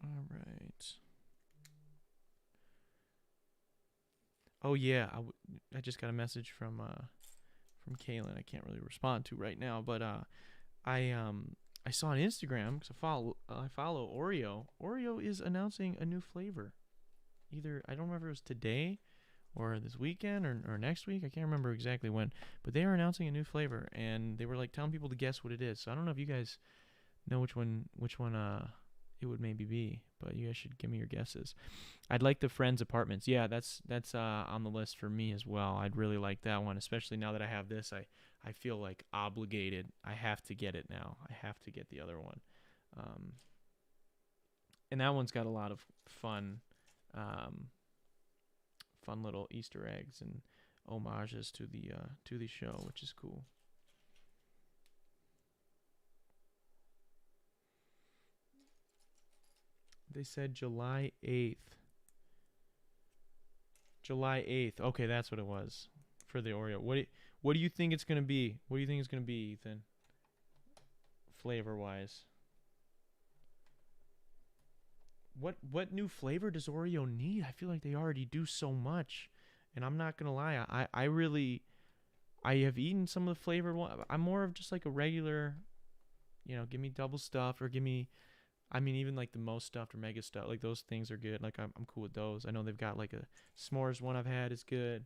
All right. Oh yeah, I just got a message from Kaylin. I can't really respond to right now, but I saw on Instagram because I follow Oreo. Oreo is announcing a new flavor. Either I don't remember if it was today or this weekend or next week. I can't remember exactly when, but they are announcing a new flavor and they were like telling people to guess what it is. So I don't know if you guys know which one it would maybe be, but you guys should give me your guesses. I'd like the Friends Apartments. Yeah, that's on the list for me as well. I'd really like that one, especially now that I have this. I feel like obligated. I have to get it now. I have to get the other one. Um, and that one's got a lot of um, fun little Easter eggs and homages to the show, which is cool. They said July 8th. July 8th. Okay, that's what it was for the Oreo. What do you think it's going to be? What do you think it's going to be, Ethan? Flavor wise. What new flavor does Oreo need? I feel like they already do so much. And I'm not going to lie. I really I have eaten some of the flavored one. I'm more of just like a regular, give me double stuffed or give me I mean, even like the most stuffed or mega stuffed, like those things are good. Like I'm cool with those. I know they've got like a s'mores one I've had is good.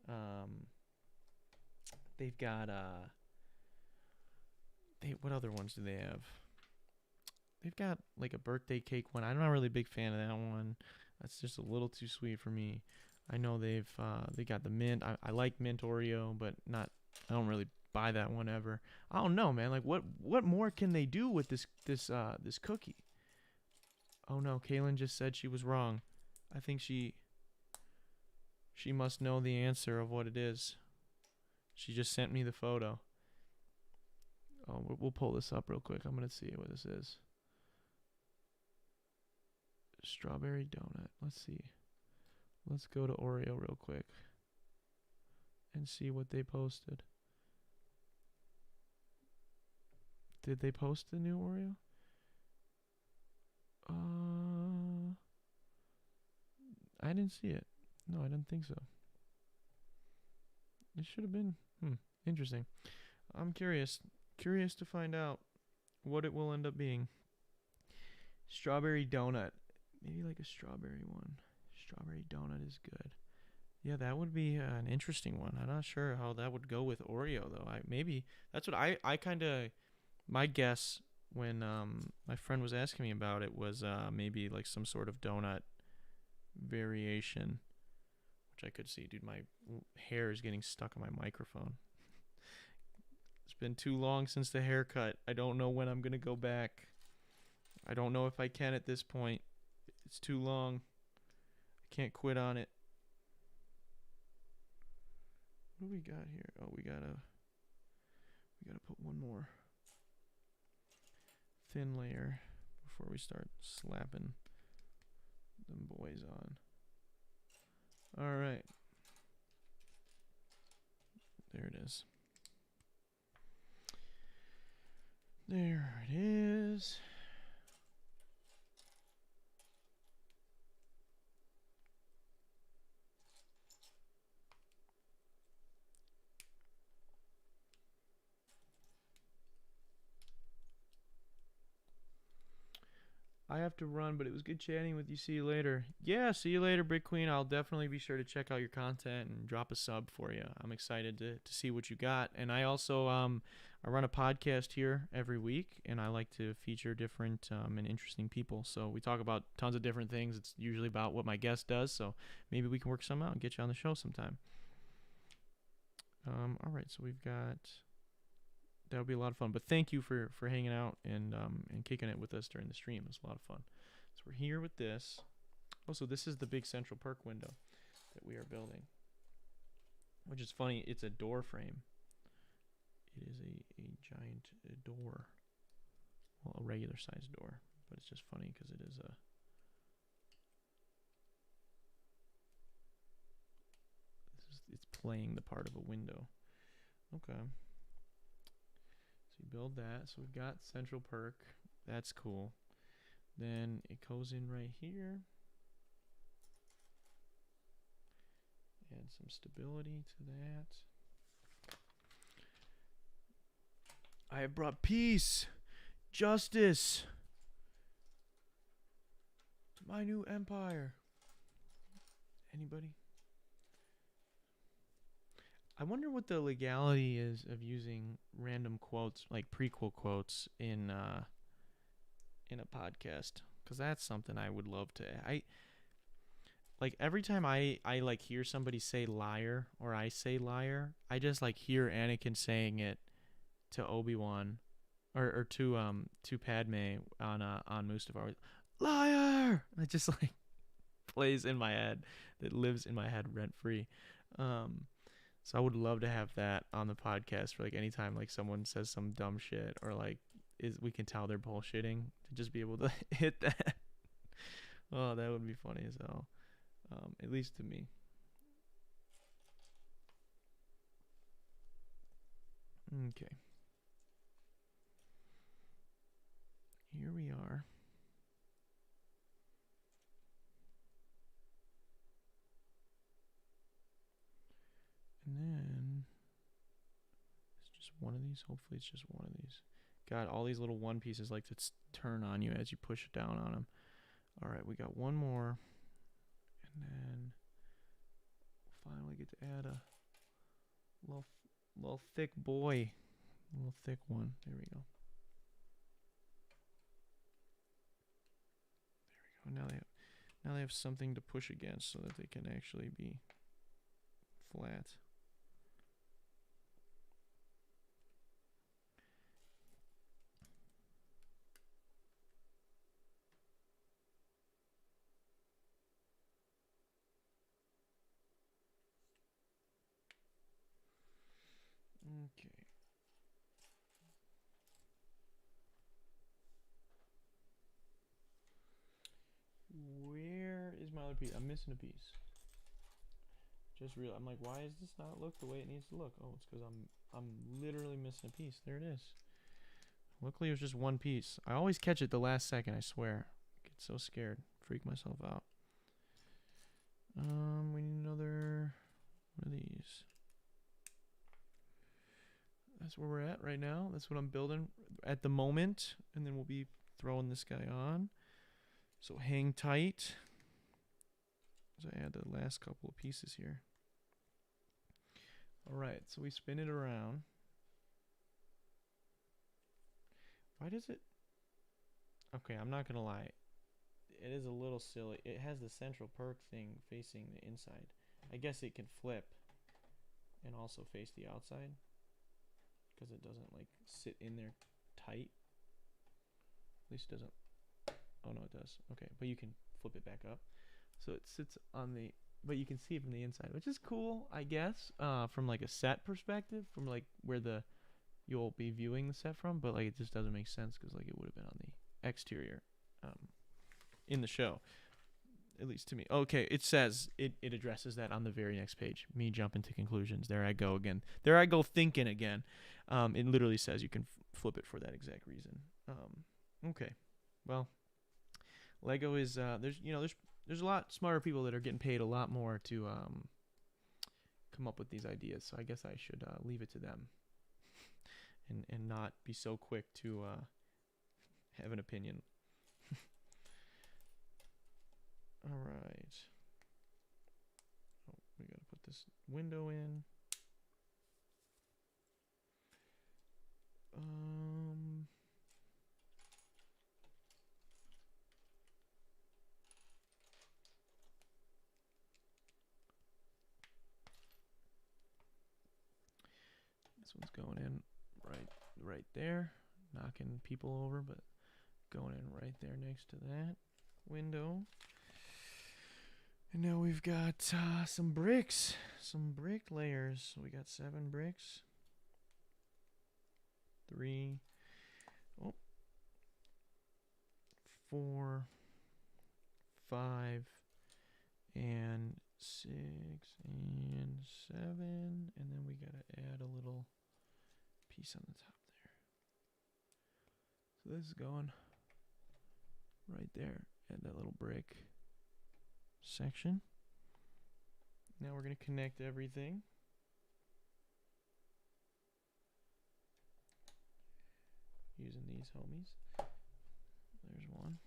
Um, they've got what other ones do they have? They've got like a birthday cake one. I'm not really a big fan of that one. That's just a little too sweet for me. I know they got the mint. I like mint Oreo, but not. I don't really buy that one ever. I don't know, man. Like what more can they do with this cookie? Oh no, Kaylin just said she was wrong. I think she must know the answer of what it is. She just sent me the photo. Oh, we'll pull this up real quick. I'm gonna see what this is. Strawberry donut. Let's see. Let's go to Oreo real quick and see what they posted. Did they post the new Oreo? I didn't see it. No, I didn't think so. It should have been. Interesting. I'm curious to find out what it will end up being. Strawberry donut. Maybe like a strawberry one. Strawberry donut is good. Yeah, that would be an interesting one. I'm not sure how that would go with Oreo though. Maybe that's what I kind of my guess when my friend was asking me about it was maybe like some sort of donut variation, which I could see. Dude, my hair is getting stuck on my microphone. It's been too long since the haircut. I don't know when I'm gonna go back. I don't know if I can at this point. It's too long. I can't quit on it. What do we got here? Oh, we gotta put one more thin layer before we start slapping them boys on. All right. There it is. There it is. I have to run, but it was good chatting with you. See you later. Yeah, see you later, Brick Queen. I'll definitely be sure to check out your content and drop a sub for you. I'm excited to see what you got. And I also I run a podcast here every week, and I like to feature different and interesting people. So we talk about tons of different things. It's usually about what my guest does. So maybe we can work some out and get you on the show sometime. All right, so we've got. That would be a lot of fun. But thank you for hanging out and kicking it with us during the stream. It was a lot of fun. So we're here with this. Also, this is the big central perk window that we are building, which is funny. It's a door frame. It is a giant door. Well, a regular sized door. But it's just funny because it is a... It's playing the part of a window. Okay. So you build that. So we've got central perk. That's cool. Then it goes in right here. Add some stability to that. I have brought peace, justice to my new empire. Anybody? I wonder what the legality is of using random quotes, like prequel quotes, in a podcast, because that's something I would love to. Like every time I like hear somebody say liar or I say liar, I just like hear Anakin saying it to Obi-Wan or to Padme on Mustafar. Liar! It just like plays in my head. That lives in my head rent free. So I would love to have that on the podcast for like anytime like someone says some dumb shit or like we can tell they're bullshitting, to just be able to hit that. Oh, that would be funny as hell. At least to me. Okay. Here we are. And then it's just one of these. Hopefully it's just one of these. God, all these little one pieces like to turn on you as you push it down on them. All right, we got one more. And then we'll finally get to add a little thick boy. A little thick one. There we go. There we go. Now they have something to push against so that they can actually be flat. Okay. Where is my other piece? I'm missing a piece. Just real. I'm like, why does this not look the way it needs to look? Oh, it's because I'm literally missing a piece. There it is. Luckily, it was just one piece. I always catch it the last second. I swear. I get so scared. Freak myself out. We need another one of these. That's where we're at right now. That's what I'm building at the moment. And then we'll be throwing this guy on. So hang tight as I add the last couple of pieces here. All right, so we spin it around. Why does it? Okay, I'm not gonna lie. It is a little silly. It has the central perk thing facing the inside. I guess it can flip and also face the outside because it doesn't like sit in there tight. At least it doesn't. Oh no, it does. Okay, but you can flip it back up, so it sits on the. But you can see it from the inside, which is cool, I guess, from like a set perspective, from like where the you'll be viewing the set from. But like it just doesn't make sense because like it would have been on the exterior, in the show, at least to me. Okay, it says it addresses that on the very next page. Me jumping to conclusions. There I go again. There I go thinking again. It literally says you can flip it for that exact reason. Okay, well, Lego is there's a lot smarter people that are getting paid a lot more to come up with these ideas. So I guess I should leave it to them, and not be so quick to have an opinion. All right. Oh, we gotta put this window in. This one's going in right there, knocking people over, but going in right there next to that window. And now we've got some bricks, some brick layers. We got 7 bricks. 3, 4, 5, and 6, and 7. And then we gotta add a little piece on the top there. So this is going right there at that little brick section. Now we're going to connect everything. Using these homies. There's 1.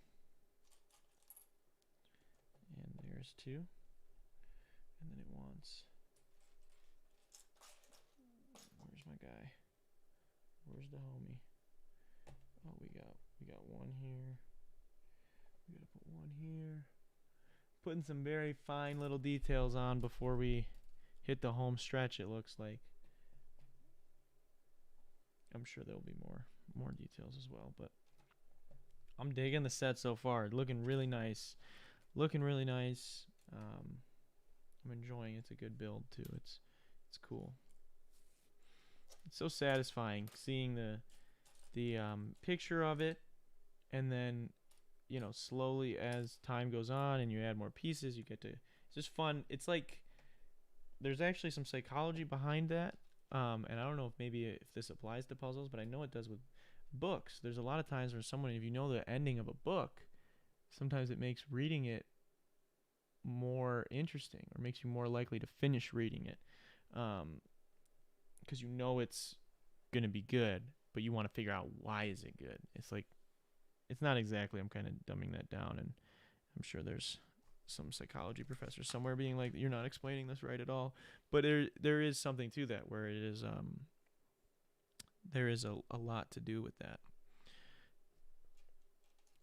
And there's 2. And then it wants... Where's my guy? Where's the homie? Oh, we got 1 here. We gotta put 1 here. Putting some very fine little details on before we hit the home stretch, it looks like. I'm sure there'll be more details as well, but I'm digging the set so far. Looking really nice. Looking really nice. I'm enjoying it. It's a good build too. It's cool. It's so satisfying seeing the picture of it, and then slowly as time goes on and you add more pieces, you get to, it's just fun. It's like there's actually some psychology behind that, and I don't know if this applies to puzzles, but I know it does with books. There's a lot of times where if you know the ending of a book, sometimes it makes reading it more interesting, or makes you more likely to finish reading it, because it's gonna be good, but you want to figure out why is it good. It's like, it's not exactly, I'm kind of dumbing that down, and I'm sure there's some psychology professor somewhere being like, you're not explaining this right at all. But there is something to that, where it is there is a lot to do with that.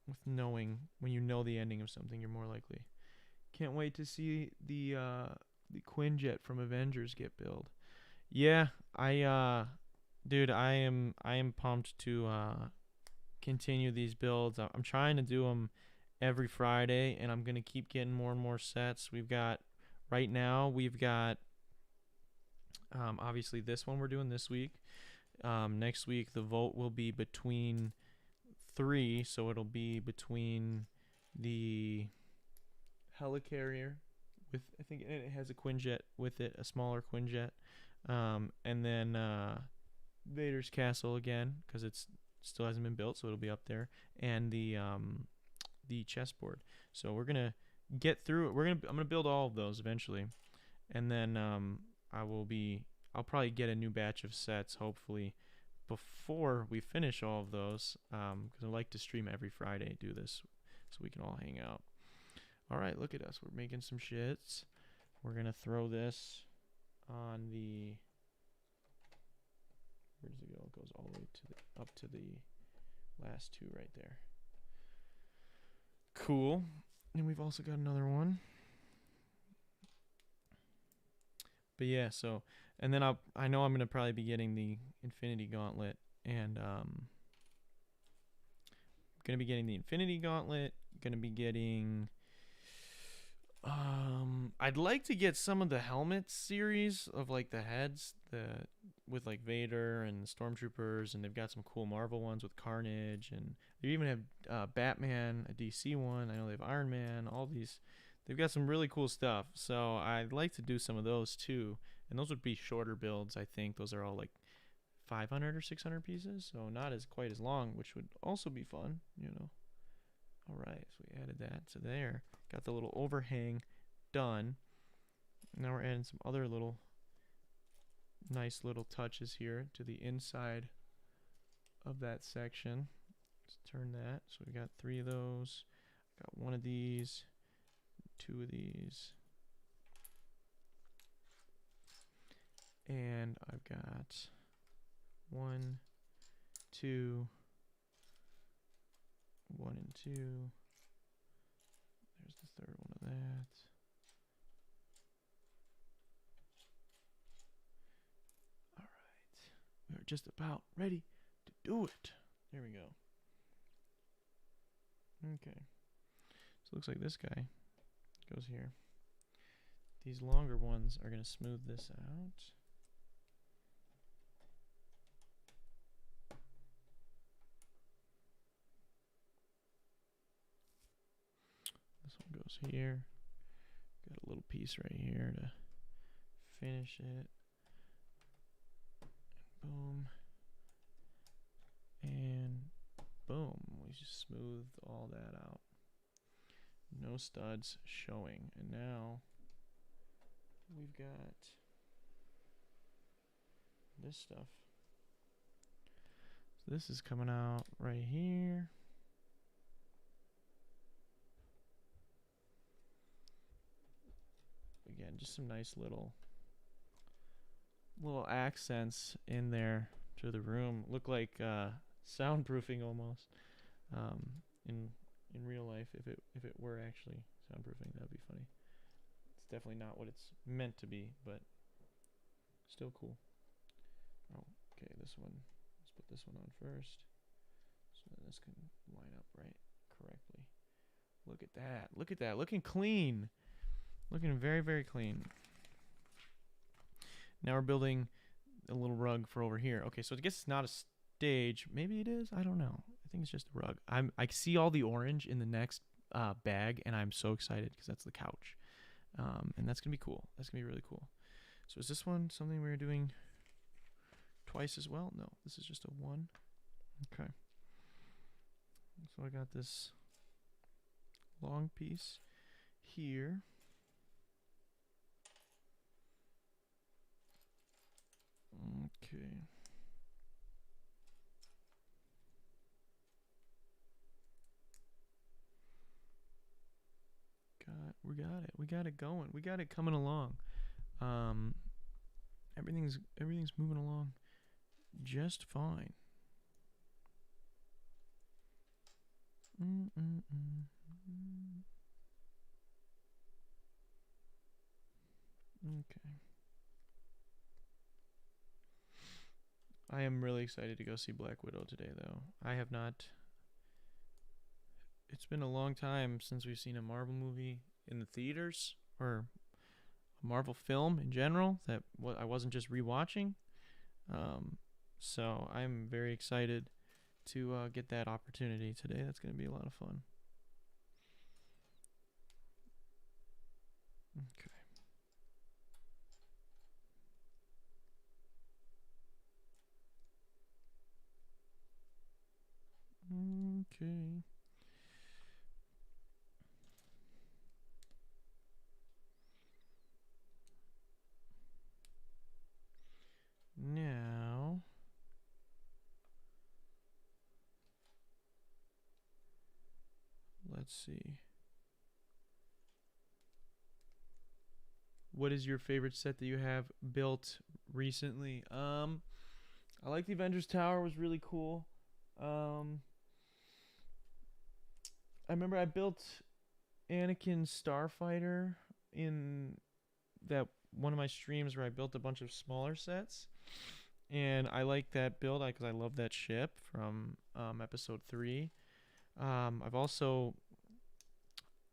With knowing, when you know the ending of something, you're more likely. Can't wait to see the Quinjet from Avengers get built. Yeah, dude, I am pumped to continue these builds. I'm trying to do them every Friday, and I'm gonna keep getting more and more sets. Right now we've got obviously this one we're doing this week. Next week the vote will be between 3, so it'll be between the helicarrier with, I think it has a Quinjet with it, a smaller Quinjet, and then Vader's Castle again, because it's still hasn't been built, so it'll be up there, and the chessboard. So we're gonna get through it. I'm gonna build all of those eventually, and then I'll probably get a new batch of sets hopefully before we finish all of those, because I like to stream every Friday, do this so we can all hang out. All right, look at us. We're making some shits. We're gonna throw this on the, where does it go? It goes all the way up to the last 2 right there. Cool. And we've also got another one. But yeah, so and then I know I'm gonna probably be getting the Infinity Gauntlet, and gonna be getting the Infinity Gauntlet. Gonna be getting I'd like to get some of the helmet series of like the heads, the with like Vader and Stormtroopers, and they've got some cool Marvel ones with Carnage, and they even have Batman, a DC one. I know they have Iron Man. All these, they've got some really cool stuff. So I'd like to do some of those too, and those would be shorter builds. I think those are all like 500 or 600 pieces, so not as quite as long, which would also be fun, you know. All right, so we added that to there. Got the little overhang done. Now we're adding some other little nice little touches here to the inside of that section. Let's turn that. So we got 3 of those. Got 1 of these, 2 of these. And I've got 1, 2, 1 and 2. There's the third one of that. All right. We are just about ready to do it. There we go. Okay. So it looks like this guy goes here. These longer ones are going to smooth this out. This one goes here. Got a little piece right here to finish it. And boom. And boom. We just smoothed all that out. No studs showing. And now we've got this stuff. So this is coming out right here. Again, just some nice little accents in there to the room. Look like soundproofing almost. In real life, if it were actually soundproofing, that'd be funny. It's definitely not what it's meant to be, but still cool. Oh, okay, this one. Let's put this one on first, so that this can line up right correctly. Look at that. Look at that. Looking clean. Looking very, very clean. Now we're building a little rug for over here. Okay, so I guess it's not a stage. Maybe it is. I don't know. I think it's just a rug. I see all the orange in the next bag, and I'm so excited because that's the couch. And that's going to be cool. That's going to be really cool. So is this one something we're doing twice as well? No, this is just a 1. Okay. So I got this long piece here. Okay. We got it. We got it going. We got it coming along. Everything's moving along just fine. Okay. I am really excited to go see Black Widow today, though. I have not. It's been a long time since we've seen a Marvel movie in the theaters, or a Marvel film in general, that I wasn't just rewatching. So I'm very excited to get that opportunity today. That's going to be a lot of fun. Okay. Okay. Now, let's see. What is your favorite set that you have built recently? I like the Avengers Tower, was really cool. I remember I built Anakin Starfighter in that one of my streams where I built a bunch of smaller sets, and I like that build because I love that ship from episode 3. I've also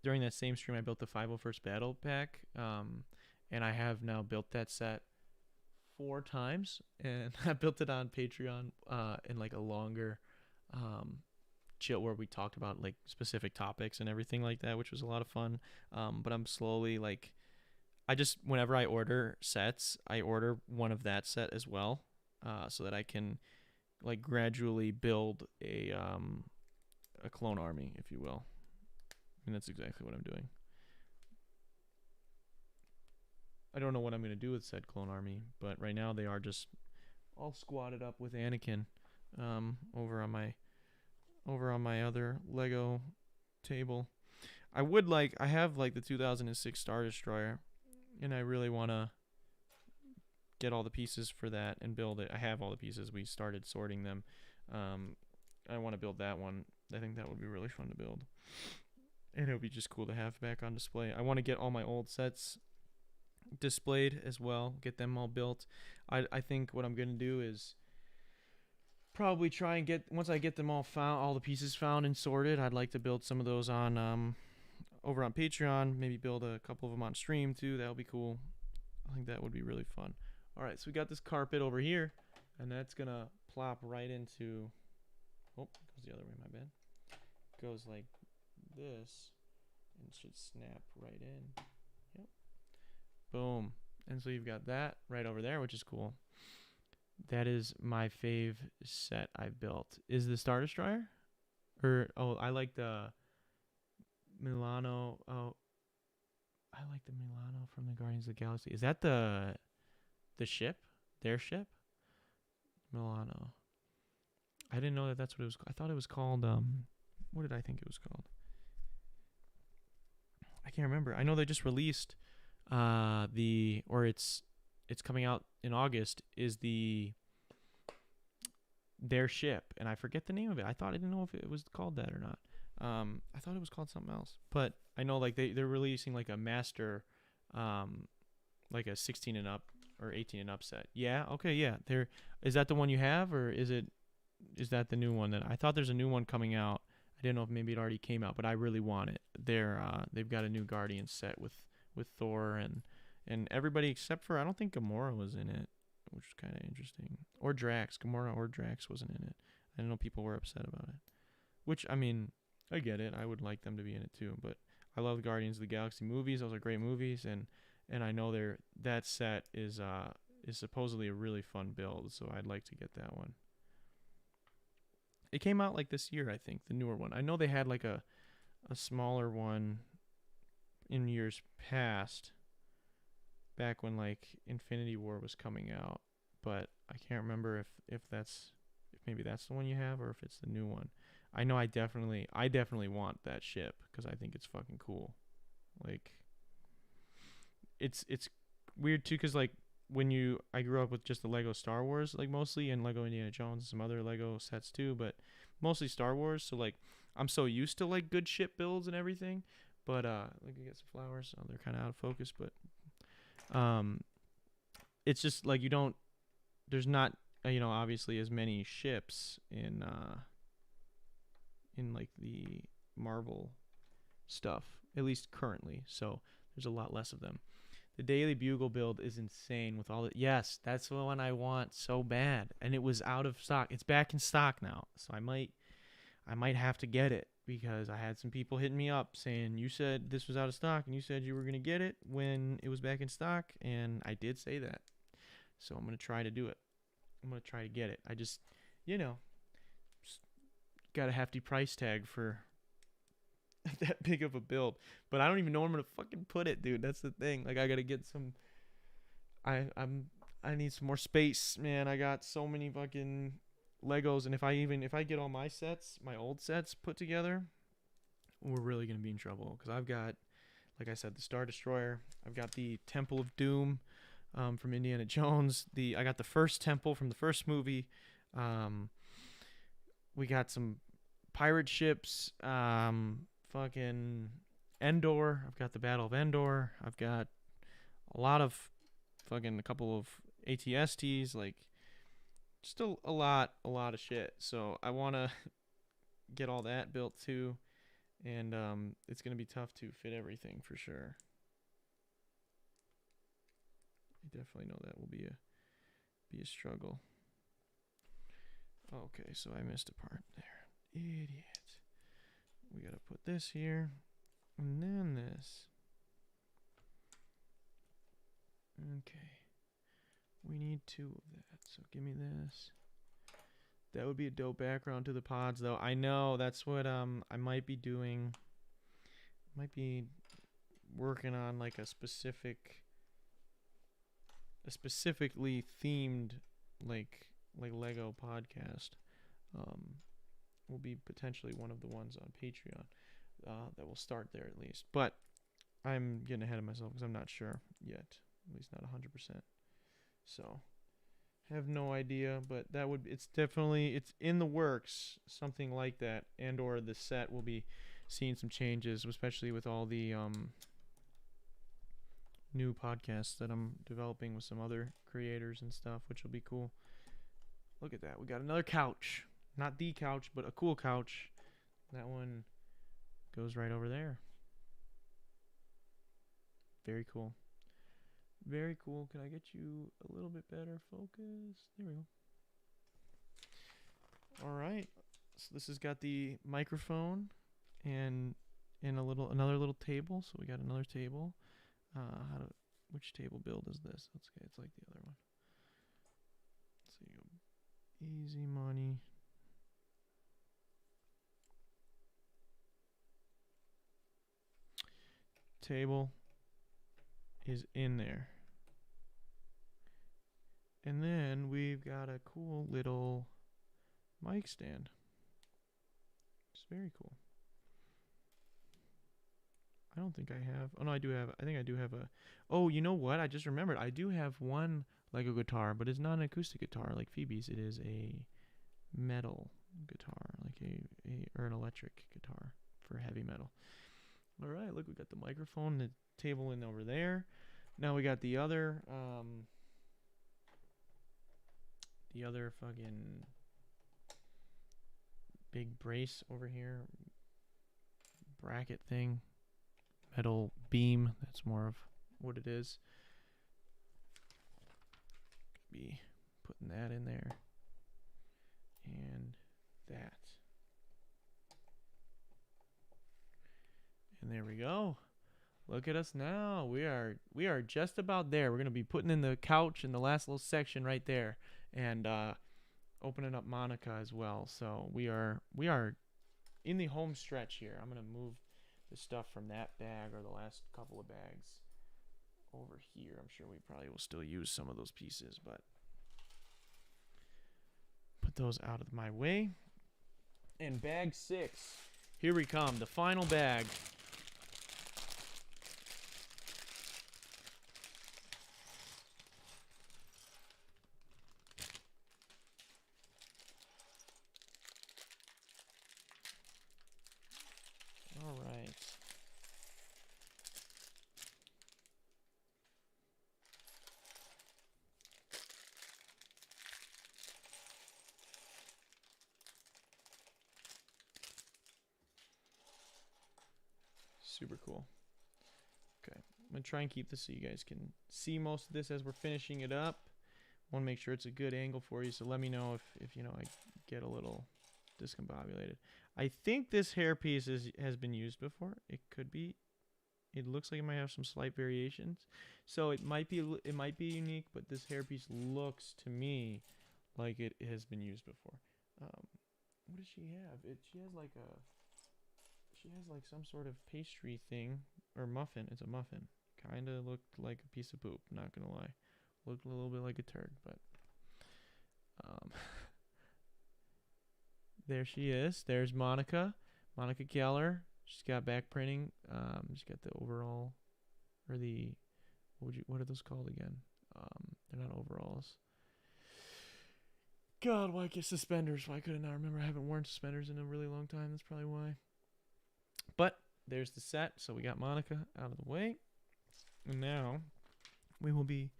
during that same stream I built the 501st Battle Pack, and I have now built that set 4 times, and I built it on Patreon in like a longer chill where we talked about like specific topics and everything like that, which was a lot of fun. But I'm slowly like I just whenever I order sets, I order one of that set as well, so that I can like gradually build a clone army, if you will. And that's exactly what I'm doing. I don't know what I'm gonna do with said clone army, but right now they are just all squatted up with Anakin over on my other Lego table. I have like the 2006 Star Destroyer, and I really want to get all the pieces for that and build it. I have all the pieces. We started sorting them. I want to build that one. I think that would be really fun to build. And it would be just cool to have back on display. I want to get all my old sets displayed as well, get them all built. I think what I'm going to do is probably try and get, once I get them all found, all the pieces found and sorted, I'd like to build some of those on over on Patreon, maybe build a couple of them on stream too. That would be cool. I think that would be really fun. All right, so we got this carpet over here, and that's going to plop right into, oh, it goes the other way, my bad. Goes like this, and it should snap right in. Yep. Boom. And so you've got that right over there, which is cool. That is my fave set I've built. Is the Star Destroyer? I like the Milano. Oh, I like the Milano from the Guardians of the Galaxy. Is that the ship? Their ship? Milano. I didn't know that that's what it was. I thought it was called, what did I think it was called? I can't remember. I know they just released it's coming out in August, is their ship, and I forget the name of it. I didn't know if it was called that or not. I thought it was called something else, but I know like they're releasing like a master, like a 16 and up or 18 and up set. Yeah, okay, yeah. Is that the one you have, or is that the new one that I thought there's a new one coming out? I didn't know if maybe it already came out, but I really want it. They've got a new Guardians set with Thor and everybody except for, I don't think Gamora was in it, which is kind of interesting. Or Drax. Gamora or Drax wasn't in it. I know people were upset about it. Which, I mean, I get it. I would like them to be in it too. But I love the Guardians of the Galaxy movies. Those are great movies. And I know that set is supposedly a really fun build. So I'd like to get that one. It came out like this year, I think, the newer one. I know they had like a smaller one in years past, back when like Infinity War was coming out, but I can't remember if maybe that's the one you have or if it's the new one. I know I definitely want that ship because I think it's fucking cool. Like it's weird too because like I grew up with just the Lego Star Wars like mostly, and Lego Indiana Jones and some other Lego sets too, but mostly Star Wars. So like I'm so used to like good ship builds and everything. But like I get some flowers. Oh, they're kind of out of focus, but it's just like there's not obviously as many ships in like the Marvel stuff, at least currently. So there's a lot less of them. The Daily Bugle build is insane with all the, yes, that's the one I want so bad, and it was out of stock. It's back in stock now, so I might have to get it because I had some people hitting me up saying you said this was out of stock and you said you were going to get it when it was back in stock, and I did say that. So I'm going to try to do it. I'm going to try to get it. I just got a hefty price tag for that big of a build, but I don't even know where I'm going to fucking put it, dude. That's the thing. Like I got to get some I need some more space, man. I got so many fucking Legos, and if I get all my sets, my old sets put together, we're really gonna be in trouble. Because I've got, like I said, the Star Destroyer. I've got the Temple of Doom from Indiana Jones. I got the first temple from the first movie. We got some pirate ships fucking Endor. I've got the Battle of Endor. I've got a couple of ATSTs, like just a lot of shit. So I want to get all that built too, and it's gonna be tough to fit everything for sure. I definitely know that will be a struggle. Okay, so I missed a part there. Idiot. We gotta put this here, and then this. Okay. We need 2 of that, so give me this. That would be a dope background to the pods, though. I know that's what I might be doing. Might be working on like a specifically themed like Lego podcast. Will be potentially one of the ones on Patreon that will start there at least. But I'm getting ahead of myself because I'm not sure yet, at least not 100%. So have no idea, but it's in the works, something like that, and or the set will be seeing some changes, especially with all the new podcasts that I'm developing with some other creators and stuff, which will be cool. Look at that. We got another couch. Not the couch, but a cool couch. That one goes right over there. Very cool. Very cool. Can I get you a little bit better focus? There we go. All right. So this has got the microphone and another little table. So we got another table. Which table build is this? It's like the other one. So you go easy money. Table is in there. And then we've got a cool little mic stand. It's very cool. I don't think I have. Oh no, I do have. I think I do have a. Oh, you know what? I just remembered. I do have one Lego guitar, but it's not an acoustic guitar like Phoebe's. It is a metal guitar, like or an electric guitar for heavy metal. All right, look, we got the microphone, the table in over there. Now we got the other fucking big brace over here, bracket thing, metal beam. That's more of what it is. Be putting that in there, and that, and there we go. Look at us now. We are just about there. We're gonna be putting in the couch in the last little section right there, and opening up Monica as well. So we are in the home stretch here. I'm gonna move the stuff from that bag or the last couple of bags over here. I'm sure we probably will still use some of those pieces, but put those out of my way. And bag 6, here we come, the final bag. All right. Super cool. Okay, I'm gonna try and keep this so you guys can see most of this as we're finishing it up. Want to make sure it's a good angle for you, so let me know if you know I get a little discombobulated. I think this hairpiece has been used before. It could be. It looks like it might have some slight variations, so it might be unique. But this hairpiece looks to me like it has been used before. What does she have? She has like some sort of pastry thing or muffin. It's a muffin. Kind of looked like a piece of poop. Not gonna lie, looked a little bit like a turd, but there she is. There's Monica Geller. She's got back printing. She's got the overall, or the what are those called again? They're not overalls. God, why get suspenders? Why could I not remember? I haven't worn suspenders in a really long time. That's probably why. But there's the set. So we got Monica out of the way. And now we will be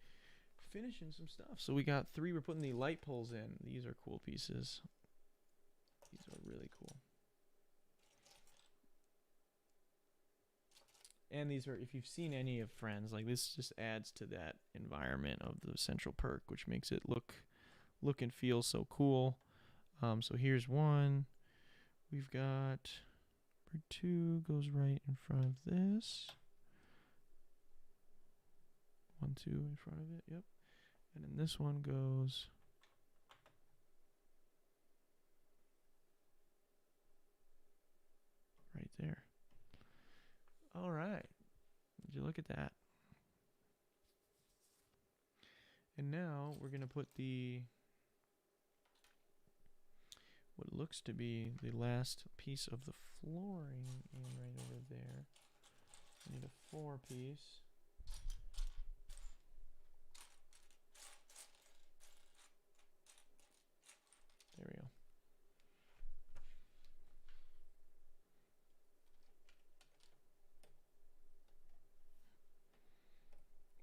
finishing some stuff. So we got 3. We're putting the light poles in. These are cool pieces. These are really cool. And these are, if you've seen any of Friends, like this just adds to that environment of the central perk, which makes it look and feel so cool. So here's one. We've got number 2 goes right in front of this. 1, 2 in front of it. Yep. And then this one goes right there. All right. Would you look at that? And now we're going to put what looks to be the last piece of the flooring in right over there. I need a 4-piece. There we go.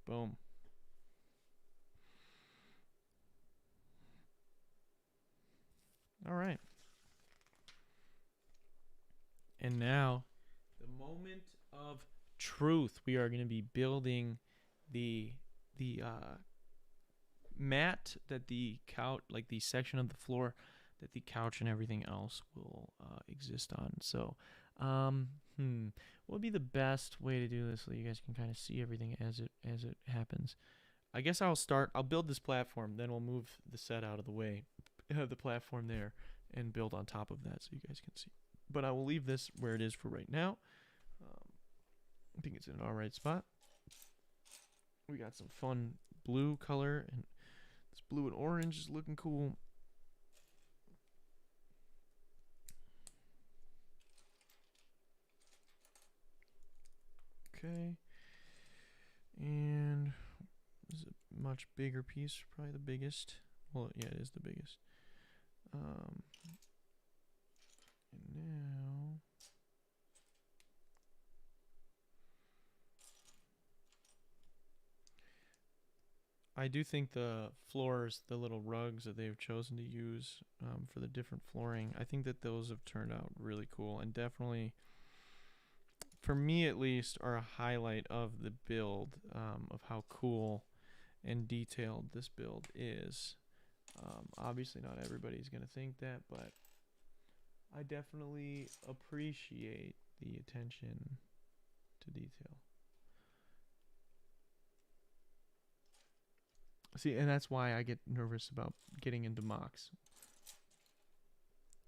Boom. All right. And now, the moment of truth. We are going to be building the mat that the couch, like the section of the floor that the couch and everything else will exist on. So, what would be the best way to do this so you guys can kind of see everything as it happens? I guess I'll build this platform, then we'll move the set out of the way, have the platform there, and build on top of that so you guys can see. But I will leave this where it is for right now. I think it's in an alright spot. We got some fun blue color, and this blue and orange is looking cool. Okay. And this is a much bigger piece, probably the biggest. Well, yeah, it is the biggest. And now I do think the floors, the little rugs that they've chosen to use for the different flooring, I think that those have turned out really cool, and definitely, for me at least, are a highlight of the build, of how cool and detailed this build is. Obviously not everybody's going to think that, but I definitely appreciate the attention to detail. See, and that's why I get nervous about getting into mocks.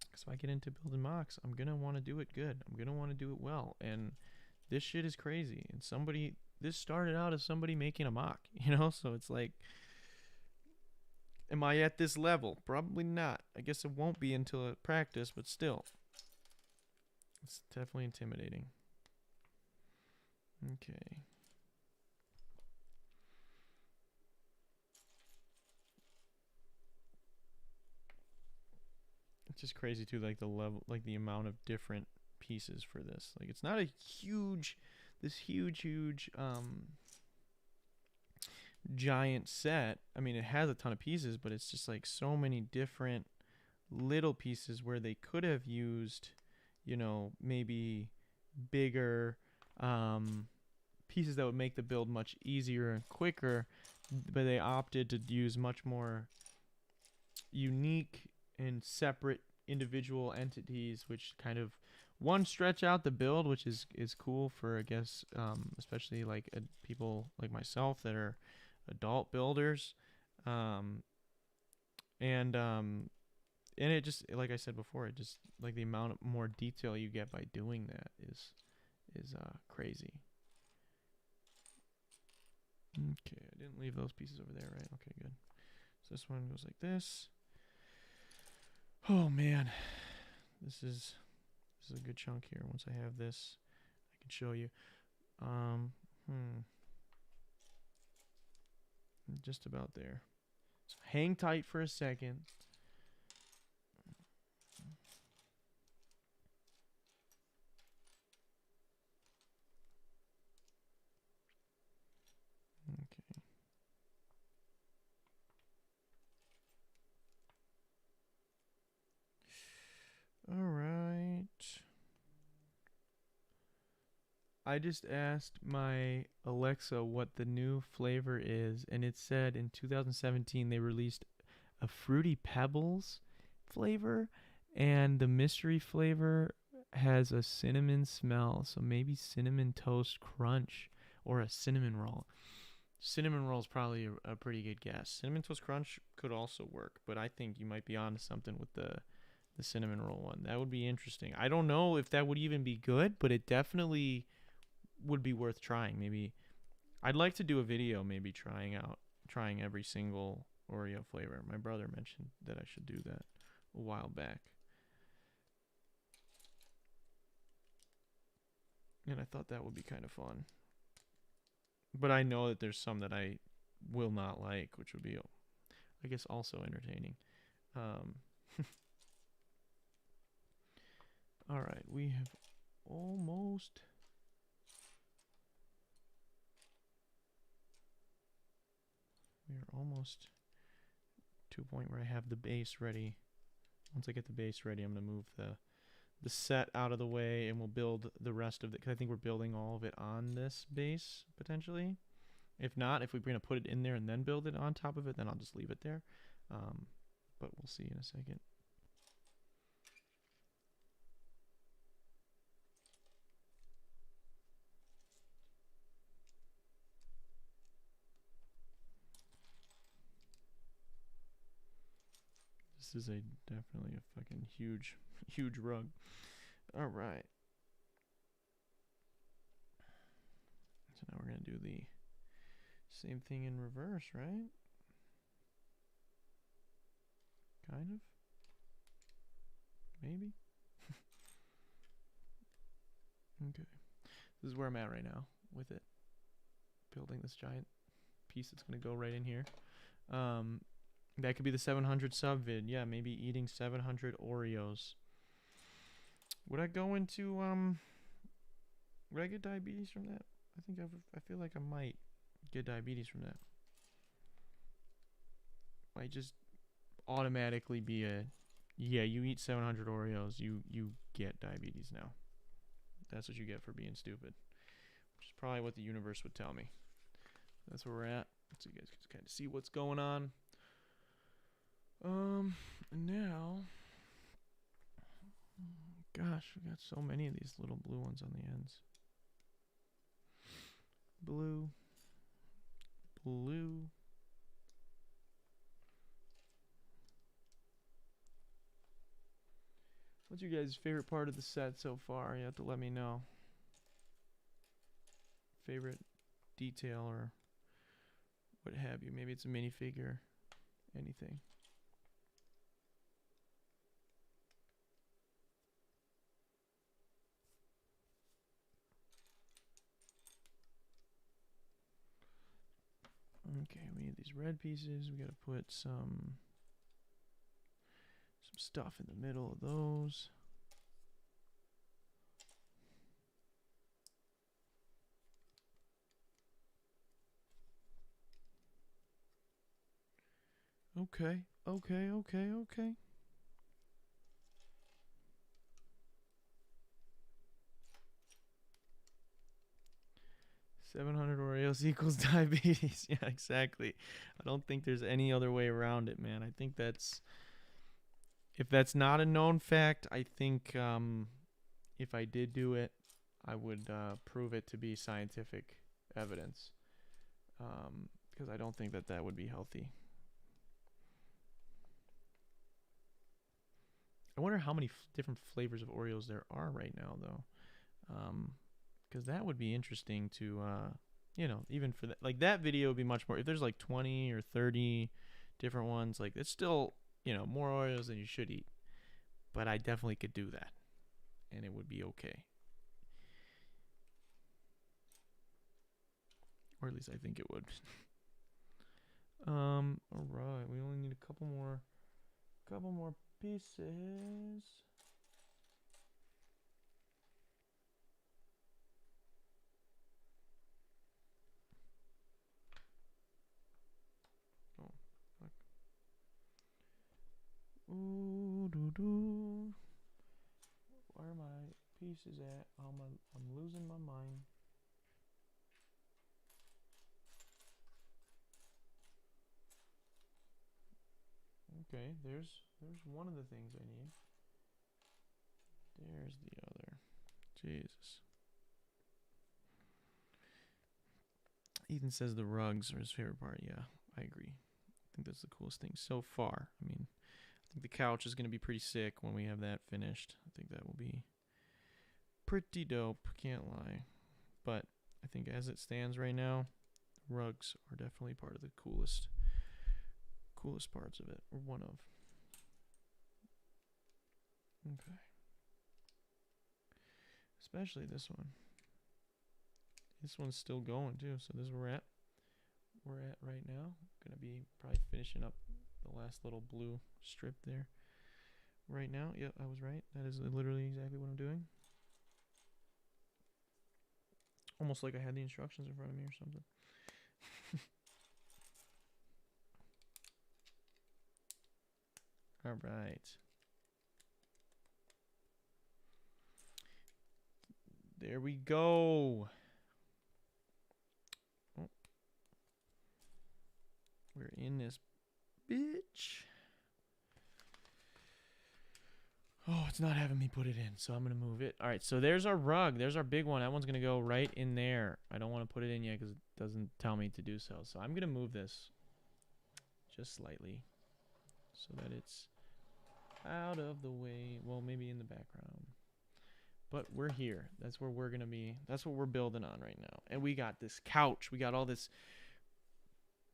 Because if I get into building mocks, I'm going to want to do it good. I'm going to want to do it well. And this shit is crazy. And this started out as somebody making a mock, you know? So it's like, am I at this level? Probably not. I guess it won't be until I practice, but still. It's definitely intimidating. Okay. It's just crazy too, like the level, like the amount of different pieces for this. Like it's not a huge, giant set. I mean, it has a ton of pieces, but it's just like so many different little pieces where they could have used, maybe bigger pieces that would make the build much easier and quicker, but they opted to use much more unique and separate individual entities, which kind of stretch out the build, which is cool for, I guess, especially like people like myself that are adult builders, and it just, like I said before, it just, like, the amount of more detail you get by doing that is crazy. Okay, I didn't leave those pieces over there, right? Okay, good. So this one goes like this. Oh man, this is a good chunk here. Once I have this, I can show you. Just about there. So hang tight for a second. I just asked my Alexa what the new flavor is, and it said in 2017 they released a Fruity Pebbles flavor, and the mystery flavor has a cinnamon smell, so maybe cinnamon toast crunch or a cinnamon roll. Cinnamon roll is probably a pretty good guess. Cinnamon toast crunch could also work, but I think you might be onto something with the cinnamon roll one. That would be interesting. I don't know if that would even be good, but it definitely would be worth trying. Maybe I'd like to do a video, maybe trying every single Oreo flavor. My brother mentioned that I should do that a while back, and I thought that would be kind of fun. But I know that there's some that I will not like, which would be, I guess, also entertaining. Um, all right, we have almost. We are almost to a point where I have the base ready. Once I get the base ready, I'm gonna move the set out of the way, and we'll build the rest of it. Because I think we're building all of it on this base potentially. If not, if we're gonna put it in there and then build it on top of it, then I'll just leave it there. But we'll see in a second. This is definitely a fucking huge, huge rug. All right. So now we're gonna do the same thing in reverse, right? Kind of. Maybe. Okay. This is where I'm at right now with it. Building this giant piece that's gonna go right in here. That could be the 700 sub vid. Yeah, maybe eating 700 Oreos. Would I go into would I get diabetes from that? I feel like I might get diabetes from that. Might just automatically be yeah, you eat 700 Oreos, you get diabetes now. That's what you get for being stupid. Which is probably what the universe would tell me. That's where we're at. So you guys can kind of see what's going on. Now, gosh, we got so many of these little blue ones on the ends. Blue. Blue. What's your guys' favorite part of the set so far? You have to let me know. Favorite detail or what have you. Maybe it's a minifigure. Anything. Okay, we need these red pieces. We gotta put some stuff in the middle of those. Okay, okay, okay, okay. $700 Oreos equals diabetes. Yeah, exactly. I don't think there's any other way around it, man. I think that's, if that's not a known fact, I think if I did do it, I would prove it to be scientific evidence. Because I don't think that would be healthy. I wonder how many different flavors of Oreos there are right now, though. Because that would be interesting to, even for that. Like, that video would be much more. If there's like 20 or 30 different ones, like, it's still, more Oreos than you should eat. But I definitely could do that. And it would be okay. Or at least I think it would. Alright. We only need a couple more pieces. Oh, fuck. Ooh, doo doo. Where are my pieces at? I'm losing my mind. Okay, there's one of the things I need. There's the other. Jesus. Ethan says the rugs are his favorite part. Yeah, I agree. I think that's the coolest thing so far. I mean, I think the couch is going to be pretty sick when we have that finished. I think that will be pretty dope, can't lie. But I think as it stands right now, rugs are definitely part of the coolest parts of it, or one of. Okay. Especially this one. This one's still going too, so this is where we're at right now. Gonna be probably finishing up the last little blue strip there right now. Yep, I was right. That is literally exactly what I'm doing. Almost like I had the instructions in front of me or something. All right. There we go. Oh. We're in this bitch. Oh, it's not having me put it in, so I'm going to move it. All right, so there's our rug. There's our big one. That one's going to go right in there. I don't want to put it in yet because it doesn't tell me to do so. So I'm going to move this just slightly so that it's out of the way. Well, maybe in the background. But we're here. That's where we're going to be. That's what we're building on right now. And we got this couch. We got all this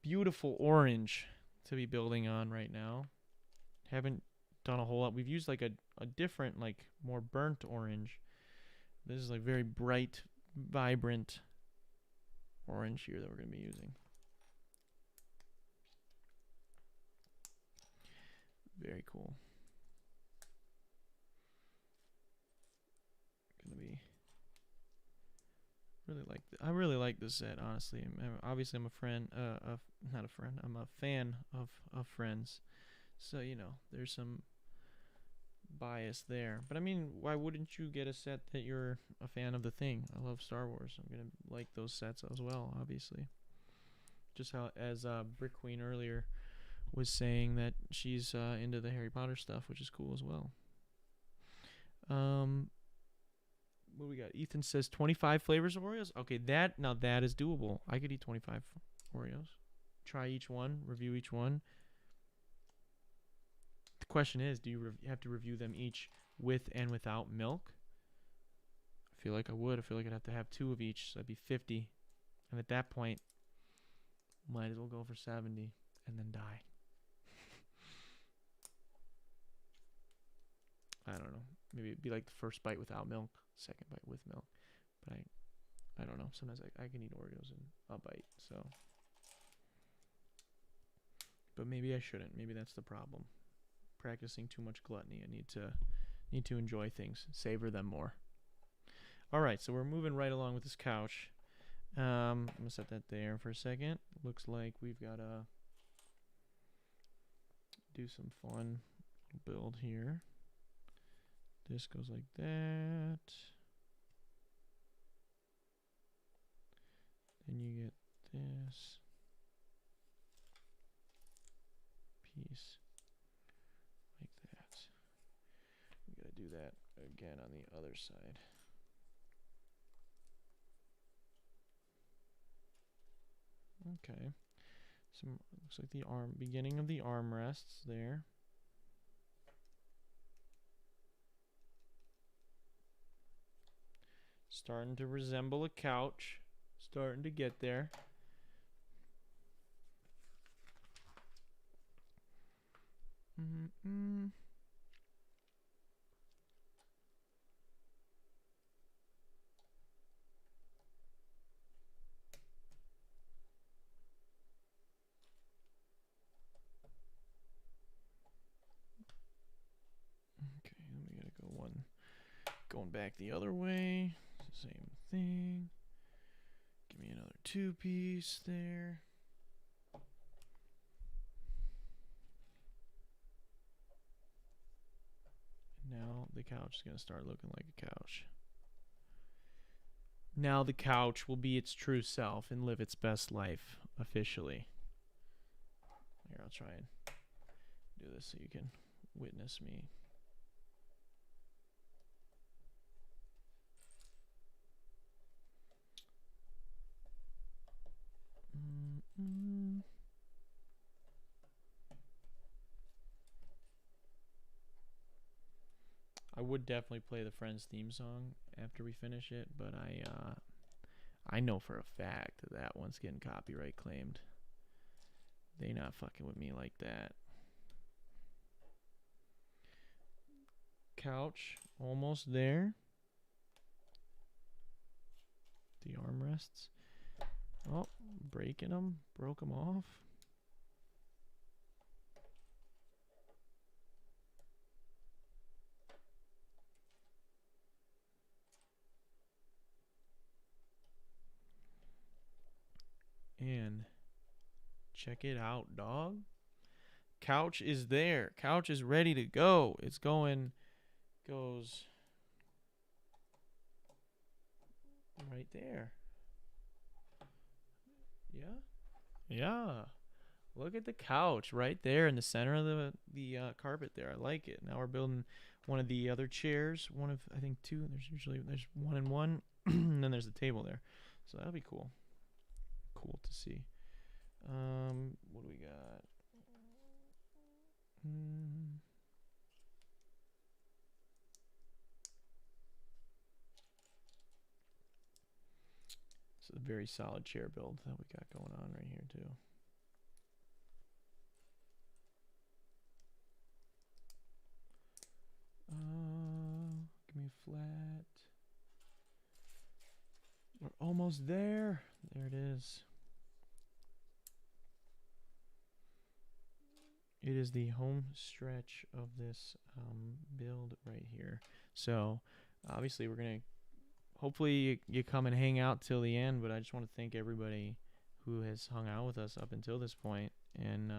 beautiful orange to be building on right now. Haven't done a whole lot. We've used like a different, like more burnt orange. This is like very bright, vibrant orange here that we're going to be using. Very cool. Gonna be I really like this set, honestly. Obviously I'm a friend not a friend. I'm a fan of Friends. So, you know, there's some bias there. But I mean, why wouldn't you get a set that you're a fan of the thing? I love Star Wars. I'm going to like those sets as well, obviously. Just how as Brick Queen earlier was saying that she's into the Harry Potter stuff, which is cool as well. What we got? Ethan says 25 flavors of Oreos. Okay, that is doable. I could eat 25 Oreos. Try each one, review each one. The question is, do you have to review them each with and without milk? I feel like I would. I feel like I'd have to have 2 of each, so that'd be 50. And at that point, might as well go for 70 and then die. I don't know. Maybe it'd be like the first bite without milk, second bite with milk. But I don't know. Sometimes I can eat Oreos in a bite, so. But maybe I shouldn't. Maybe that's the problem. Practicing too much gluttony. I need to enjoy things, savor them more. All right, so we're moving right along with this couch. I'm gonna set that there for a second. Looks like we've got to do some fun build here. This goes like that. Then you get this piece like that. We gotta do that again on the other side. Okay. Some looks like the beginning of the armrests there. Starting to resemble a couch. Starting to get there. Okay, then we gotta go going back the other way. Same thing. Give me another 2-piece there. Now the couch is going to start looking like a couch. Now the couch will be its true self and live its best life officially. Here, I'll try and do this so you can witness me. I would definitely play the Friends theme song after we finish it, but I know for a fact that one's getting copyright claimed. They not fucking with me like that. Couch, almost there. The armrests. Oh, breaking them. Broke them off. And check it out, dog. Couch is there. Couch is ready to go. It's goes right there. Yeah. Yeah. Look at the couch right there in the center of the carpet there. I like it. Now we're building one of the other chairs. One of, I think, two. There's one and one. And then there's the table there. So that'll be cool. Cool to see. What do we got? It's a very solid chair build that we got going on right here too. Give me a flat. We're almost there. There it is. It is the home stretch of this build right here. So obviously we're gonna, hopefully you come and hang out till the end, but I just want to thank everybody who has hung out with us up until this point and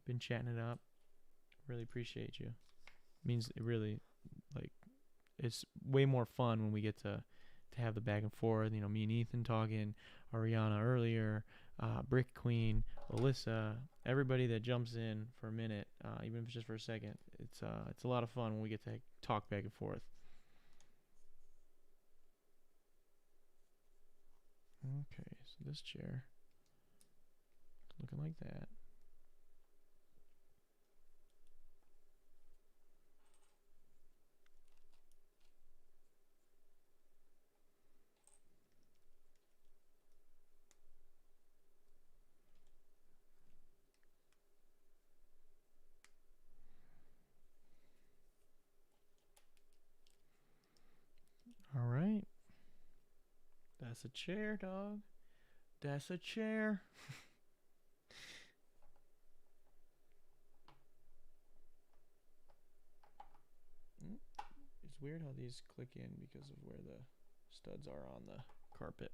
been chatting it up. Really appreciate you. Means it really, like, it's way more fun when we get to have the back and forth. You know, me and Ethan talking, Ariana earlier, Brick Queen, Alyssa, everybody that jumps in for a minute, even if it's just for a second. It's a lot of fun when we get to talk back and forth. Okay, so this chair is looking like that. All right. That's a chair, dog. That's a chair. It's weird how these click in because of where the studs are on the carpet.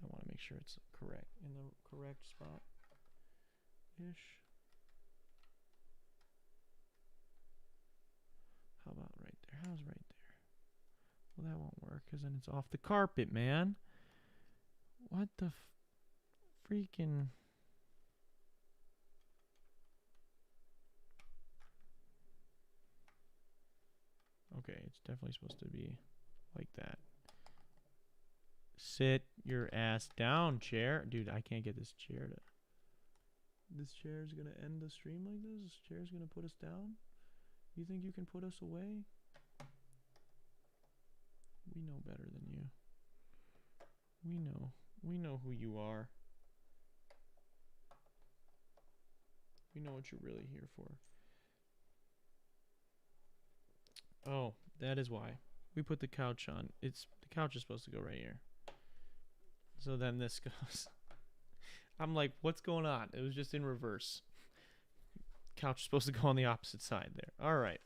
I want to make sure it's correct, in the correct spot ish. How about right there? How's right there? Well, that won't work because then it's off the carpet, man. What the freaking... Okay, it's definitely supposed to be like that. Sit your ass down, chair. Dude, I can't get this chair to... This chair is going to end the stream like this? This chair is going to put us down? You think you can put us away? We know better than you. We know. We know who you are. We know what you're really here for. Oh, that is why. We put the couch on. The couch is supposed to go right here. So then this goes. I'm like, what's going on? It was just in reverse. Couch is supposed to go on the opposite side there. All right.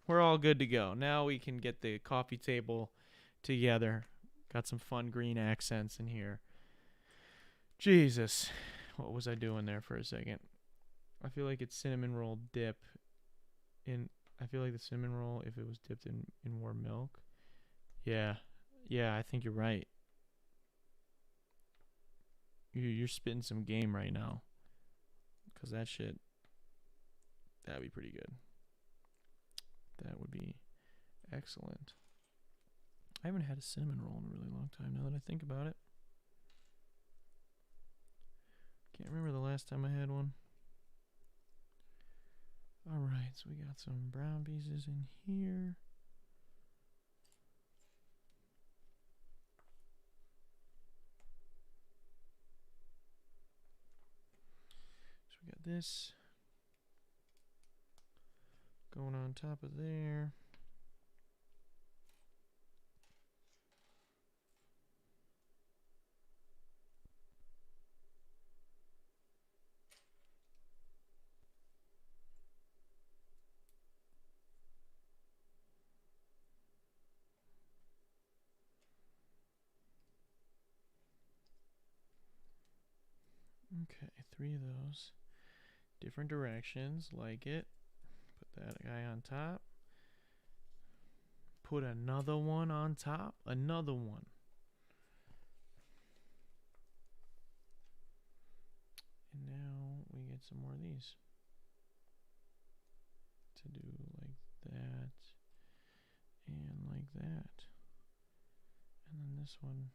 We're all good to go. Now we can get the coffee table together. Got some fun green accents in here. Jesus. What was I doing there for a second? I feel like it's cinnamon roll dip. I feel like the cinnamon roll, if it was dipped in warm milk. Yeah. Yeah, I think you're right. You're spitting some game right now. Because that shit That'd be pretty good. That would be excellent. I haven't had a cinnamon roll in a really long time now that I think about it. Can't remember the last time I had one. Alright, so we got some brown pieces in here. So we got this going on top of there. Okay, 3 of those. Different directions, like it. Put that guy on top. Put another one on top. Another one. And now we get some more of these. To do like that. And like that. And then this one.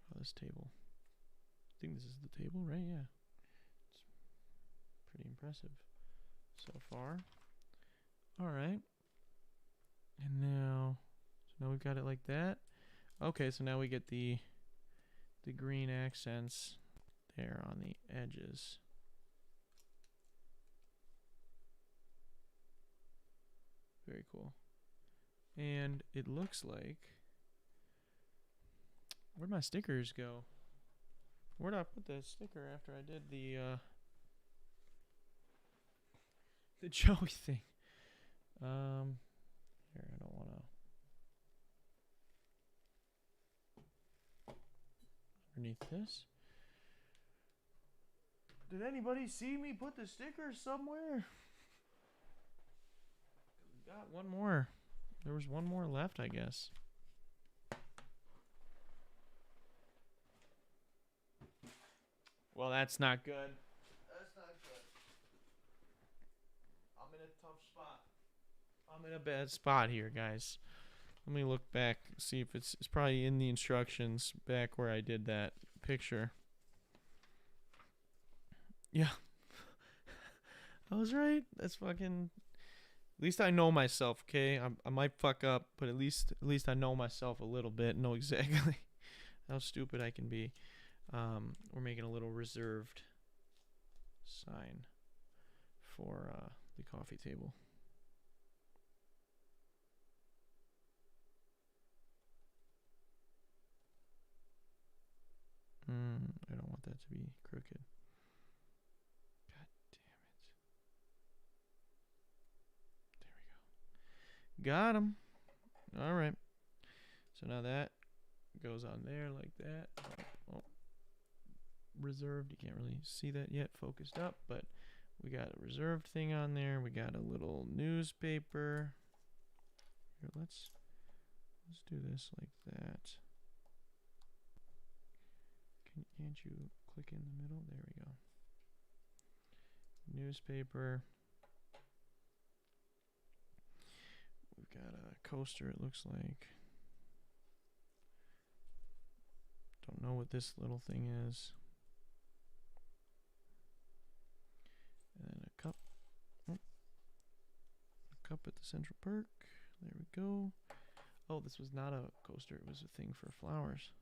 Oh, this table. I think this is the table, right? Yeah. It's pretty impressive so far. Alright. And now, so now we've got it like that. Okay, so now we get the green accents there on the edges. Very cool. And it looks like, where'd my stickers go? Where'd I put the sticker after I did the Joey thing? Here, I don't wanna. Underneath this. Did anybody see me put the sticker somewhere? We got one more. There was one more left, I guess. Well, that's not good. That's not good. I'm in a tough spot. I'm in a bad spot here, guys. Let me look back, see if it's probably in the instructions back where I did that picture. Yeah. I was right. That's fucking. At least I know myself, okay? I might fuck up, but at least I know myself a little bit, know exactly how stupid I can be. We're making a little reserved sign for the coffee table. I don't want that to be crooked. God damn it. There we go. Got him. All right. So now that goes on there like that. Oh. Reserved. You can't really see that yet. Focused up, but we got a reserved thing on there. We got a little newspaper. Here, let's do this like that. Can't you click in the middle? There we go. Newspaper. We've got a coaster, it looks like. Don't know what this little thing is. And then a cup. Oh. A cup at the Central Perk. There we go. Oh, this was not a coaster. It was a thing for flowers.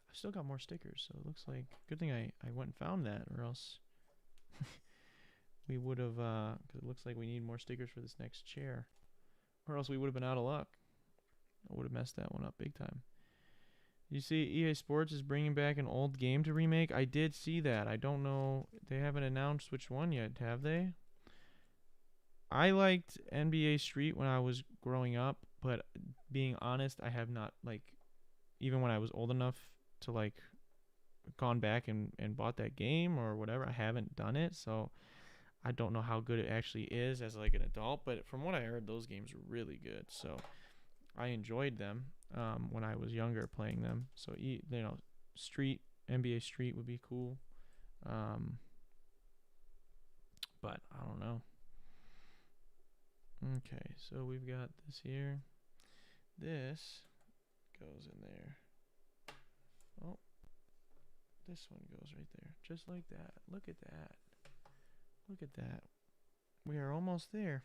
I still got more stickers, so it looks like good thing I went and found that, or else we would have, because it looks like we need more stickers for this next chair, or else we would have been out of luck. I would have messed that one up big time. You see EA Sports is bringing back an old game to remake? I did see that. I don't know. They haven't announced which one yet, have they? I liked NBA Street when I was growing up, but being honest, I have not, like, even when I was old enough to, like, gone back and bought that game or whatever, I haven't done it, so I don't know how good it actually is as, like, an adult, but from what I heard, those games were really good, so I enjoyed them when I was younger playing them. So, you know, NBA Street would be cool. Um, but I don't know. Okay, so we've got this here. This goes in there. Oh, this one goes right there. Just like that. Look at that. Look at that. We are almost there.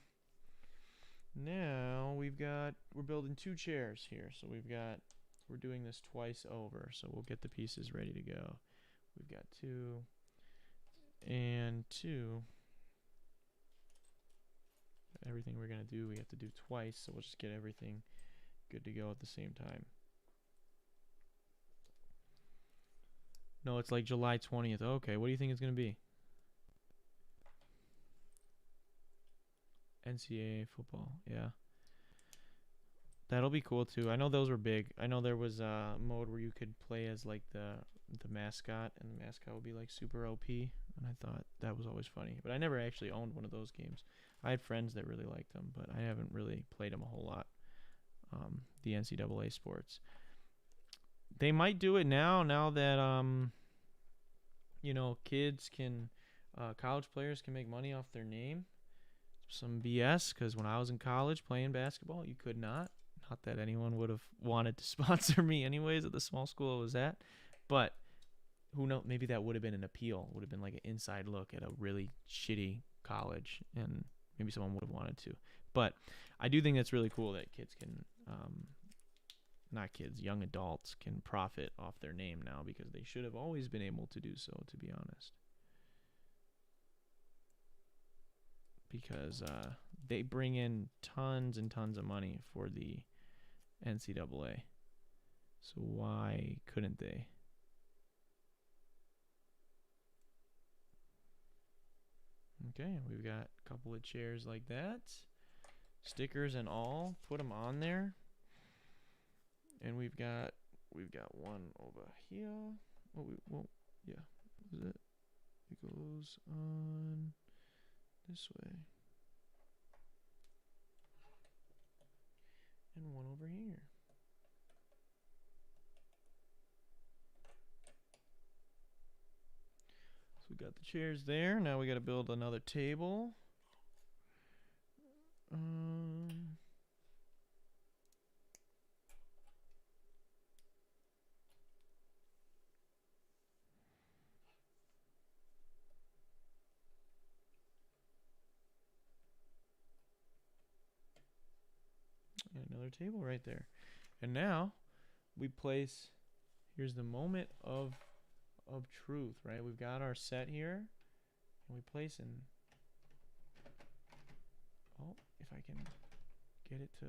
Now we're building 2 chairs here. So we're doing this twice over. So we'll get the pieces ready to go. We've got 2 and 2. Everything we're going to do, we have to do twice. So we'll just get everything good to go at the same time. No, it's like July 20th. Okay, what do you think it's going to be? NCAA football, yeah. That'll be cool too. I know those were big. I know there was a mode where you could play as like the mascot, and the mascot would be like super OP, and I thought that was always funny. But I never actually owned one of those games. I had friends that really liked them, but I haven't really played them a whole lot. The NCAA sports. They might do it now that you know, kids can, college players can make money off their name. Some BS, because when I was in college playing basketball, you could not. Not that anyone would have wanted to sponsor me anyways at the small school I was at. But who knows? Maybe that would have been an appeal. Would have been like an inside look at a really shitty college, and maybe someone would have wanted to. But I do think that's really cool that kids can, not kids, young adults can profit off their name now, because they should have always been able to do so, to be honest. Because they bring in tons and tons of money for the NCAA. So why couldn't they? Okay, we've got a couple of chairs like that. Stickers and all. Put them on there. And we've got one over here. Oh, yeah. Is it? It goes on this way. And one over here. So we got the chairs there. Now we got to build another table. And another table right there. And now we place, here's the moment of truth, right? We've got our set here, and we place in, oh, if I can get it to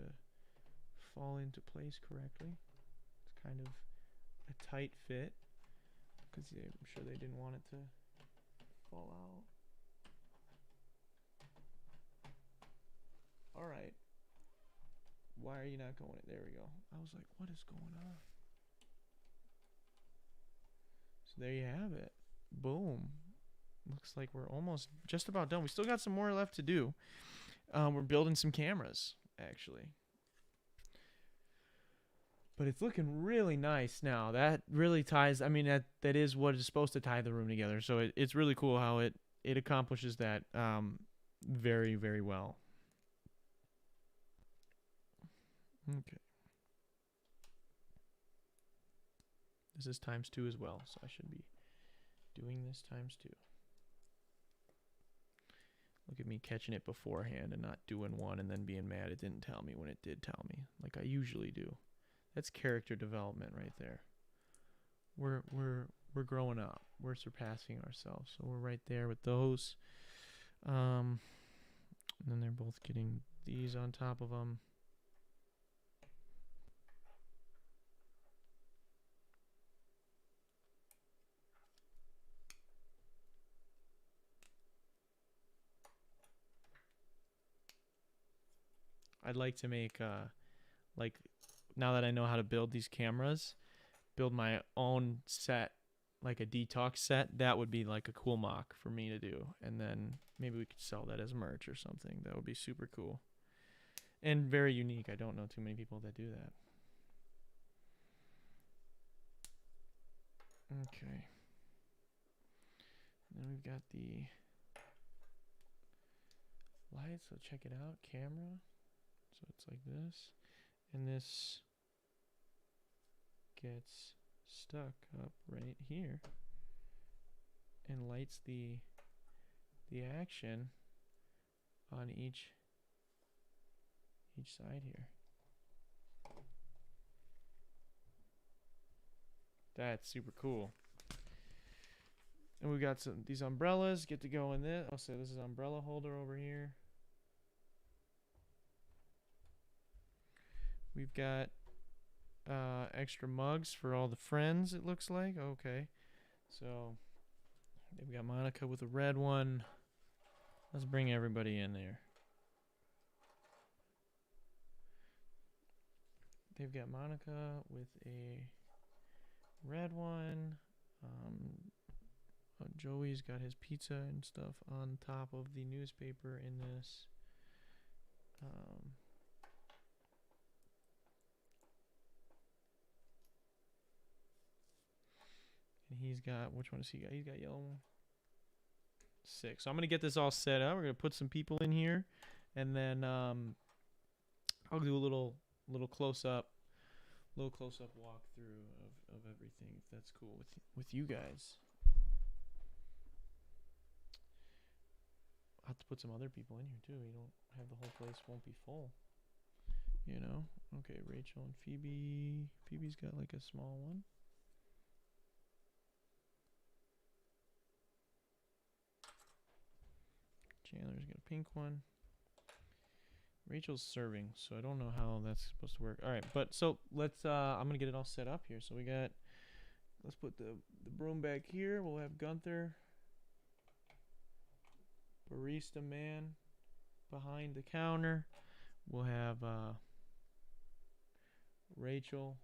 fall into place correctly. It's kind of a tight fit, because I'm sure they didn't want it to fall out. All right. Why are you not going? There we go. I was like, what is going on? So there you have it. Boom. Looks like we're almost just about done. We still got some more left to do. We're building some cameras, actually. But it's looking really nice now. That really ties, I mean, that is what is supposed to tie the room together. So it's really cool how it accomplishes that very, very well. Okay. This is ×2 as well, so I should be doing this ×2. Look at me catching it beforehand and not doing one and then being mad it didn't tell me when it did tell me, like I usually do. That's character development right there. We're growing up. We're surpassing ourselves. So we're right there with those. And then they're both getting these on top of them. I'd like to make, like, now that I know how to build these cameras, build my own set, like a detox set. That would be like a cool mock for me to do. And then maybe we could sell that as merch or something. That would be super cool. And very unique. I don't know too many people that do that. Okay. Then we've got the lights. So check it out. Camera. So it's like this. And this gets stuck up right here and lights the action on each side here. That's super cool. And we got these umbrellas get to go in this. I'll say this is umbrella holder over here. We've got extra mugs for all the friends, it looks like. Okay. So they've got Monica with a red one. Let's bring everybody in there. They've got Monica with a red one. Joey's got his pizza and stuff on top of the newspaper in this. And he's got, which one does he got? He's got yellow one. 6. So I'm going to get this all set up. We're going to put some people in here. And then I'll do a little close-up walkthrough of everything, if that's cool with you guys. I'll have to put some other people in here too. You don't have the whole place won't be full. You know? Okay, Rachel and Phoebe. Phoebe's got like a small one. Chandler's got a pink one. Rachel's serving, so I don't know how that's supposed to work. All right, but so let's I'm gonna get it all set up here. So we got, let's put the broom back here. We'll have Gunther, barista man behind the counter. We'll have Rachel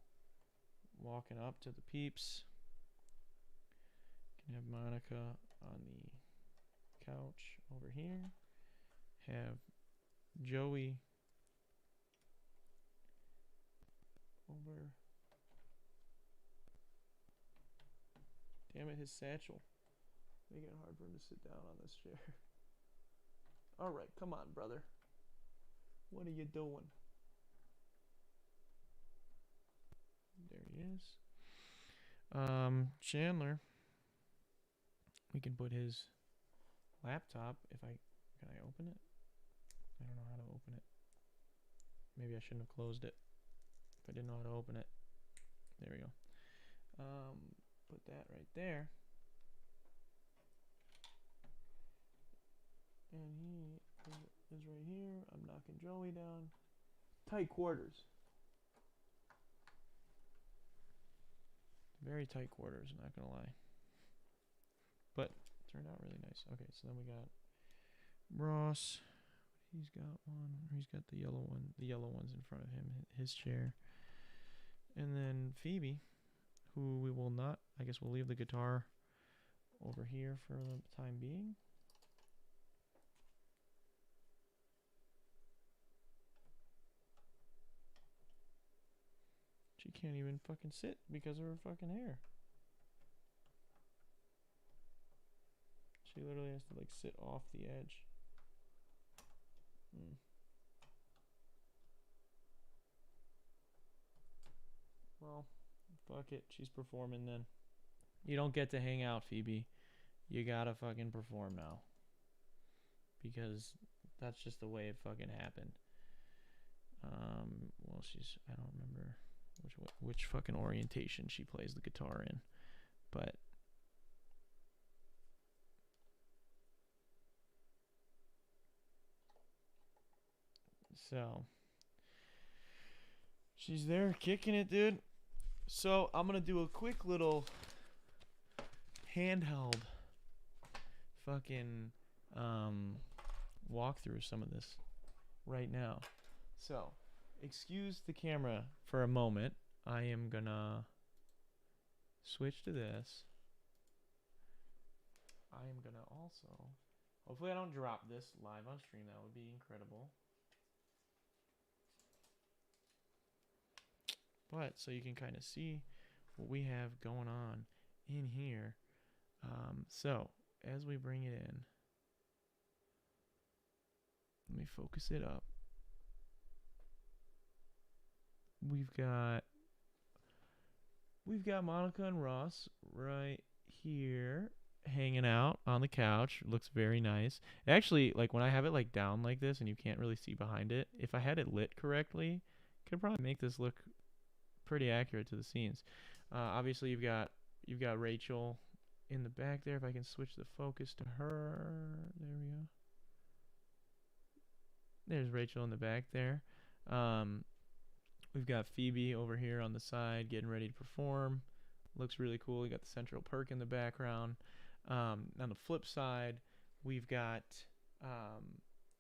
walking up to the peeps. Can have Monica on the couch over here. Have Joey over. Damn it, his satchel. Making it hard for him to sit down on this chair. Alright, come on, brother. What are you doing? There he is. Chandler. We can put his laptop, if I, can I open it? I don't know how to open it. Maybe I shouldn't have closed it if I didn't know how to open it. There we go. Put that right there. And he is right here. I'm knocking Joey down. Tight quarters. Very tight quarters, not gonna lie. But turned out really nice. Okay, so then we got Ross. He's got one. He's got the yellow one. The yellow one's in front of him, his chair. And then Phoebe, who we will not, I guess we'll leave the guitar over here for the time being. She can't even fucking sit because of her fucking hair. She literally has to like sit off the edge. Well, fuck it. She's performing then. You don't get to hang out, Phoebe. You gotta fucking perform now. Because that's just the way it fucking happened. Well, I don't remember which fucking orientation she plays the guitar in. But so she's there kicking it, dude. So I'm gonna do a quick little handheld fucking walk through some of this right now. So excuse the camera for a moment. I am gonna switch to this. I am gonna also, hopefully I don't drop this live on stream. That would be incredible. But so you can kind of see what we have going on in here. So as we bring it in, let me focus it up. We've got Monica and Ross right here hanging out on the couch. Looks very nice. Actually, like when I have it like down like this and you can't really see behind it, if I had it lit correctly, could probably make this look pretty accurate to the scenes. Obviously, you've got Rachel in the back there. If I can switch the focus to her, there we go. There's Rachel in the back there. We've got Phoebe over here on the side getting ready to perform. Looks really cool. We got the central Perk in the background. On the flip side, we've got,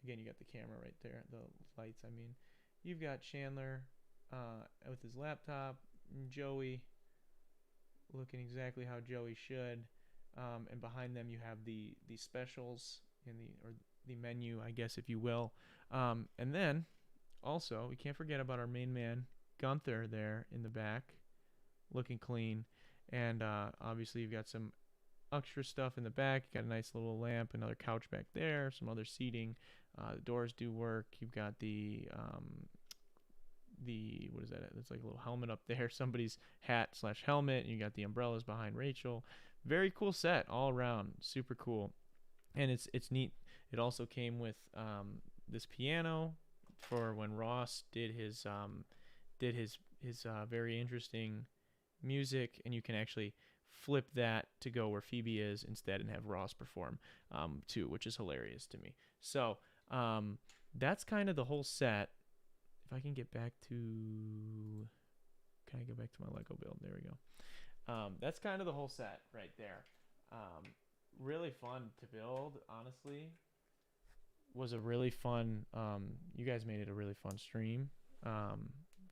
again, you got the camera right there, the lights, I mean. You've got Chandler with his laptop, and Joey looking exactly how Joey should. And behind them, you have the specials or the menu, I guess, if you will. And then also, we can't forget about our main man, Gunther, there in the back, looking clean. And obviously, you've got some extra stuff in the back. You got a nice little lamp, another couch back there, some other seating. The doors do work. You've got the what is that? It's like a little helmet up there, somebody's hat/helmet. And you got the umbrellas behind Rachel. Very cool set all around, super cool. And it's neat. It also came with this piano for when Ross did his very interesting music, and you can actually flip that to go where Phoebe is instead and have Ross perform too, which is hilarious to me. So that's kind of the whole set. If I can get back to, can I go back to my Lego build? There we go. That's kind of the whole set right there. Really fun to build, honestly. Was a really fun, you guys made it a really fun stream.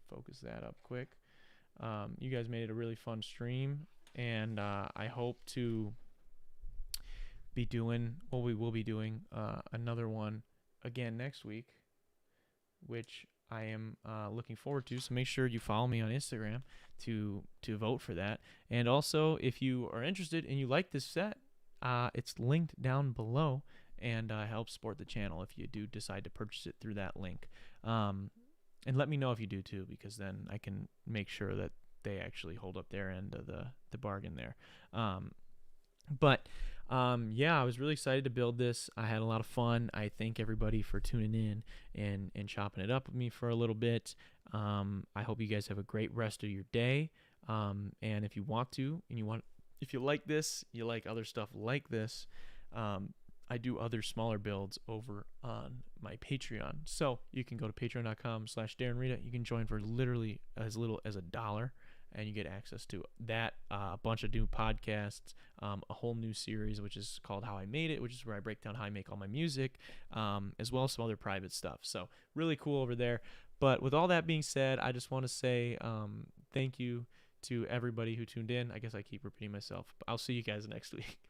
Focus that up quick. You guys made it a really fun stream, and I hope to be doing, well, we will be doing another one again next week, which I am looking forward to. So make sure you follow me on Instagram to vote for that. And also, if you are interested and you like this set, it's linked down below, and help support the channel if you do decide to purchase it through that link. And let me know if you do too, because then I can make sure that they actually hold up their end of the bargain there. Yeah, I was really excited to build this. I had a lot of fun. I thank everybody for tuning in and chopping it up with me for a little bit. I hope you guys have a great rest of your day. And if you want to, and if you like this, you like other stuff like this, I do other smaller builds over on my Patreon. So you can go to patreon.com/DarrenRita. You can join for literally as little as $1, and you get access to that, a bunch of new podcasts, a whole new series, which is called How I Made It, which is where I break down how I make all my music, as well as some other private stuff. So really cool over there. But with all that being said, I just want to say thank you to everybody who tuned in. I guess I keep repeating myself, but I'll see you guys next week.